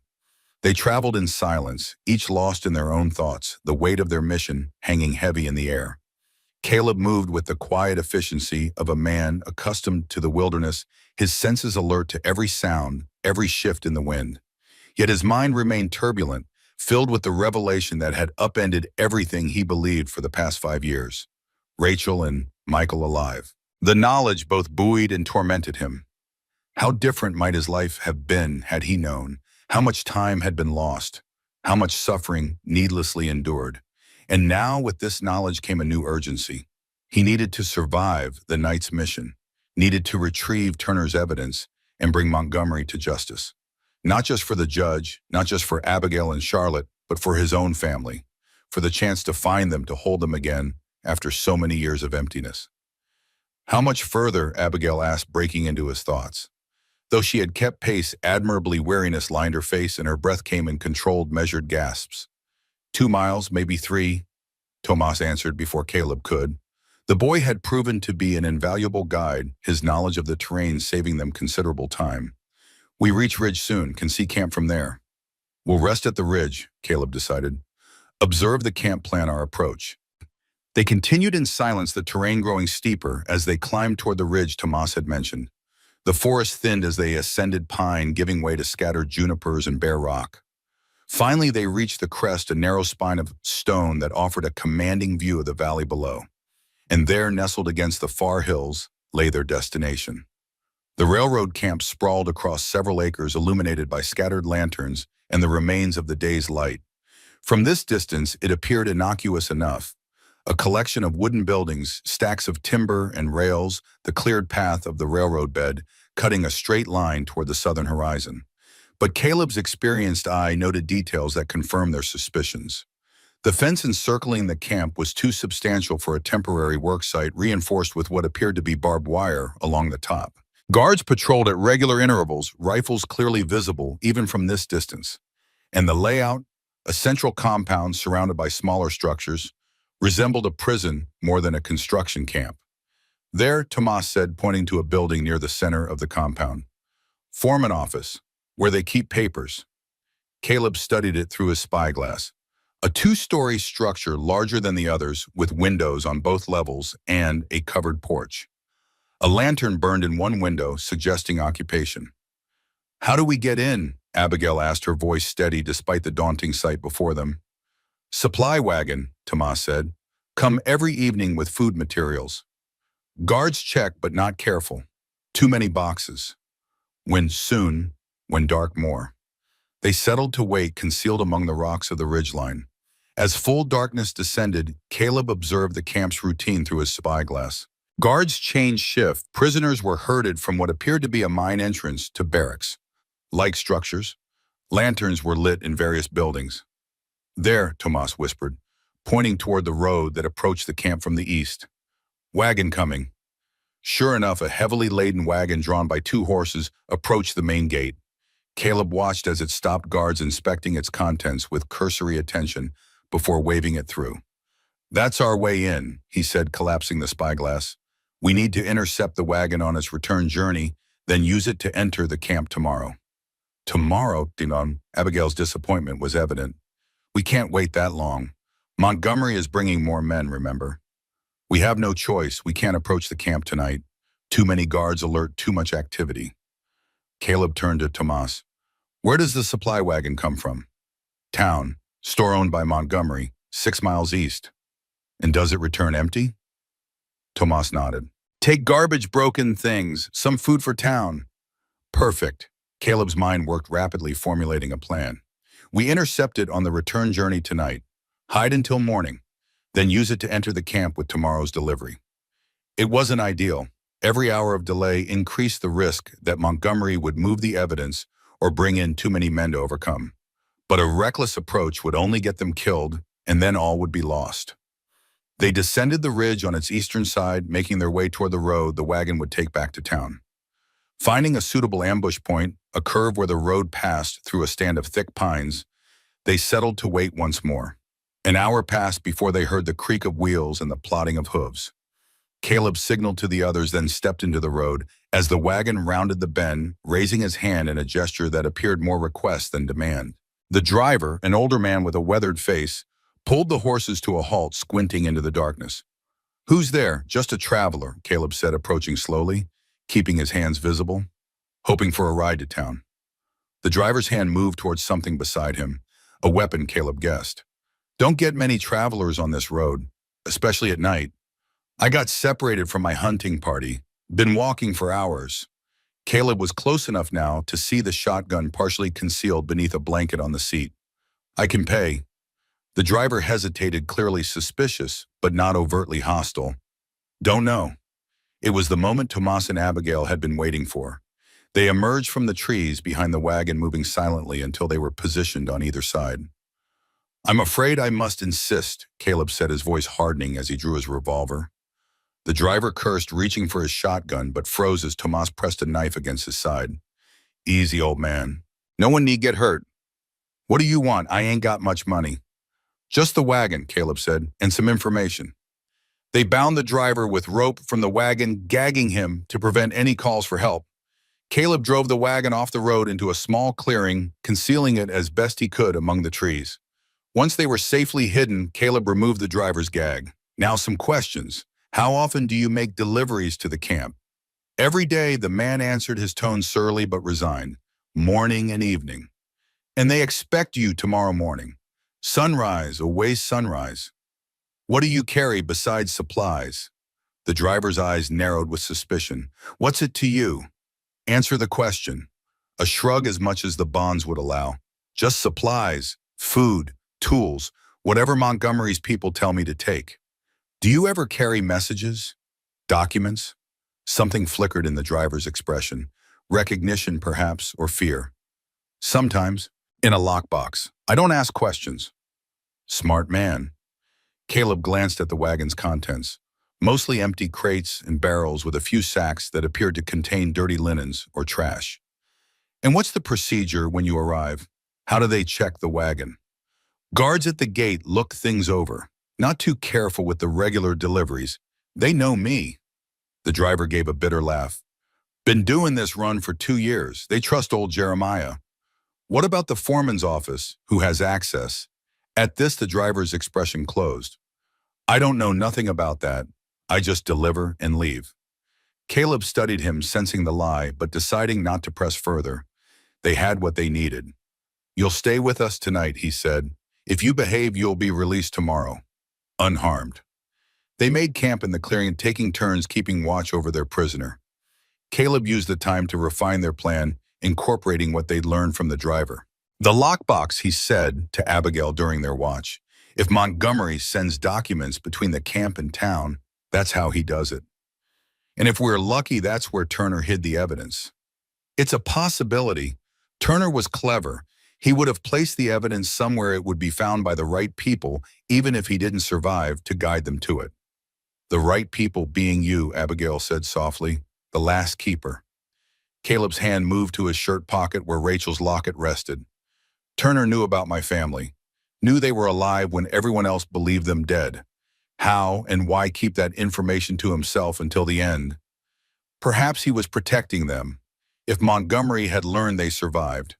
They traveled in silence, each lost in their own thoughts, the weight of their mission hanging heavy in the air. Caleb moved with the quiet efficiency of a man accustomed to the wilderness, his senses alert to every sound, every shift in the wind. Yet his mind remained turbulent, filled with the revelation that had upended everything he believed for the past 5 years. Rachel and Michael alive. The knowledge both buoyed and tormented him. How different might his life have been had he known? How much time had been lost? How much suffering needlessly endured? And now with this knowledge came a new urgency. He needed to survive the night's mission, needed to retrieve Turner's evidence and bring Montgomery to justice. Not just for the judge, not just for Abigail and Charlotte, but for his own family, for the chance to find them, to hold them again after so many years of emptiness. How much further, Abigail asked, breaking into his thoughts. Though she had kept pace admirably, weariness lined her face and her breath came in controlled, measured gasps. 2 miles, maybe 3, Tomas answered before Caleb could. The boy had proven to be an invaluable guide, his knowledge of the terrain saving them considerable time. We reach ridge soon, can see camp from there. We'll rest at the ridge, Caleb decided. Observe the camp, plan our approach. They continued in silence, the terrain growing steeper as they climbed toward the ridge Tomas had mentioned. The forest thinned as they ascended, pine giving way to scattered junipers and bare rock. Finally, they reached the crest, a narrow spine of stone that offered a commanding view of the valley below. And there, nestled against the far hills, lay their destination. The railroad camp sprawled across several acres, illuminated by scattered lanterns and the remains of the day's light. From this distance, it appeared innocuous enough. A collection of wooden buildings, stacks of timber and rails, the cleared path of the railroad bed, cutting a straight line toward the southern horizon. But Caleb's experienced eye noted details that confirmed their suspicions. The fence encircling the camp was too substantial for a temporary worksite, reinforced with what appeared to be barbed wire along the top. Guards patrolled at regular intervals, rifles clearly visible even from this distance. And the layout, a central compound surrounded by smaller structures, resembled a prison more than a construction camp. There, Tomas said, pointing to a building near the center of the compound. Foreman office, where they keep papers. Caleb studied it through his spyglass. A 2-story structure larger than the others, with windows on both levels and a covered porch. A lantern burned in one window, suggesting occupation. How do we get in? Abigail asked, her voice steady despite the daunting sight before them. Supply wagon, Tomas said. Come every evening with food materials. Guards check, but not careful. Too many boxes. When dark more. They settled to wait, concealed among the rocks of the ridgeline. As full darkness descended, Caleb observed the camp's routine through his spyglass. Guards changed shift. Prisoners were herded from what appeared to be a mine entrance to barracks. Like structures, lanterns were lit in various buildings. There, Tomas whispered, pointing toward the road that approached the camp from the east. Wagon coming. Sure enough, a heavily laden wagon drawn by 2 horses approached the main gate. Caleb watched as it stopped, guards inspecting its contents with cursory attention before waving it through. That's our way in, he said, collapsing the spyglass. We need to intercept the wagon on its return journey, Then use it to enter the camp tomorrow. Tomorrow, Dinon, Abigail's disappointment was evident. We can't wait that long. Montgomery is bringing more men, remember? We have no choice. We can't approach the camp tonight. Too many guards alert, too much activity. Caleb turned to Tomas. Where does the supply wagon come from? Town. Store owned by Montgomery, 6 miles east. And does it return empty? Tomas nodded. Take garbage, broken things, some food for town. Perfect. Caleb's mind worked rapidly, formulating a plan. We intercept it on the return journey tonight. Hide until morning. Then use it to enter the camp with tomorrow's delivery. It wasn't ideal. Every hour of delay increased the risk that Montgomery would move the evidence or bring in too many men to overcome. But a reckless approach would only get them killed, and then all would be lost. They descended the ridge on its eastern side, making their way toward the road the wagon would take back to town. Finding a suitable ambush point, a curve where the road passed through a stand of thick pines, they settled to wait once more. An hour passed before they heard the creak of wheels and the plodding of hooves. Caleb signaled to the others, then stepped into the road as the wagon rounded the bend, raising his hand in a gesture that appeared more request than demand. The driver, an older man with a weathered face, pulled the horses to a halt, squinting into the darkness. Who's there? Just a traveler, Caleb said, approaching slowly, keeping his hands visible, hoping for a ride to town. The driver's hand moved towards something beside him, a weapon, Caleb guessed. Don't get many travelers on this road, especially at night. I got separated from my hunting party, been walking for hours. Caleb was close enough now to see the shotgun partially concealed beneath a blanket on the seat. I can pay. The driver hesitated, clearly suspicious, but not overtly hostile. Don't know. It was the moment Tomas and Abigail had been waiting for. They emerged from the trees behind the wagon, moving silently until they were positioned on either side. I'm afraid I must insist, Caleb said, his voice hardening as he drew his revolver. The driver cursed, reaching for his shotgun, but froze as Tomas pressed a knife against his side. Easy, old man. No one need get hurt. What do you want? I ain't got much money. Just the wagon, Caleb said, and some information. They bound the driver with rope from the wagon, gagging him to prevent any calls for help. Caleb drove the wagon off the road into a small clearing, concealing it as best he could among the trees. Once they were safely hidden, Caleb removed the driver's gag. Now some questions. How often do you make deliveries to the camp? Every day, the man answered, his tone surly but resigned. Morning and evening. And they expect you tomorrow morning. Sunrise, away sunrise. What do you carry besides supplies? The driver's eyes narrowed with suspicion. What's it to you? Answer the question. A shrug as much as the bonds would allow. Just supplies, food, tools, whatever Montgomery's people tell me to take. Do you ever carry messages? Documents? Something flickered in the driver's expression. Recognition, perhaps, or fear. Sometimes, in a lockbox. I don't ask questions. Smart man. Caleb glanced at the wagon's contents. Mostly empty crates and barrels with a few sacks that appeared to contain dirty linens or trash. And what's the procedure when you arrive? How do they check the wagon? Guards at the gate look things over. Not too careful with the regular deliveries. They know me. The driver gave a bitter laugh. Been doing this run for 2 years. They trust old Jeremiah. What about the foreman's office, who has access? At this, the driver's expression closed. I don't know nothing about that. I just deliver and leave. Caleb studied him, sensing the lie, but deciding not to press further. They had what they needed. You'll stay with us tonight, he said. If you behave, you'll be released tomorrow. Unharmed. They made camp in the clearing, taking turns keeping watch over their prisoner. Caleb used the time to refine their plan, incorporating what they'd learned from the driver. The lockbox, he said to Abigail during their watch. If Montgomery sends documents between the camp and town, that's how he does it. And if we're lucky, that's where Turner hid the evidence. It's a possibility. Turner was clever. He would have placed the evidence somewhere it would be found by the right people, even if he didn't survive to guide them to it. The right people being you, Abigail said softly, the last keeper. Caleb's hand moved to his shirt pocket where Rachel's locket rested. Turner knew about my family, knew they were alive when everyone else believed them dead. How and why keep that information to himself until the end? Perhaps he was protecting them, If Montgomery had learned they survived,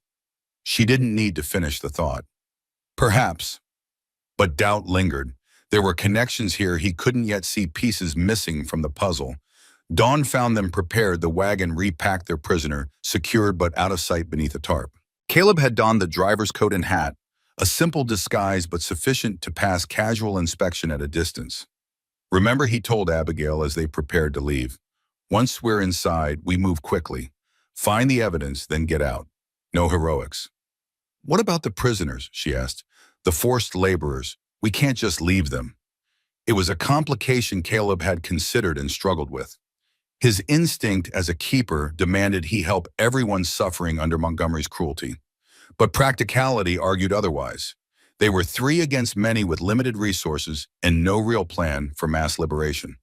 she didn't need to finish the thought. Perhaps, but doubt lingered. There were connections here he couldn't yet see, pieces missing from the puzzle. Dawn found them prepared, the wagon repacked, their prisoner, secured but out of sight beneath a tarp. Caleb had donned the driver's coat and hat, a simple disguise but sufficient to pass casual inspection at a distance. Remember, he told Abigail as they prepared to leave. Once we're inside, we move quickly. Find the evidence, then get out. No heroics. What about the prisoners, she asked. The forced laborers. We can't just leave them. It was a complication Caleb had considered and struggled with. His instinct as a keeper demanded he help everyone suffering under Montgomery's cruelty. But practicality argued otherwise. They were three against many with limited resources and no real plan for mass liberation.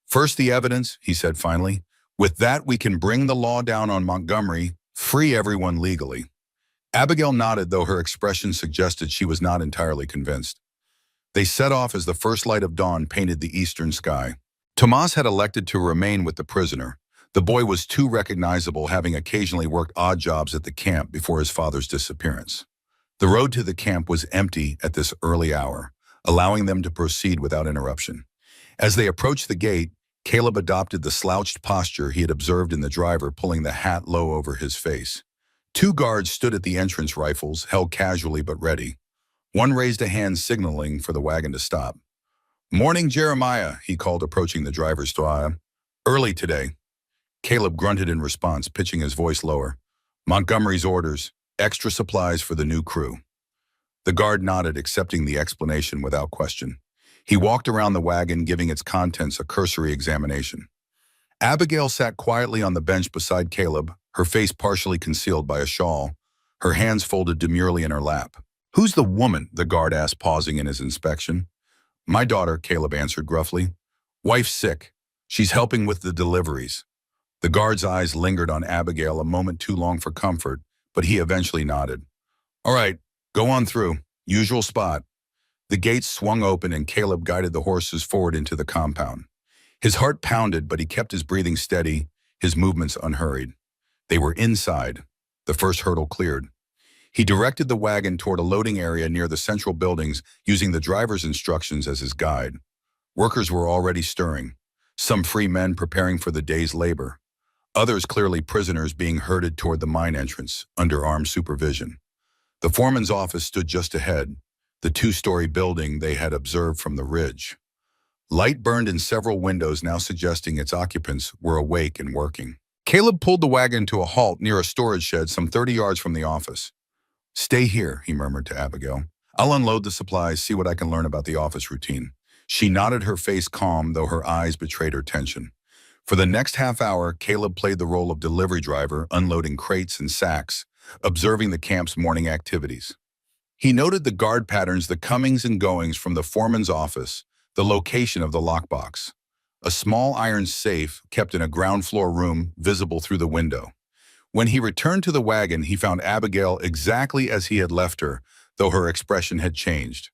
First, the evidence, he said finally. With that, we can bring the law down on Montgomery, free everyone legally. Abigail nodded, though her expression suggested she was not entirely convinced. They set off as the first light of dawn painted the eastern sky. Tomas had elected to remain with the prisoner. The boy was too recognizable, having occasionally worked odd jobs at the camp before his father's disappearance. The road to the camp was empty at this early hour, allowing them to proceed without interruption. As they approached the gate, Caleb adopted the slouched posture he had observed in the driver, pulling the hat low over his face. Two guards stood at the entrance, rifles held casually but ready. One raised a hand signaling for the wagon to stop. "Morning, Jeremiah," he called, approaching the driver's door. "Early today." Caleb grunted in response, pitching his voice lower. "Montgomery's orders, extra supplies for the new crew." The guard nodded, accepting the explanation without question. He walked around the wagon, giving its contents a cursory examination. Abigail sat quietly on the bench beside Caleb, her face partially concealed by a shawl, her hands folded demurely in her lap. "Who's the woman?" the guard asked, pausing in his inspection. "My daughter," Caleb answered gruffly. "Wife's sick. She's helping with the deliveries." The guard's eyes lingered on Abigail, a moment too long for comfort, but he eventually nodded. "All right, go on through. Usual spot." The gates swung open and Caleb guided the horses forward into the compound. His heart pounded, but he kept his breathing steady, his movements unhurried. They were inside, the first hurdle cleared. He directed the wagon toward a loading area near the central buildings, using the driver's instructions as his guide. Workers were already stirring, some free men preparing for the day's labor, others clearly prisoners being herded toward the mine entrance under armed supervision. The foreman's office stood just ahead, the two-story building they had observed from the ridge. Light burned in several windows, now suggesting its occupants were awake and working. Caleb pulled the wagon to a halt near a storage shed some 30 yards from the office. "Stay here," he murmured to Abigail. "I'll unload the supplies, see what I can learn about the office routine." She nodded, her face calm, though her eyes betrayed her tension. For the next half hour, Caleb played the role of delivery driver, unloading crates and sacks, observing the camp's morning activities. He noted the guard patterns, the comings and goings from the foreman's office, the location of the lockbox. A small iron safe kept in a ground floor room visible through the window. When he returned to the wagon, he found Abigail exactly as he had left her, though her expression had changed.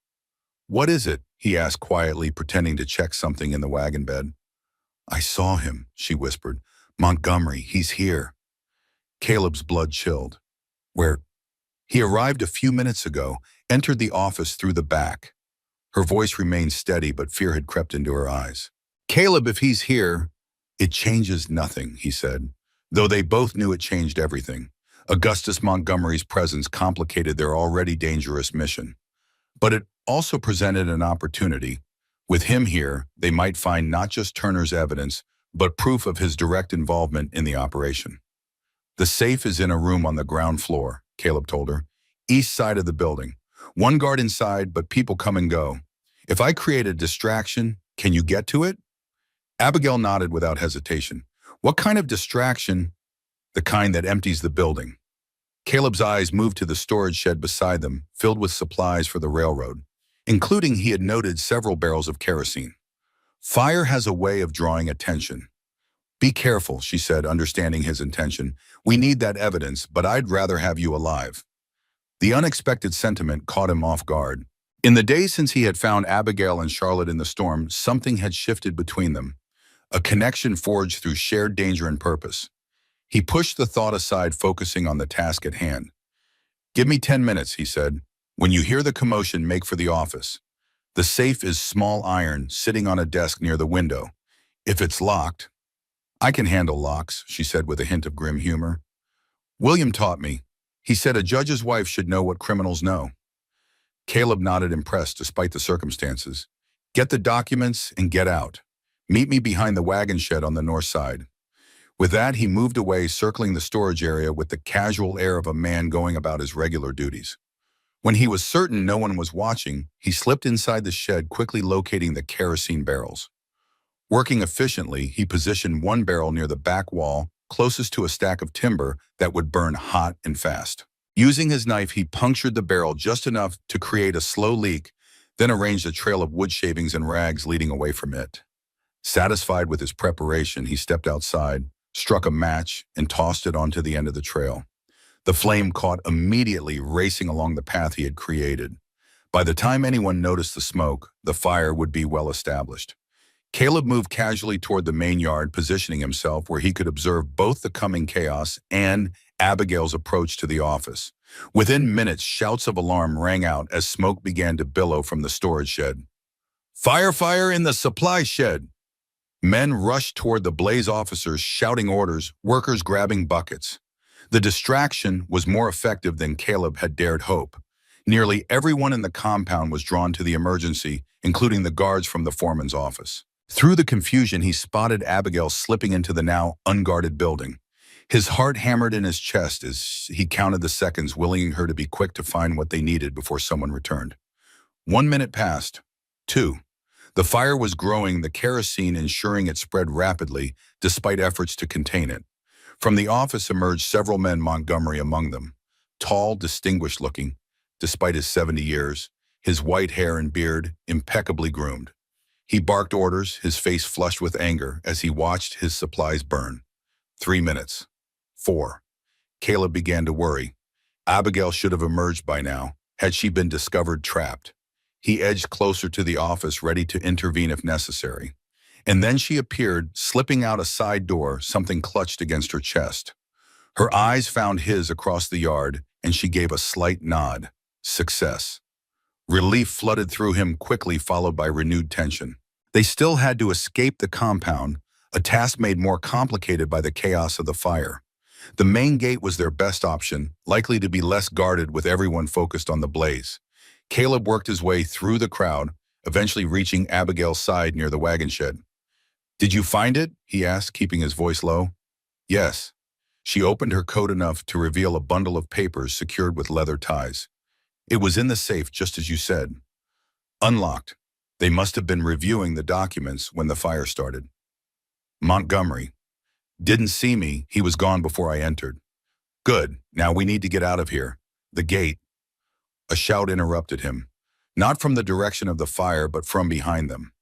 "What is it?" he asked quietly, pretending to check something in the wagon bed. "I saw him," she whispered. "Montgomery, he's here." Caleb's blood chilled. "Where?" "He arrived a few minutes ago, entered the office through the back." Her voice remained steady, but fear had crept into her eyes. "Caleb, if he's here, it changes nothing," he said, though they both knew it changed everything. Augustus Montgomery's presence complicated their already dangerous mission. But it also presented an opportunity. With him here, they might find not just Turner's evidence, but proof of his direct involvement in the operation. "The safe is in a room on the ground floor," Caleb told her. "East side of the building. One guard inside, but people come and go. If I create a distraction, can you get to it?" Abigail nodded without hesitation. "What kind of distraction?" "The kind that empties the building." Caleb's eyes moved to the storage shed beside them, filled with supplies for the railroad, including, he had noted, several barrels of kerosene. "Fire has a way of drawing attention." "Be careful," she said, understanding his intention. "We need that evidence, but I'd rather have you alive." The unexpected sentiment caught him off guard. In the days since he had found Abigail and Charlotte in the storm, something had shifted between them, a connection forged through shared danger and purpose. He pushed the thought aside, focusing on the task at hand. "Give me 10 minutes," he said. "When you hear the commotion, make for the office. The safe is small iron, sitting on a desk near the window. If it's locked—" "I can handle locks," she said with a hint of grim humor. "William taught me. He said a judge's wife should know what criminals know." Caleb nodded, impressed despite the circumstances. "Get the documents and get out. Meet me behind the wagon shed on the north side." With that, he moved away, circling the storage area with the casual air of a man going about his regular duties. When he was certain no one was watching, he slipped inside the shed, quickly locating the kerosene barrels. Working efficiently, he positioned one barrel near the back wall, closest to a stack of timber that would burn hot and fast. Using his knife, he punctured the barrel just enough to create a slow leak, then arranged a trail of wood shavings and rags leading away from it. Satisfied with his preparation, he stepped outside, struck a match, and tossed it onto the end of the trail. The flame caught immediately, racing along the path he had created. By the time anyone noticed the smoke, the fire would be well established. Caleb moved casually toward the main yard, positioning himself where he could observe both the coming chaos and Abigail's approach to the office. Within minutes, shouts of alarm rang out as smoke began to billow from the storage shed. "Fire! Fire in the supply shed!" Men rushed toward the blaze, officers shouting orders, workers grabbing buckets. The distraction was more effective than Caleb had dared hope. Nearly everyone in the compound was drawn to the emergency, including the guards from the foreman's office. Through the confusion, he spotted Abigail slipping into the now unguarded building. His heart hammered in his chest as he counted the seconds, willing her to be quick to find what they needed before someone returned. 1 minute passed. 2. The fire was growing, the kerosene ensuring it spread rapidly, despite efforts to contain it. From the office emerged several men, Montgomery among them. Tall, distinguished-looking, despite his 70 years, his white hair and beard impeccably groomed. He barked orders, his face flushed with anger as he watched his supplies burn. 3 minutes. 4. Caleb began to worry. Abigail should have emerged by now, had she been discovered trapped. He edged closer to the office, ready to intervene if necessary. And then she appeared, slipping out a side door, something clutched against her chest. Her eyes found his across the yard, and she gave a slight nod. Success. Relief flooded through him quickly, followed by renewed tension. They still had to escape the compound, a task made more complicated by the chaos of the fire. The main gate was their best option, likely to be less guarded with everyone focused on the blaze. Caleb worked his way through the crowd, eventually reaching Abigail's side near the wagon shed. "Did you find it?" he asked, keeping his voice low. "Yes." She opened her coat enough to reveal a bundle of papers secured with leather ties. "It was in the safe, just as you said. Unlocked. They must have been reviewing the documents when the fire started." "Montgomery. Didn't see me. He was gone before I entered." "Good. Now we need to get out of here. The gate." A shout interrupted him, not from the direction of the fire, but from behind them.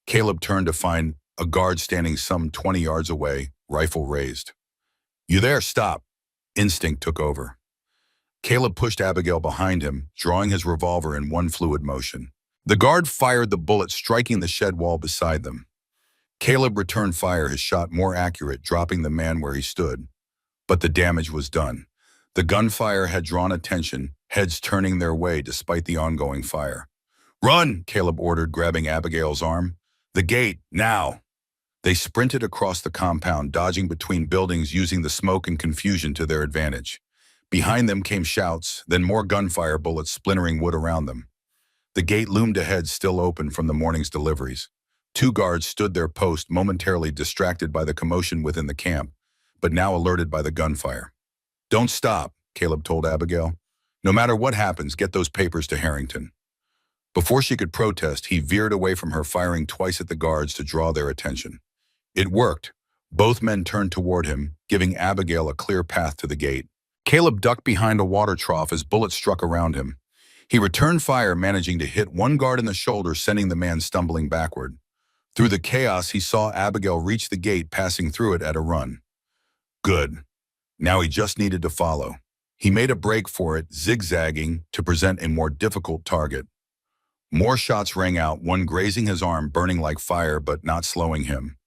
Caleb turned to find a guard standing some 20 yards away, rifle raised. "You there? Stop." Instinct took over. Caleb pushed Abigail behind him, drawing his revolver in one fluid motion. The guard fired the bullet, striking the shed wall beside them. Caleb returned fire, his shot more accurate, dropping the man where he stood. But the damage was done. The gunfire had drawn attention, heads turning their way despite the ongoing fire. "Run!" Caleb ordered, grabbing Abigail's arm. "The gate, now!" They sprinted across the compound, dodging between buildings, using the smoke and confusion to their advantage. Behind them came shouts, then more gunfire, bullets splintering wood around them. The gate loomed ahead, still open from the morning's deliveries. 2 guards stood their post, momentarily distracted by the commotion within the camp, but now alerted by the gunfire. "Don't stop," Caleb told Abigail. "No matter what happens, get those papers to Harrington." Before she could protest, he veered away from her, firing twice at the guards to draw their attention. It worked. Both men turned toward him, giving Abigail a clear path to the gate. Caleb ducked behind a water trough as bullets struck around him. He returned fire, managing to hit one guard in the shoulder, sending the man stumbling backward. Through the chaos, he saw Abigail reach the gate, passing through it at a run. Good. Now he just needed to follow. He made a break for it, zigzagging to present a more difficult target. More shots rang out, one grazing his arm, burning like fire but not slowing him.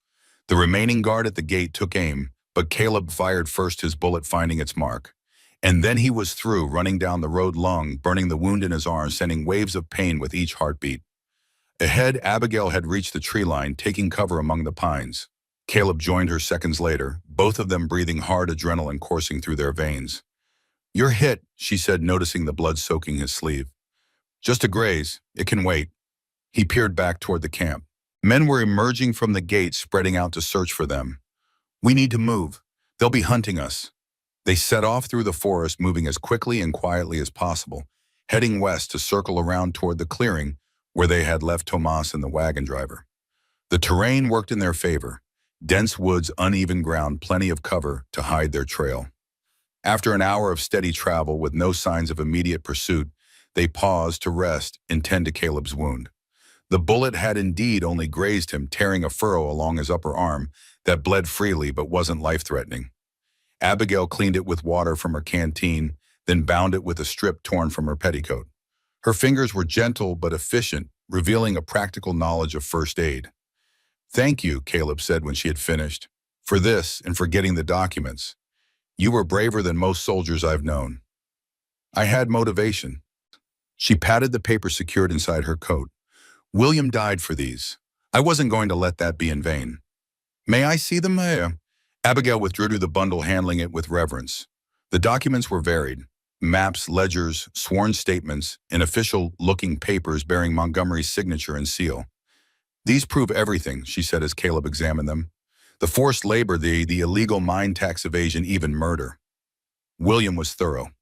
The remaining guard at the gate took aim, but Caleb fired first, his bullet finding its mark. And then he was through, running down the road lung, burning the wound in his arm, sending waves of pain with each heartbeat. Ahead, Abigail had reached the tree line, taking cover among the pines. Caleb joined her seconds later, both of them breathing hard, adrenaline coursing through their veins. "You're hit," she said, noticing the blood soaking his sleeve. "Just a graze. It can wait." He peered back toward the camp. Men were emerging from the gate, spreading out to search for them. "We need to move. They'll be hunting us." They set off through the forest, moving as quickly and quietly as possible, heading west to circle around toward the clearing where they had left Tomas and the wagon driver. The terrain worked in their favor. Dense woods, uneven ground, plenty of cover to hide their trail. After an hour of steady travel with no signs of immediate pursuit, they paused to rest and tend to Caleb's wound. The bullet had indeed only grazed him, tearing a furrow along his upper arm that bled freely but wasn't life-threatening. Abigail cleaned it with water from her canteen, then bound it with a strip torn from her petticoat. Her fingers were gentle but efficient, revealing a practical knowledge of first aid. "Thank you," Caleb said when she had finished, "for this and for getting the documents. You were braver than most soldiers I've known." "I had motivation." She patted the paper secured inside her coat. "William died for these. I wasn't going to let that be in vain." "May I see them?" Abigail withdrew the bundle, handling it with reverence. The documents were varied: maps, ledgers, sworn statements, and official-looking papers bearing Montgomery's signature and seal. "These prove everything," she said as Caleb examined them. "The forced labor, the illegal mine tax evasion, even murder." William was thorough.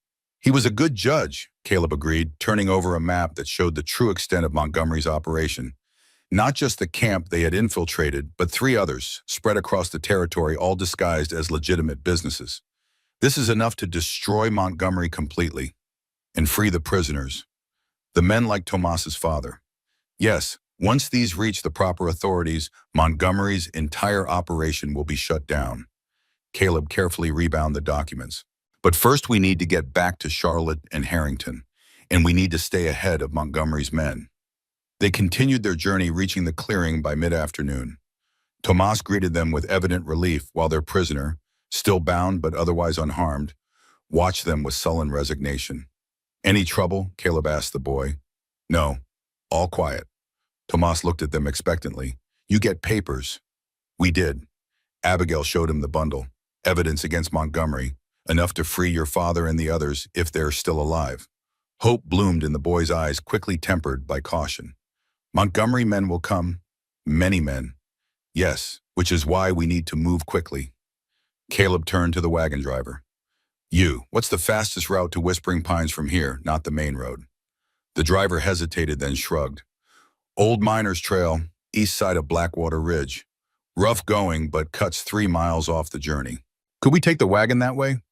"He was a good judge," Caleb agreed, turning over a map that showed the true extent of Montgomery's operation. Not just the camp they had infiltrated, but 3 others, spread across the territory, all disguised as legitimate businesses. "This is enough to destroy Montgomery completely and free the prisoners. The men like Tomas's father. Yes, once these reach the proper authorities, Montgomery's entire operation will be shut down." Caleb carefully rebound the documents. "But first we need to get back to Charlotte and Harrington, and we need to stay ahead of Montgomery's men." They continued their journey, reaching the clearing by mid-afternoon. Tomas greeted them with evident relief, while their prisoner, still bound but otherwise unharmed, watched them with sullen resignation. "Any trouble?" Caleb asked the boy. "No, all quiet." Tomas looked at them expectantly. "You get papers." "We did." Abigail showed him the bundle. "Evidence against Montgomery, enough to free your father and the others if they're still alive." Hope bloomed in the boy's eyes, quickly tempered by caution. "Montgomery men will come. Many men. Yes, which is why we need to move quickly." Caleb turned to the wagon driver. What's the fastest route to Whispering Pines from here, not the main road?" The driver hesitated, then shrugged. "Old Miners Trail, east side of Blackwater Ridge. Rough going, but cuts 3 miles off the journey." "Could we take the wagon that way?"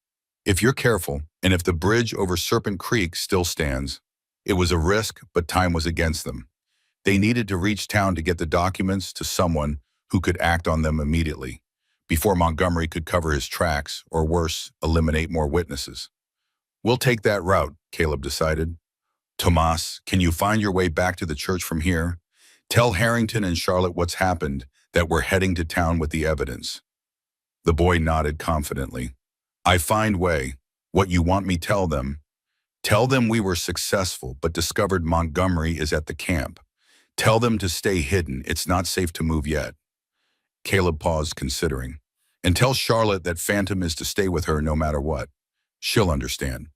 "If you're careful, and if the bridge over Serpent Creek still stands." It was a risk, but time was against them. They needed to reach town to get the documents to someone who could act on them immediately, before Montgomery could cover his tracks, or worse, eliminate more witnesses. "We'll take that route," Caleb decided. "Tomas, can you find your way back to the church from here? Tell Harrington and Charlotte what's happened, that we're heading to town with the evidence." The boy nodded confidently. "I find way. What you want me tell them?" "Tell them we were successful, but discovered Montgomery is at the camp. Tell them to stay hidden. It's not safe to move yet." Caleb paused, considering. "And tell Charlotte that Phantom is to stay with her no matter what. She'll understand."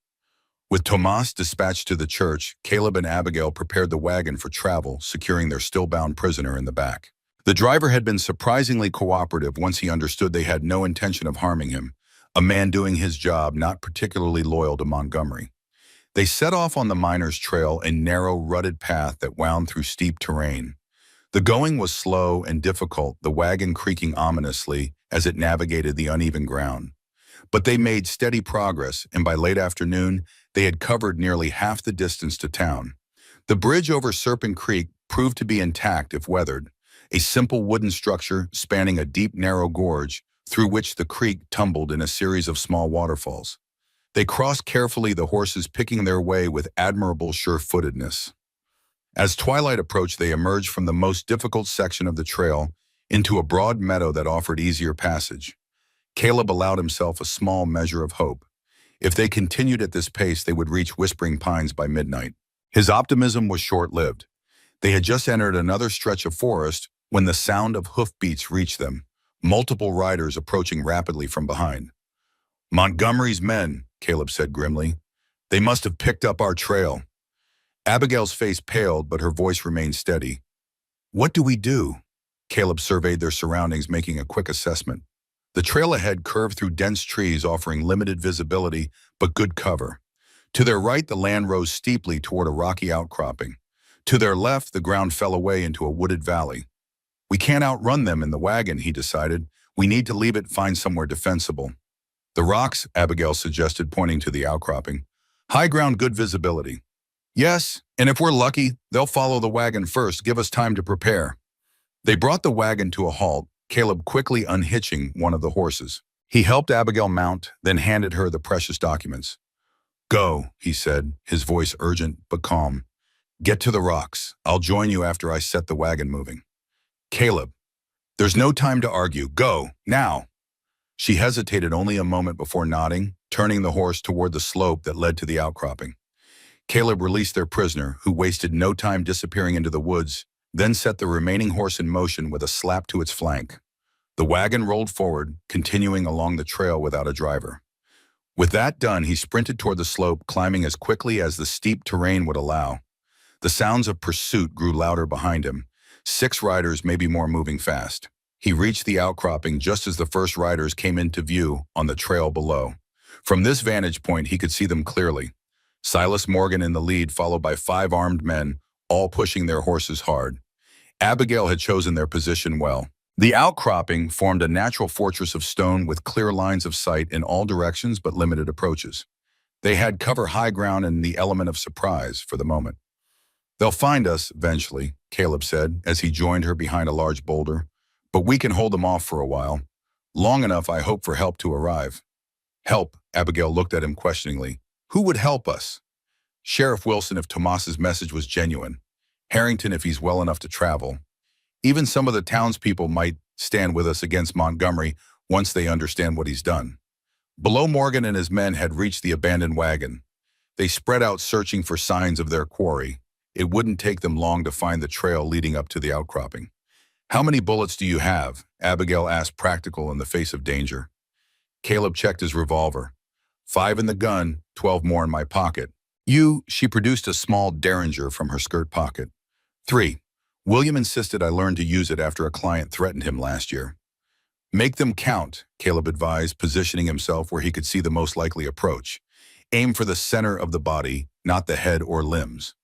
With Tomas dispatched to the church, Caleb and Abigail prepared the wagon for travel, securing their still-bound prisoner in the back. The driver had been surprisingly cooperative once he understood they had no intention of harming him, a man doing his job, not particularly loyal to Montgomery. They set off on the Miners Trail, a narrow, rutted path that wound through steep terrain. The going was slow and difficult, the wagon creaking ominously as it navigated the uneven ground. But they made steady progress, and by late afternoon, they had covered nearly half the distance to town. The bridge over Serpent Creek proved to be intact if weathered, a simple wooden structure spanning a deep, narrow gorge through which the creek tumbled in a series of small waterfalls. They crossed carefully, the horses picking their way with admirable sure-footedness. As twilight approached, they emerged from the most difficult section of the trail into a broad meadow that offered easier passage. Caleb allowed himself a small measure of hope. If they continued at this pace, they would reach Whispering Pines by midnight. His optimism was short-lived. They had just entered another stretch of forest when the sound of hoofbeats reached them, multiple riders approaching rapidly from behind. "Montgomery's men," Caleb said grimly. "They must have picked up our trail." Abigail's face paled, but her voice remained steady. "What do we do?" Caleb surveyed their surroundings, making a quick assessment. The trail ahead curved through dense trees, offering limited visibility but good cover. To their right, the land rose steeply toward a rocky outcropping. To their left, the ground fell away into a wooded valley. "We can't outrun them in the wagon," he decided. "We need to leave it, find somewhere defensible." "The rocks," Abigail suggested, pointing to the outcropping. "High ground, good visibility." "Yes, and if we're lucky, they'll follow the wagon first, give us time to prepare." They brought the wagon to a halt, Caleb quickly unhitching one of the horses. He helped Abigail mount, then handed her the precious documents. "Go," he said, his voice urgent but calm. "Get to the rocks. I'll join you after I set the wagon moving." "Caleb, there's no time to argue. Go, now." She hesitated only a moment before nodding, turning the horse toward the slope that led to the outcropping. Caleb released their prisoner, who wasted no time disappearing into the woods, then set the remaining horse in motion with a slap to its flank. The wagon rolled forward, continuing along the trail without a driver. With that done, he sprinted toward the slope, climbing as quickly as the steep terrain would allow. The sounds of pursuit grew louder behind him, 6 riders, maybe more, moving fast. He reached the outcropping just as the first riders came into view on the trail below. From this vantage point, he could see them clearly. Silas Morgan in the lead, followed by 5 armed men, all pushing their horses hard. Abigail had chosen their position well. The outcropping formed a natural fortress of stone with clear lines of sight in all directions but limited approaches. They had cover high ground and the element of surprise for the moment. "They'll find us eventually," Caleb said as he joined her behind a large boulder. "But we can hold them off for a while. Long enough, I hope, for help to arrive." "Help?" Abigail looked at him questioningly. "Who would help us?" "Sheriff Wilson if Tomas's message was genuine. Harrington if he's well enough to travel. Even some of the townspeople might stand with us against Montgomery once they understand what he's done." Below, Morgan and his men had reached the abandoned wagon. They spread out searching for signs of their quarry. It wouldn't take them long to find the trail leading up to the outcropping. "How many bullets do you have?" Abigail asked, practical in the face of danger. Caleb checked his revolver. 5 in the gun, 12 more in my pocket. She produced a small derringer from her skirt pocket. 3. William insisted I learn to use it after a client threatened him last year. "Make them count," Caleb advised, positioning himself where he could see the most likely approach. "Aim for the center of the body, not the head or limbs."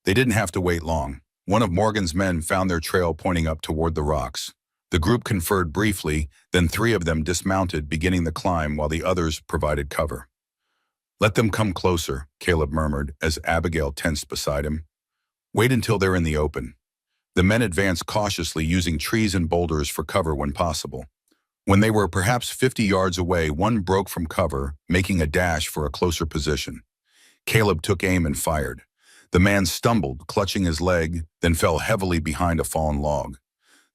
They didn't have to wait long. One of Morgan's men found their trail pointing up toward the rocks. The group conferred briefly, then 3 of them dismounted, beginning the climb while the others provided cover. "Let them come closer," Caleb murmured as Abigail tensed beside him. "Wait until they're in the open." The men advanced cautiously, using trees and boulders for cover when possible. When they were perhaps 50 yards away, one broke from cover, making a dash for a closer position. Caleb took aim and fired. The man stumbled, clutching his leg, then fell heavily behind a fallen log.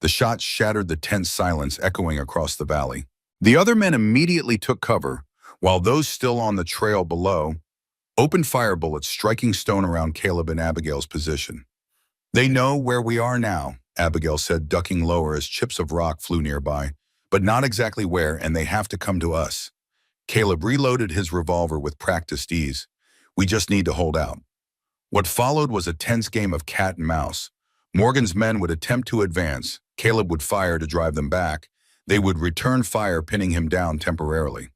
The shot shattered the tense silence echoing across the valley. The other men immediately took cover, while those still on the trail below opened fire bullets, striking stone around Caleb and Abigail's position. "They know where we are now," Abigail said, ducking lower as chips of rock flew nearby. "But not exactly where, and they have to come to us." Caleb reloaded his revolver with practiced ease. "We just need to hold out." What followed was a tense game of cat and mouse. Morgan's men would attempt to advance. Caleb would fire to drive them back. They would return fire, pinning him down temporarily.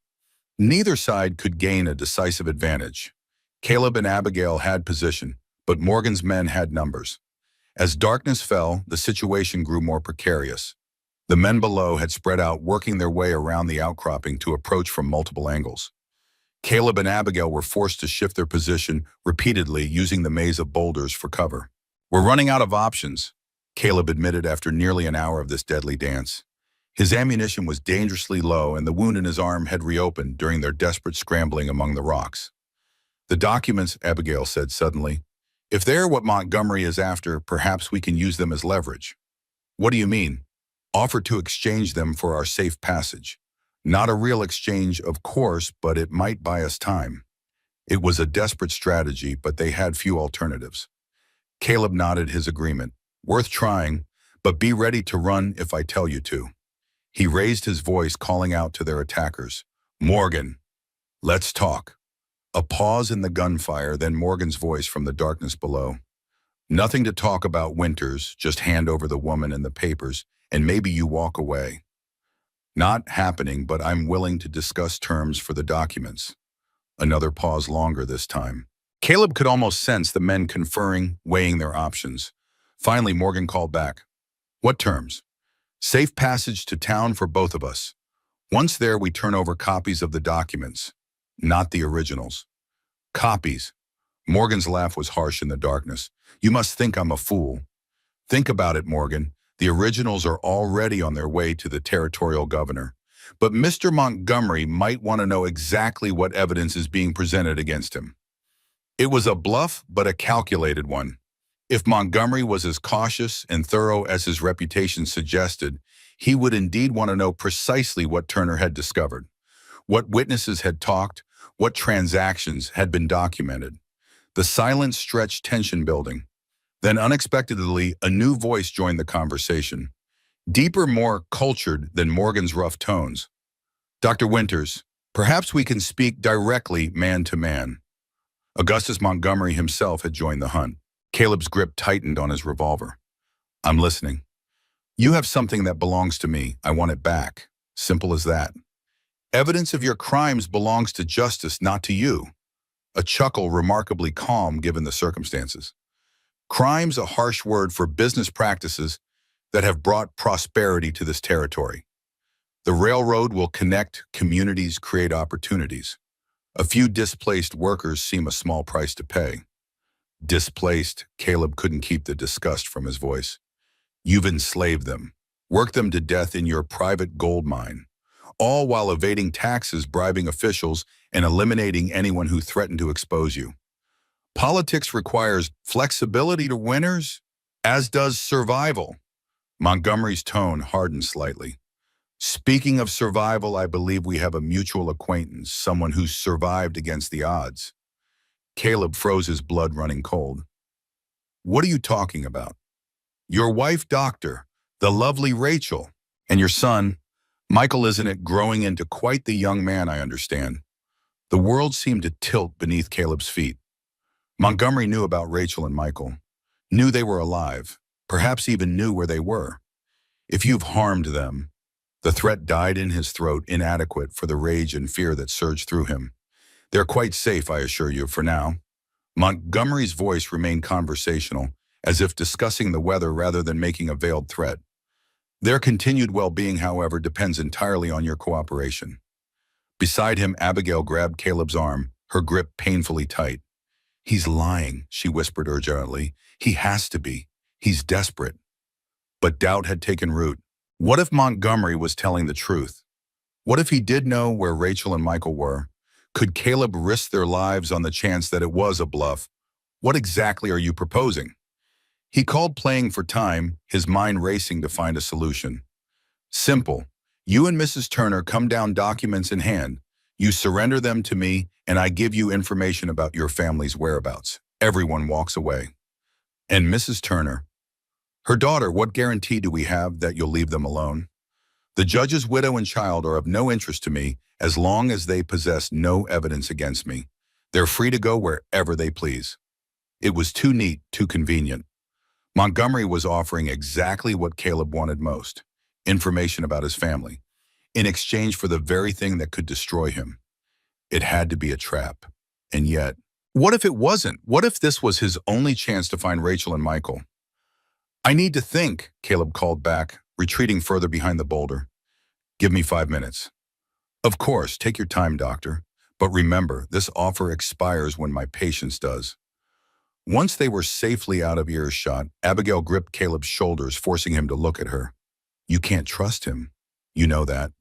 Neither side could gain a decisive advantage. Caleb and Abigail had position, but Morgan's men had numbers. As darkness fell, the situation grew more precarious. The men below had spread out, working their way around the outcropping to approach from multiple angles. Caleb and Abigail were forced to shift their position repeatedly, using the maze of boulders for cover. "We're running out of options," Caleb admitted after nearly an hour of this deadly dance. His ammunition was dangerously low, and the wound in his arm had reopened during their desperate scrambling among the rocks. "The documents," Abigail said suddenly. "If they're what Montgomery is after, perhaps we can use them as leverage." "What do you mean?" "Offer to exchange them for our safe passage. Not a real exchange, of course, but it might buy us time. It was a desperate strategy, but they had few alternatives. Caleb nodded his agreement. Worth trying, but be ready to run if I tell you to. He raised his voice, calling out to their attackers. Morgan, let's talk. A pause in the gunfire, then Morgan's voice from the darkness below. Nothing to talk about, Winters, just hand over the woman and the papers, and maybe you walk away. Not happening, but I'm willing to discuss terms for the documents. Another pause, longer this time. Caleb could almost sense the men conferring, weighing their options. Finally, Morgan called back. What terms? Safe passage to town for both of us. Once there, we turn over copies of the documents, not the originals. Copies. Morgan's laugh was harsh in the darkness. You must think I'm a fool. Think about it, Morgan. The originals are already on their way to the territorial governor. But Mr. Montgomery might want to know exactly what evidence is being presented against him. It was a bluff, but a calculated one. If Montgomery was as cautious and thorough as his reputation suggested, he would indeed want to know precisely what Turner had discovered, what witnesses had talked, what transactions had been documented. The silence stretched, tension building. Then unexpectedly, a new voice joined the conversation, deeper, more cultured than Morgan's rough tones. Dr. Winters, perhaps we can speak directly man to man. Augustus Montgomery himself had joined the hunt. Caleb's grip tightened on his revolver. I'm listening. You have something that belongs to me. I want it back. Simple as that. Evidence of your crimes belongs to justice, not to you. A chuckle remarkably calm given the circumstances. Crime's a harsh word for business practices that have brought prosperity to this territory. The railroad will connect communities, create opportunities. A few displaced workers seem a small price to pay. Displaced, Caleb couldn't keep the disgust from his voice. You've enslaved them, worked them to death in your private gold mine, all while evading taxes, bribing officials, and eliminating anyone who threatened to expose you. Politics requires flexibility to winners, as does survival. Montgomery's tone hardened slightly. Speaking of survival, I believe we have a mutual acquaintance, someone who's survived against the odds. Caleb froze, his blood running cold. What are you talking about? Your wife, Doctor, the lovely Rachel, and your son, Michael, isn't it, growing into quite the young man, I understand. The world seemed to tilt beneath Caleb's feet. Montgomery knew about Rachel and Michael, knew they were alive, perhaps even knew where they were. If you've harmed them, the threat died in his throat, inadequate for the rage and fear that surged through him. They're quite safe, I assure you, for now. Montgomery's voice remained conversational, as if discussing the weather rather than making a veiled threat. Their continued well-being, however, depends entirely on your cooperation. Beside him, Abigail grabbed Caleb's arm, her grip painfully tight. He's lying, she whispered urgently. He has to be. He's desperate. But doubt had taken root. What if Montgomery was telling the truth? What if he did know where Rachel and Michael were? Could Caleb risk their lives on the chance that it was a bluff? What exactly are you proposing? He called, playing for time, his mind racing to find a solution. Simple. You and Mrs. Turner come down, documents in hand. You surrender them to me, and I give you information about your family's whereabouts. Everyone walks away. And Mrs. Turner, her daughter, what guarantee do we have that you'll leave them alone? The judge's widow and child are of no interest to me as long as they possess no evidence against me. They're free to go wherever they please. It was too neat, too convenient. Montgomery was offering exactly what Caleb wanted most, information about his family, in exchange for the very thing that could destroy him. It had to be a trap. And yet, what if it wasn't? What if this was his only chance to find Rachel and Michael? I need to think, Caleb called back, retreating further behind the boulder. Give me 5 minutes. Of course, take your time, Doctor. But remember, this offer expires when my patience does. Once they were safely out of earshot, Abigail gripped Caleb's shoulders, forcing him to look at her. You can't trust him. You know that.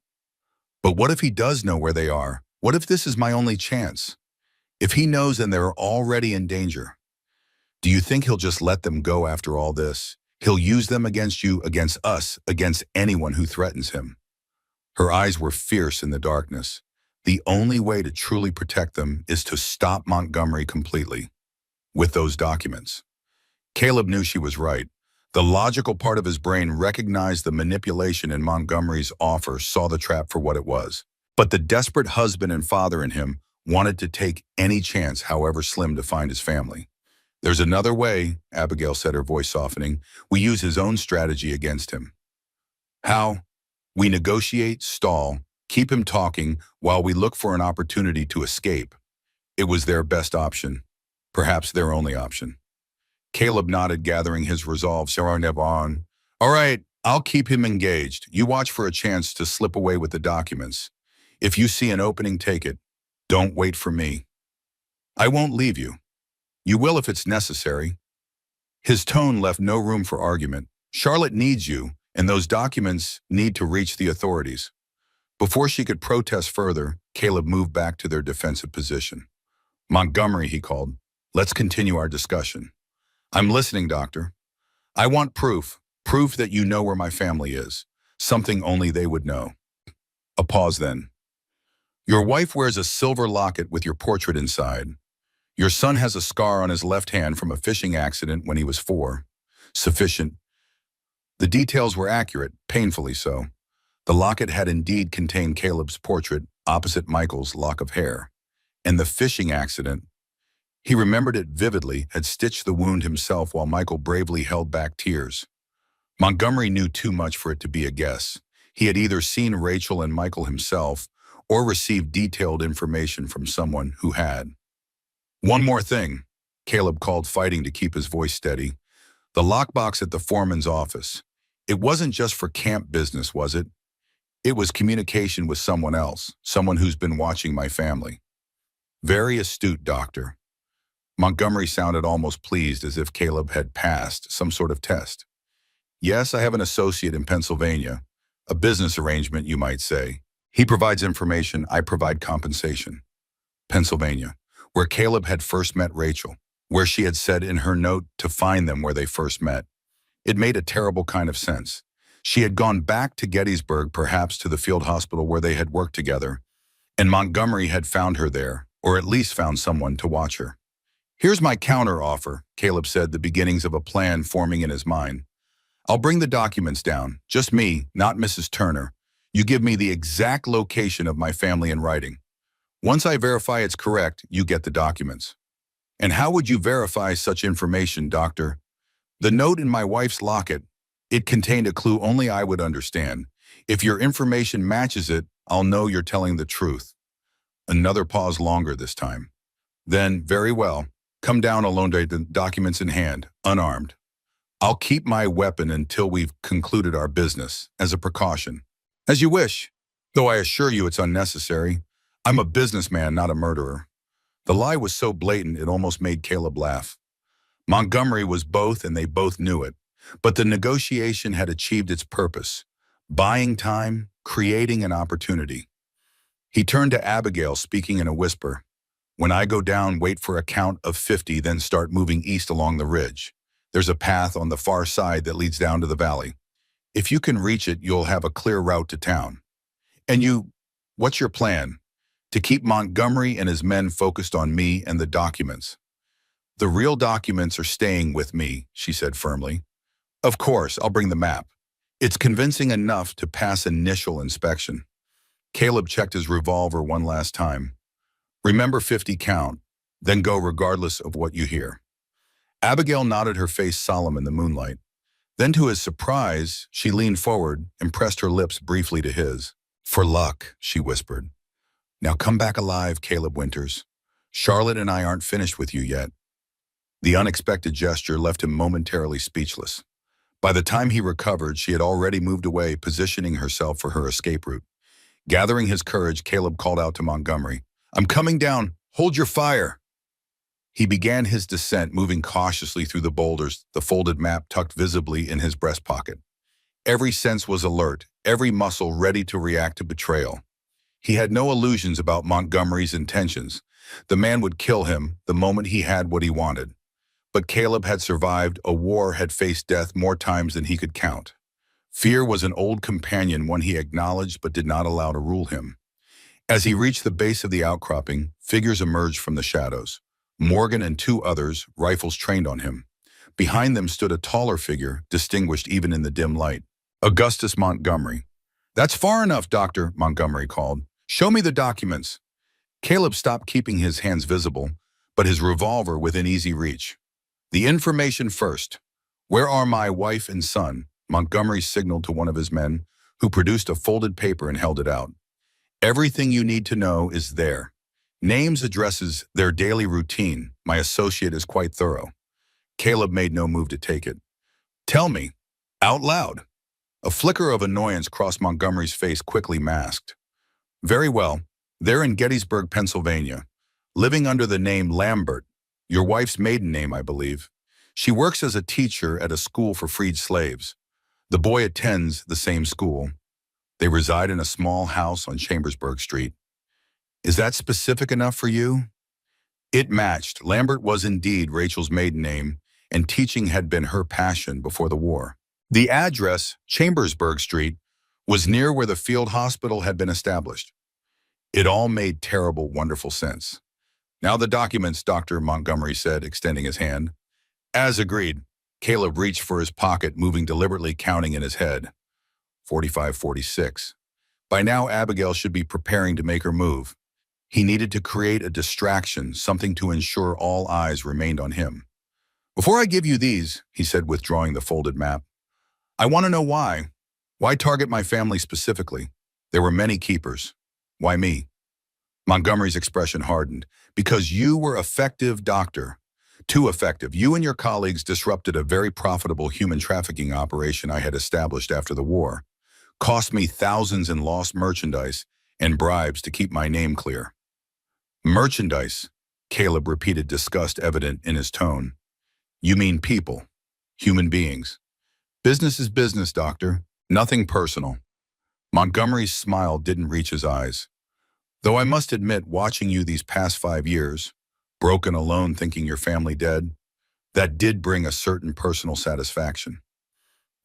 But what if he does know where they are? What if this is my only chance? If he knows and they're already in danger, do you think he'll just let them go after all this? He'll use them against you, against us, against anyone who threatens him. Her eyes were fierce in the darkness. The only way to truly protect them is to stop Montgomery completely. With those documents. Caleb knew she was right. The logical part of his brain recognized the manipulation in Montgomery's offer, saw the trap for what it was. But the desperate husband and father in him wanted to take any chance, however slim, to find his family. There's another way, Abigail said, her voice softening. We use his own strategy against him. How? We negotiate, stall, keep him talking while we look for an opportunity to escape. It was their best option, perhaps their only option. Caleb nodded, gathering his resolve. Sarah Nevon. All right, I'll keep him engaged. You watch for a chance to slip away with the documents. If you see an opening, take it. Don't wait for me. I won't leave you. You will if it's necessary. His tone left no room for argument. Charlotte needs you, and those documents need to reach the authorities. Before she could protest further, Caleb moved back to their defensive position. Montgomery, he called. Let's continue our discussion. I'm listening, Doctor. I want proof that you know where my family is, something only they would know. A pause then. Your wife wears a silver locket with your portrait inside. Your son has a scar on his left hand from a fishing accident when he was 4. Sufficient. The details were accurate, painfully so. The locket had indeed contained Caleb's portrait opposite Michael's lock of hair. And the fishing accident, he remembered it vividly, had stitched the wound himself while Michael bravely held back tears. Montgomery knew too much for it to be a guess. He had either seen Rachel and Michael himself or received detailed information from someone who had. One more thing, Caleb called, fighting to keep his voice steady. The lockbox at the foreman's office. It wasn't just for camp business, was it? It was communication with someone else, someone who's been watching my family. Very astute, Doctor. Montgomery sounded almost pleased, as if Caleb had passed some sort of test. Yes, I have an associate in Pennsylvania. A business arrangement, you might say. He provides information, I provide compensation. Pennsylvania, where Caleb had first met Rachel, where she had said in her note to find them where they first met. It made a terrible kind of sense. She had gone back to Gettysburg, perhaps to the field hospital where they had worked together, and Montgomery had found her there, or at least found someone to watch her. Here's my counter-offer, Caleb said, the beginnings of a plan forming in his mind. I'll bring the documents down, just me, not Mrs. Turner. You give me the exact location of my family in writing. Once I verify it's correct, you get the documents. And how would you verify such information, Doctor? The note in my wife's locket, it contained a clue only I would understand. If your information matches it, I'll know you're telling the truth. Another pause, longer this time. Then, very well, come down alone, the documents in hand, unarmed. I'll keep my weapon until we've concluded our business, as a precaution. As you wish, though I assure you it's unnecessary. I'm a businessman, not a murderer. The lie was so blatant it almost made Caleb laugh. Montgomery was both, and they both knew it. But the negotiation had achieved its purpose, buying time, creating an opportunity. He turned to Abigail, speaking in a whisper. When I go down, wait for a count of 50, then start moving east along the ridge. There's a path on the far side that leads down to the valley. If you can reach it, you'll have a clear route to town. And what's your plan? To keep Montgomery and his men focused on me and the documents. The real documents are staying with me, she said firmly. Of course, I'll bring the map. It's convincing enough to pass initial inspection. Caleb checked his revolver one last time. Remember 50 count, then go regardless of what you hear. Abigail nodded, her face solemn in the moonlight. Then, to his surprise, she leaned forward and pressed her lips briefly to his. For luck, she whispered. Now come back alive, Caleb Winters. Charlotte and I aren't finished with you yet. The unexpected gesture left him momentarily speechless. By the time he recovered, she had already moved away, positioning herself for her escape route. Gathering his courage, Caleb called out to Montgomery, I'm coming down. Hold your fire. He began his descent, moving cautiously through the boulders, the folded map tucked visibly in his breast pocket. Every sense was alert, every muscle ready to react to betrayal. He had no illusions about Montgomery's intentions. The man would kill him the moment he had what he wanted. But Caleb had survived a war, had faced death more times than he could count. Fear was an old companion, one he acknowledged but did not allow to rule him. As he reached the base of the outcropping, figures emerged from the shadows. Morgan and two others, rifles trained on him. Behind them stood a taller figure, distinguished even in the dim light. Augustus Montgomery. "That's far enough, Doctor," Montgomery called. "Show me the documents." Caleb stopped, keeping his hands visible, but his revolver within easy reach. "The information first. Where are my wife and son?" Montgomery signaled to one of his men, who produced a folded paper and held it out. "Everything you need to know is there. Names, addresses, their daily routine. My associate is quite thorough." Caleb made no move to take it. "Tell me, out loud." A flicker of annoyance crossed Montgomery's face, quickly masked. "Very well. They're in Gettysburg, Pennsylvania, living under the name Lambert, your wife's maiden name, I believe. She works as a teacher at a school for freed slaves. The boy attends the same school. They reside in a small house on Chambersburg Street. Is that specific enough for you?" It matched. Lambert was indeed Rachel's maiden name, and teaching had been her passion before the war. The address, Chambersburg Street, was near where the field hospital had been established. It all made terrible, wonderful sense. "Now the documents," Dr. Montgomery said, extending his hand. As agreed, Caleb reached for his pocket, moving deliberately, counting in his head. 45, 46. By now, Abigail should be preparing to make her move. He needed to create a distraction, something to ensure all eyes remained on him. "Before I give you these," he said, withdrawing the folded map, "I want to know why. Why target my family specifically? There were many keepers. Why me?" Montgomery's expression hardened. "Because you were effective, Doctor. Too effective. You and your colleagues disrupted a very profitable human trafficking operation I had established after the war. Cost me thousands in lost merchandise and bribes to keep my name clear." "Merchandise," Caleb repeated, disgust evident in his tone. "You mean people, human beings. Business is business, Doctor. Nothing personal." Montgomery's smile didn't reach his eyes. "Though I must admit, watching you these past 5 years, broken, alone, thinking your family dead, that did bring a certain personal satisfaction."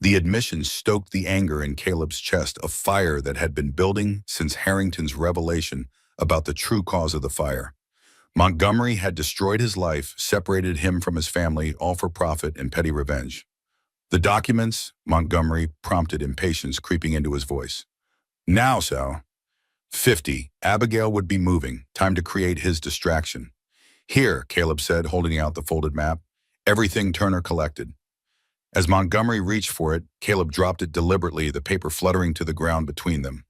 The admission stoked the anger in Caleb's chest, a fire that had been building since Harrington's revelation about the true cause of the fire. Montgomery had destroyed his life, separated him from his family, all for profit and petty revenge. "The documents," Montgomery prompted, impatience creeping into his voice. "Now, so." 50. Abigail would be moving. Time to create his distraction. "Here," Caleb said, holding out the folded map. "Everything Turner collected." As Montgomery reached for it, Caleb dropped it deliberately, the paper fluttering to the ground between them.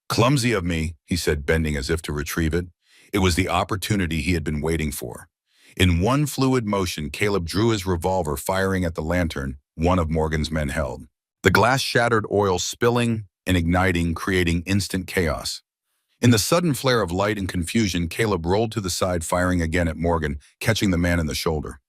"Clumsy of me," he said, bending as if to retrieve it. It was the opportunity he had been waiting for. In one fluid motion, Caleb drew his revolver, firing at the lantern one of Morgan's men held. The glass shattered, oil spilling and igniting, creating instant chaos. In the sudden flare of light and confusion, Caleb rolled to the side, firing again at Morgan, catching the man in the shoulder.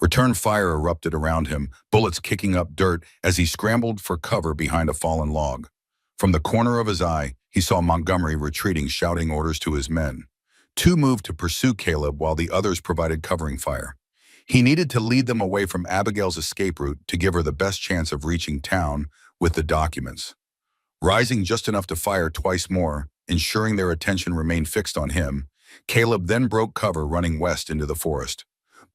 Return fire erupted around him, bullets kicking up dirt as he scrambled for cover behind a fallen log. From the corner of his eye, he saw Montgomery retreating, shouting orders to his men. Two moved to pursue Caleb while the others provided covering fire. He needed to lead them away from Abigail's escape route to give her the best chance of reaching town with the documents. Rising just enough to fire twice more, ensuring their attention remained fixed on him, Caleb then broke cover, running west into the forest.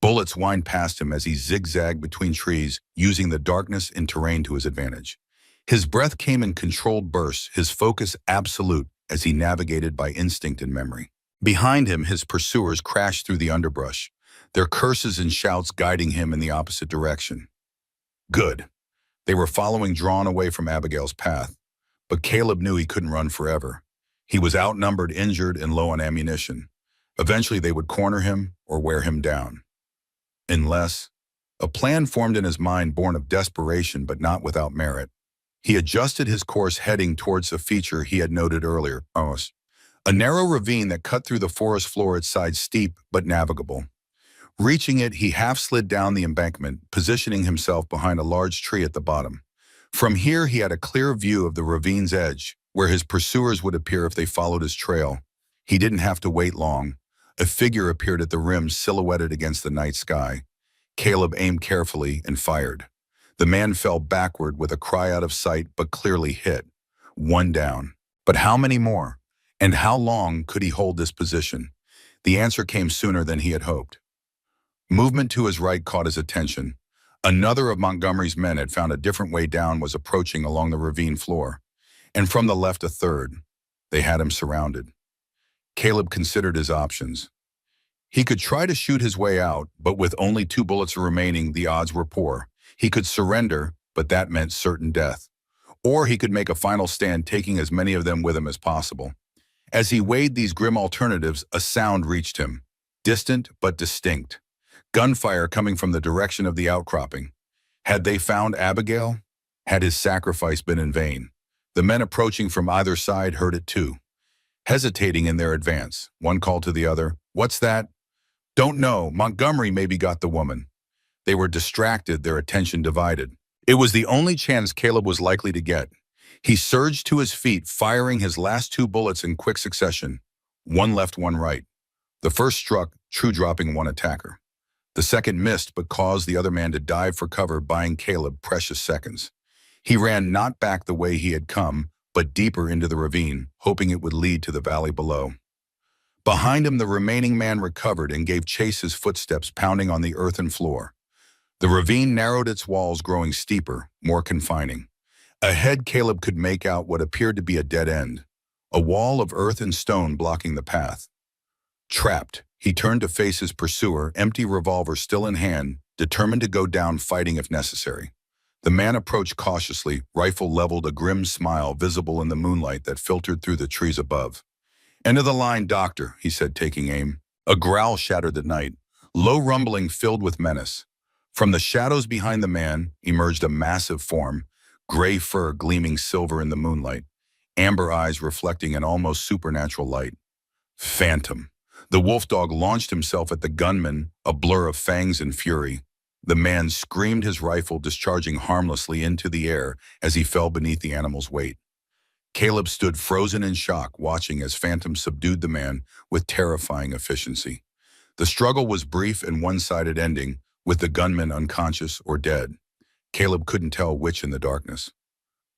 Bullets whined past him as he zigzagged between trees, using the darkness and terrain to his advantage. His breath came in controlled bursts, his focus absolute as he navigated by instinct and memory. Behind him, his pursuers crashed through the underbrush, their curses and shouts guiding him in the opposite direction. Good. They were following, drawn away from Abigail's path. But Caleb knew he couldn't run forever. He was outnumbered, injured, and low on ammunition. Eventually, they would corner him or wear him down. Unless a plan formed in his mind, born of desperation but not without merit. He adjusted his course, heading towards a feature he had noted earlier, a narrow ravine that cut through the forest floor, its sides steep but navigable. Reaching it, he half slid down the embankment, positioning himself behind a large tree at the bottom. From here, he had a clear view of the ravine's edge, where his pursuers would appear if they followed his trail. He didn't have to wait long. A figure appeared at the rim, silhouetted against the night sky. Caleb aimed carefully and fired. The man fell backward with a cry out of sight but clearly hit. One down. But how many more? And how long could he hold this position? The answer came sooner than he had hoped. Movement to his right caught his attention. Another of Montgomery's men had found a different way down, was approaching along the ravine floor. And from the left a third. They had him surrounded. Caleb considered his options. He could try to shoot his way out, but with only 2 bullets remaining, the odds were poor. He could surrender, but that meant certain death. Or he could make a final stand, taking as many of them with him as possible. As he weighed these grim alternatives, a sound reached him. Distant but distinct. Gunfire coming from the direction of the outcropping. Had they found Abigail? Had his sacrifice been in vain? The men approaching from either side heard it too. Hesitating in their advance, one called to the other, "What's that?" "Don't know. Montgomery maybe got the woman." They were distracted, their attention divided. It was the only chance Caleb was likely to get. He surged to his feet, firing his last 2 bullets in quick succession. One left, one right. The first struck, true dropping one attacker. The second missed but caused the other man to dive for cover, buying Caleb precious seconds. He ran not back the way he had come, but deeper into the ravine, hoping it would lead to the valley below. Behind him, the remaining man recovered and gave chase, his footsteps pounding on the earthen floor. The ravine narrowed, its walls growing steeper, more confining. Ahead, Caleb could make out what appeared to be a dead end, a wall of earth and stone blocking the path. Trapped, he turned to face his pursuer, empty revolver still in hand, determined to go down fighting if necessary. The man approached cautiously, rifle leveled, a grim smile visible in the moonlight that filtered through the trees above. "End of the line, doctor," he said, taking aim. A growl shattered the night, low rumbling filled with menace. From the shadows behind the man emerged a massive form, gray fur gleaming silver in the moonlight, amber eyes reflecting an almost supernatural light. Phantom. The wolf dog launched himself at the gunman, a blur of fangs and fury. The man screamed, his rifle discharging harmlessly into the air as he fell beneath the animal's weight. Caleb stood frozen in shock, watching as Phantom subdued the man with terrifying efficiency. The struggle was brief and one-sided, ending with the gunman unconscious or dead. Caleb couldn't tell which in the darkness.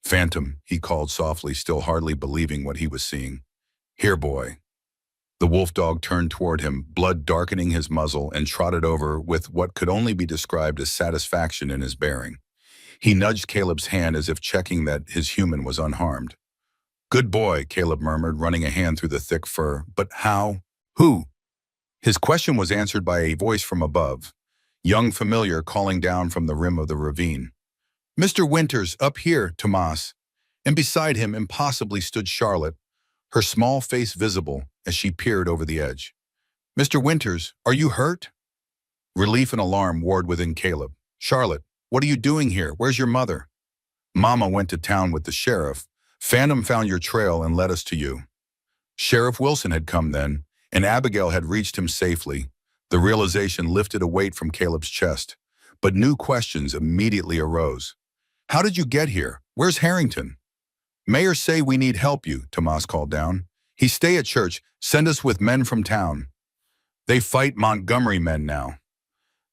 "Phantom," he called softly, still hardly believing what he was seeing. "Here, boy." The wolf dog turned toward him, blood darkening his muzzle, and trotted over with what could only be described as satisfaction in his bearing. He nudged Caleb's hand as if checking that his human was unharmed. "Good boy," Caleb murmured, running a hand through the thick fur. "But how? Who?" His question was answered by a voice from above, young familiar calling down from the rim of the ravine. "Mr. Winters, up here, Tomas." And beside him, impossibly, stood Charlotte, her small face visible as she peered over the edge. "Mr. Winters, are you hurt?" Relief and alarm warred within Caleb. "Charlotte, what are you doing here? Where's your mother?" "Mama went to town with the sheriff. Phantom found your trail and led us to you." Sheriff Wilson had come then, and Abigail had reached him safely. The realization lifted a weight from Caleb's chest, but new questions immediately arose. "How did you get here? Where's Harrington?" "Mayor say we need help you," Tomas called down. "He stay at church, send us with men from town." "They fight Montgomery men now."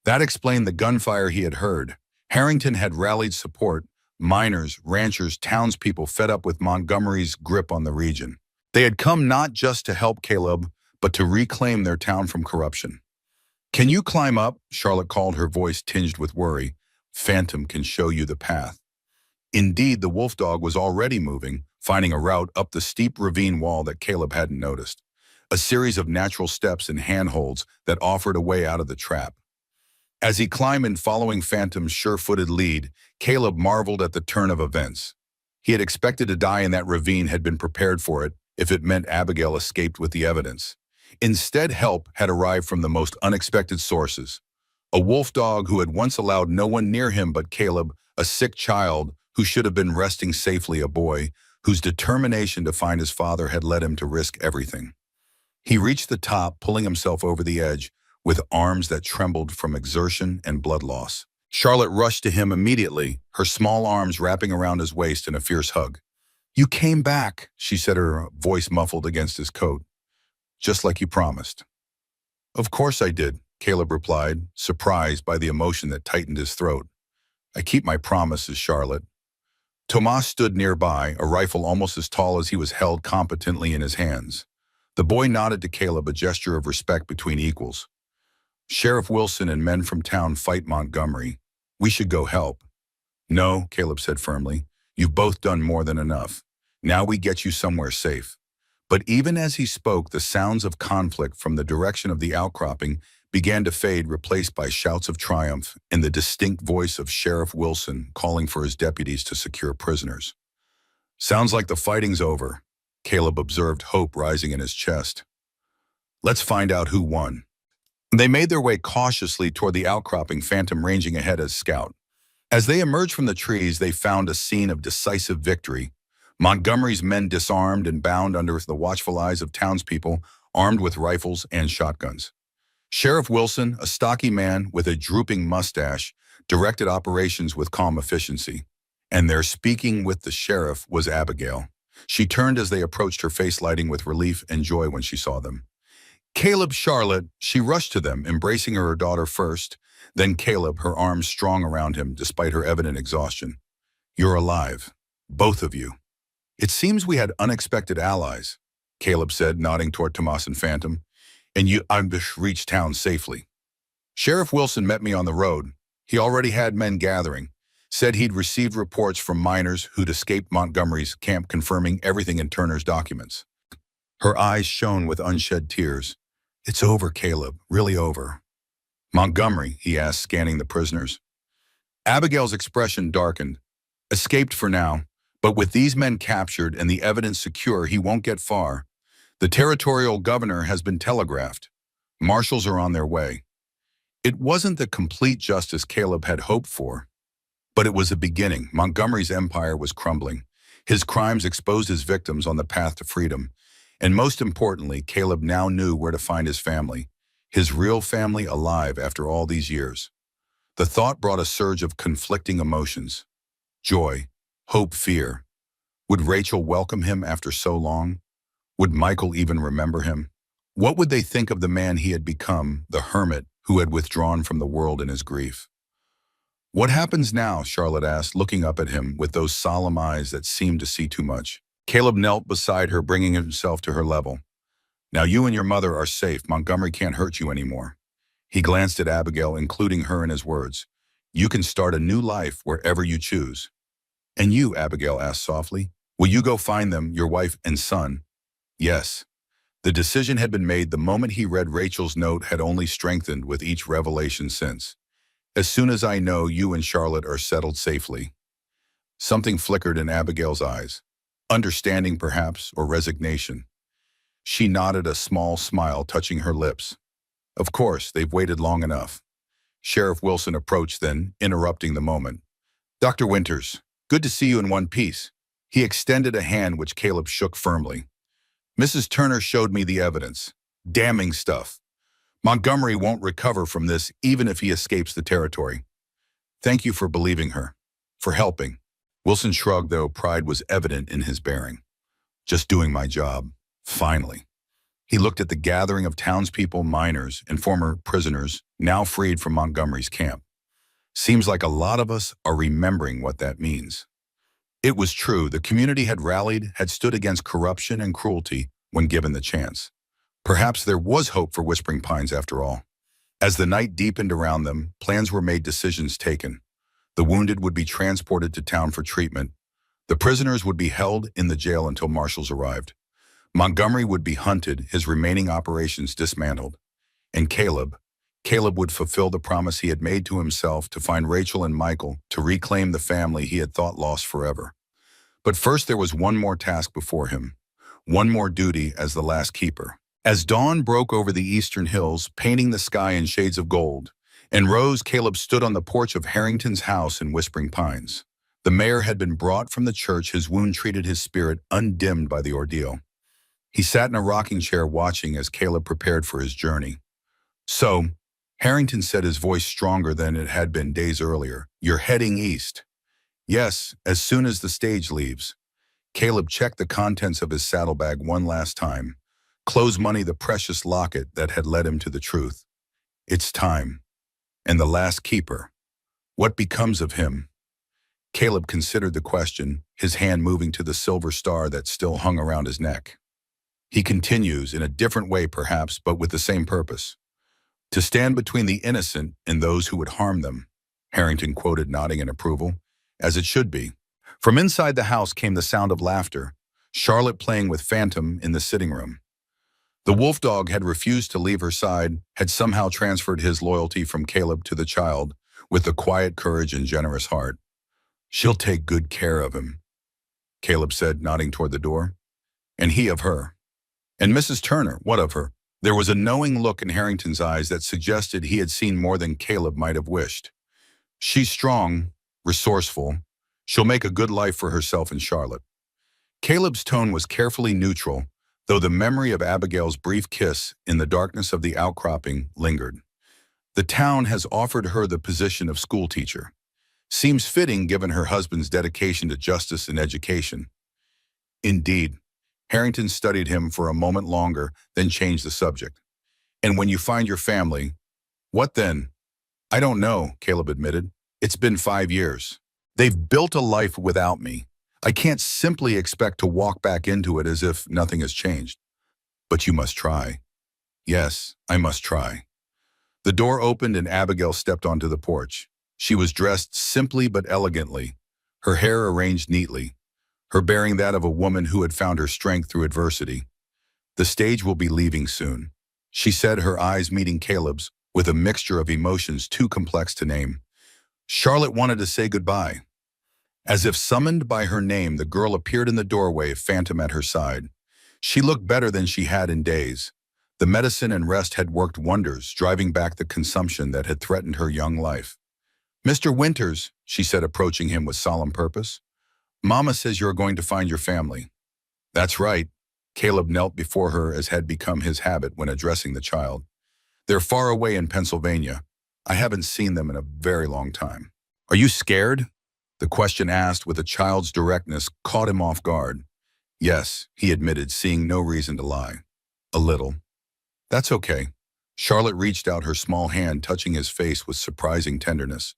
That explained the gunfire he had heard. Harrington had rallied support, miners, ranchers, townspeople fed up with Montgomery's grip on the region. They had come not just to help Caleb, but to reclaim their town from corruption. "Can you climb up?" Charlotte called, her voice tinged with worry. "Phantom can show you the path." Indeed, the wolf dog was already moving, finding a route up the steep ravine wall that Caleb hadn't noticed. A series of natural steps and handholds that offered a way out of the trap. As he climbed in, following Phantom's sure-footed lead, Caleb marveled at the turn of events. He had expected to die in that ravine, had been prepared for it if it meant Abigail escaped with the evidence. Instead, help had arrived from the most unexpected sources. A wolf dog who had once allowed no one near him but Caleb, a sick child who should have been resting safely, a boy whose determination to find his father had led him to risk everything. He reached the top, pulling himself over the edge, with arms that trembled from exertion and blood loss. Charlotte rushed to him immediately, her small arms wrapping around his waist in a fierce hug. "You came back," she said, her voice muffled against his coat. "Just like you promised." "Of course I did," Caleb replied, surprised by the emotion that tightened his throat. I keep my promises, Charlotte. Tomas stood nearby, a rifle almost as tall as he was held competently in his hands. The boy nodded to Caleb, a gesture of respect between equals. Sheriff Wilson and men from town fight Montgomery. We should go help. No, Caleb said firmly. You've both done more than enough. Now we get you somewhere safe. But even as he spoke, the sounds of conflict from the direction of the outcropping began to fade, replaced by shouts of triumph and the distinct voice of Sheriff Wilson calling for his deputies to secure prisoners. Sounds like the fighting's over, Caleb observed, hope rising in his chest. Let's find out who won. They made their way cautiously toward the outcropping, Phantom ranging ahead as scout. As they emerged from the trees, they found a scene of decisive victory. Montgomery's men disarmed and bound under the watchful eyes of townspeople armed with rifles and shotguns. Sheriff Wilson, a stocky man with a drooping mustache, directed operations with calm efficiency. And there, speaking with the sheriff, was Abigail. She turned as they approached, her face lighting with relief and joy when she saw them. Caleb, Charlotte, she rushed to them, embracing her daughter first, then Caleb, her arms strong around him despite her evident exhaustion. You're alive, both of you. It seems we had unexpected allies, Caleb said, nodding toward Tomas and Phantom, and I've reached town safely. Sheriff Wilson met me on the road. He already had men gathering, said he'd received reports from miners who'd escaped Montgomery's camp confirming everything in Turner's documents. Her eyes shone with unshed tears. It's over, Caleb, really over. Montgomery, he asked, scanning the prisoners. Abigail's expression darkened. Escaped for now, but with these men captured and the evidence secure, he won't get far. The territorial governor has been telegraphed. Marshals are on their way. It wasn't the complete justice Caleb had hoped for, but it was a beginning. Montgomery's empire was crumbling. His crimes exposed his victims on the path to freedom. And most importantly, Caleb now knew where to find his family, his real family alive after all these years. The thought brought a surge of conflicting emotions. Joy, hope, fear. Would Rachel welcome him after so long? Would Michael even remember him? What would they think of the man he had become, the hermit who had withdrawn from the world in his grief? What happens now? Charlotte asked, looking up at him with those solemn eyes that seemed to see too much. Caleb knelt beside her, bringing himself to her level. Now you and your mother are safe. Montgomery can't hurt you anymore. He glanced at Abigail, including her in his words. You can start a new life wherever you choose. And you, Abigail asked softly, will you go find them, your wife and son? Yes. The decision had been made the moment he read Rachel's note, had only strengthened with each revelation since. As soon as I know you and Charlotte are settled safely. Something flickered in Abigail's eyes. Understanding, perhaps, or resignation. She nodded, a small smile touching her lips. Of course, they've waited long enough. Sheriff Wilson approached then, interrupting the moment. Dr. Winters, good to see you in one piece. He extended a hand which Caleb shook firmly. Mrs. Turner showed me the evidence. Damning stuff. Montgomery won't recover from this even if he escapes the territory. Thank you for believing her. For helping. Wilson shrugged, though pride was evident in his bearing. Just doing my job. Finally. He looked at the gathering of townspeople, miners, and former prisoners, now freed from Montgomery's camp. Seems like a lot of us are remembering what that means. It was true. The community had rallied, had stood against corruption and cruelty when given the chance. Perhaps there was hope for Whispering Pines after all. As the night deepened around them, plans were made, decisions taken. The wounded would be transported to town for treatment. The prisoners would be held in the jail until marshals arrived. Montgomery would be hunted, his remaining operations dismantled. And Caleb would fulfill the promise he had made to himself to find Rachel and Michael, to reclaim the family he had thought lost forever. But first there was one more task before him, one more duty as the last keeper. As dawn broke over the eastern hills, painting the sky in shades of gold, and rose, Caleb stood on the porch of Harrington's house in Whispering Pines. The mayor had been brought from the church, his wound treated, his spirit undimmed by the ordeal. He sat in a rocking chair watching as Caleb prepared for his journey. So, Harrington said, his voice stronger than it had been days earlier, you're heading east. Yes, as soon as the stage leaves. Caleb checked the contents of his saddlebag one last time. Clothes money, the precious locket that had led him to the truth. It's time. And the last keeper. What becomes of him? Caleb considered the question, his hand moving to the silver star that still hung around his neck. He continues, in a different way perhaps, but with the same purpose. To stand between the innocent and those who would harm them, Harrington quoted, nodding in approval. As it should be. From inside the house came the sound of laughter, Charlotte playing with Phantom in the sitting room. The wolf dog had refused to leave her side, had somehow transferred his loyalty from Caleb to the child, with the quiet courage and generous heart. She'll take good care of him, Caleb said, nodding toward the door. And he of her. And Mrs. Turner, what of her? There was a knowing look in Harrington's eyes that suggested he had seen more than Caleb might have wished. She's strong, resourceful. She'll make a good life for herself and Charlotte. Caleb's tone was carefully neutral, though the memory of Abigail's brief kiss in the darkness of the outcropping lingered. The town has offered her the position of schoolteacher. Seems fitting given her husband's dedication to justice and education. Indeed, Harrington studied him for a moment longer, then changed the subject. And when you find your family, what then? I don't know, Caleb admitted. It's been 5 years. They've built a life without me. I can't simply expect to walk back into it as if nothing has changed. But you must try. Yes, I must try. The door opened and Abigail stepped onto the porch. She was dressed simply but elegantly, her hair arranged neatly, her bearing that of a woman who had found her strength through adversity. The stage will be leaving soon, she said, her eyes meeting Caleb's with a mixture of emotions too complex to name. Charlotte wanted to say goodbye. As if summoned by her name, the girl appeared in the doorway, Phantom at her side. She looked better than she had in days. The medicine and rest had worked wonders, driving back the consumption that had threatened her young life. Mr. Winters, she said, approaching him with solemn purpose. Mama says you're going to find your family. That's right. Caleb knelt before her as had become his habit when addressing the child. They're far away in Pennsylvania. I haven't seen them in a very long time. Are you scared? The question asked with a child's directness caught him off guard. Yes, he admitted, seeing no reason to lie. A little. That's okay. Charlotte reached out her small hand, touching his face with surprising tenderness.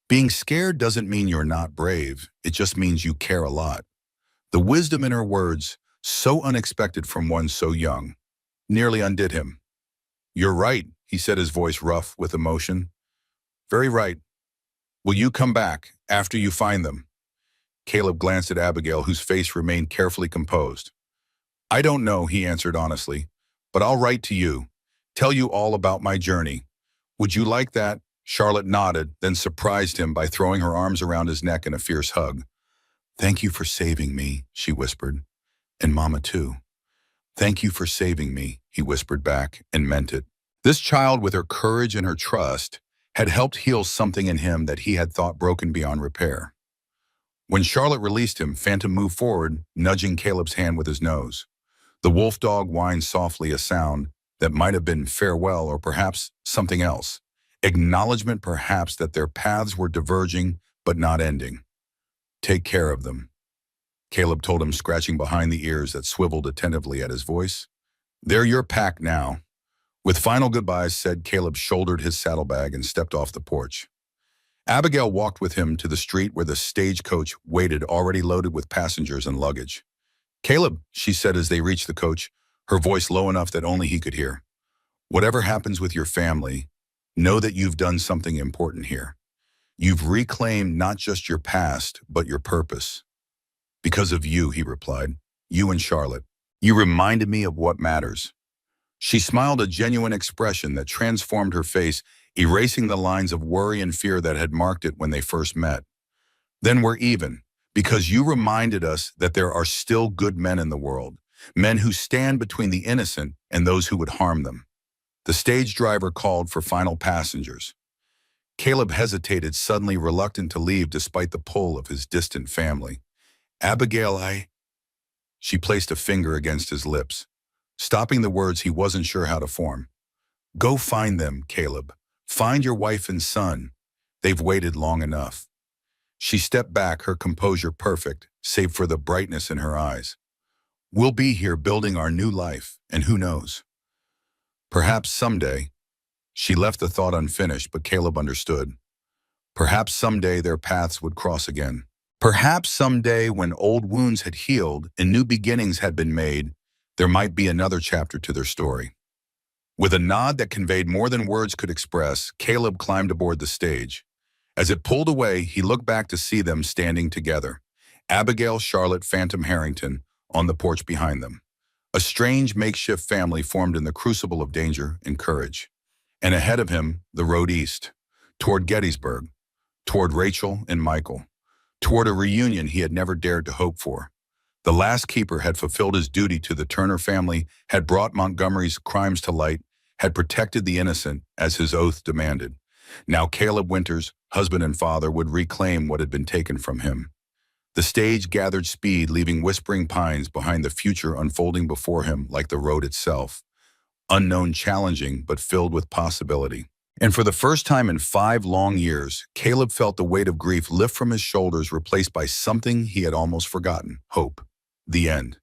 Being scared doesn't mean you're not brave. It just means you care a lot. The wisdom in her words, so unexpected from one so young, nearly undid him. You're right, he said, his voice rough with emotion. Very right. Will you come back after you find them? Caleb glanced at Abigail, whose face remained carefully composed. I don't know, he answered honestly, but I'll write to you, tell you all about my journey. Would you like that? Charlotte nodded, then surprised him by throwing her arms around his neck in a fierce hug. Thank you for saving me, she whispered. And Mama too. Thank you for saving me, he whispered back, and meant it. This child, with her courage and her trust, had helped heal something in him that he had thought broken beyond repair. When Charlotte released him, Phantom moved forward, nudging Caleb's hand with his nose. The wolf dog whined softly, a sound that might have been farewell or perhaps something else. Acknowledgement perhaps that their paths were diverging but not ending. Take care of them, Caleb told him, scratching behind the ears that swiveled attentively at his voice. They're your pack now. With final goodbyes said, Caleb shouldered his saddlebag and stepped off the porch. Abigail walked with him to the street where the stagecoach waited, already loaded with passengers and luggage. Caleb, she said as they reached the coach, her voice low enough that only he could hear. Whatever happens with your family, know that you've done something important here. You've reclaimed not just your past, but your purpose. Because of you, he replied. You and Charlotte. You reminded me of what matters. She smiled, a genuine expression that transformed her face, erasing the lines of worry and fear that had marked it when they first met. Then we're even, because you reminded us that there are still good men in the world, men who stand between the innocent and those who would harm them. The stage driver called for final passengers. Caleb hesitated, suddenly reluctant to leave despite the pull of his distant family. Abigail, She placed a finger against his lips, stopping the words he wasn't sure how to form. Go find them, Caleb. Find your wife and son. They've waited long enough. She stepped back, her composure perfect, save for the brightness in her eyes. We'll be here building our new life, and who knows? Perhaps someday. She left the thought unfinished, but Caleb understood. Perhaps someday their paths would cross again. Perhaps someday, when old wounds had healed and new beginnings had been made, there might be another chapter to their story. With a nod that conveyed more than words could express, Caleb climbed aboard the stage. As it pulled away, he looked back to see them standing together. Abigail, Charlotte, Phantom Harrington, on the porch behind them. A strange makeshift family formed in the crucible of danger and courage. And ahead of him, the road east, toward Gettysburg, toward Rachel and Michael, toward a reunion he had never dared to hope for. The last keeper had fulfilled his duty to the Turner family, had brought Montgomery's crimes to light, had protected the innocent as his oath demanded. Now Caleb Winters, husband and father, would reclaim what had been taken from him. The stage gathered speed, leaving whispering pines behind, the future unfolding before him like the road itself. Unknown, challenging, but filled with possibility. And for the first time in 5 long years, Caleb felt the weight of grief lift from his shoulders, replaced by something he had almost forgotten: hope. The end.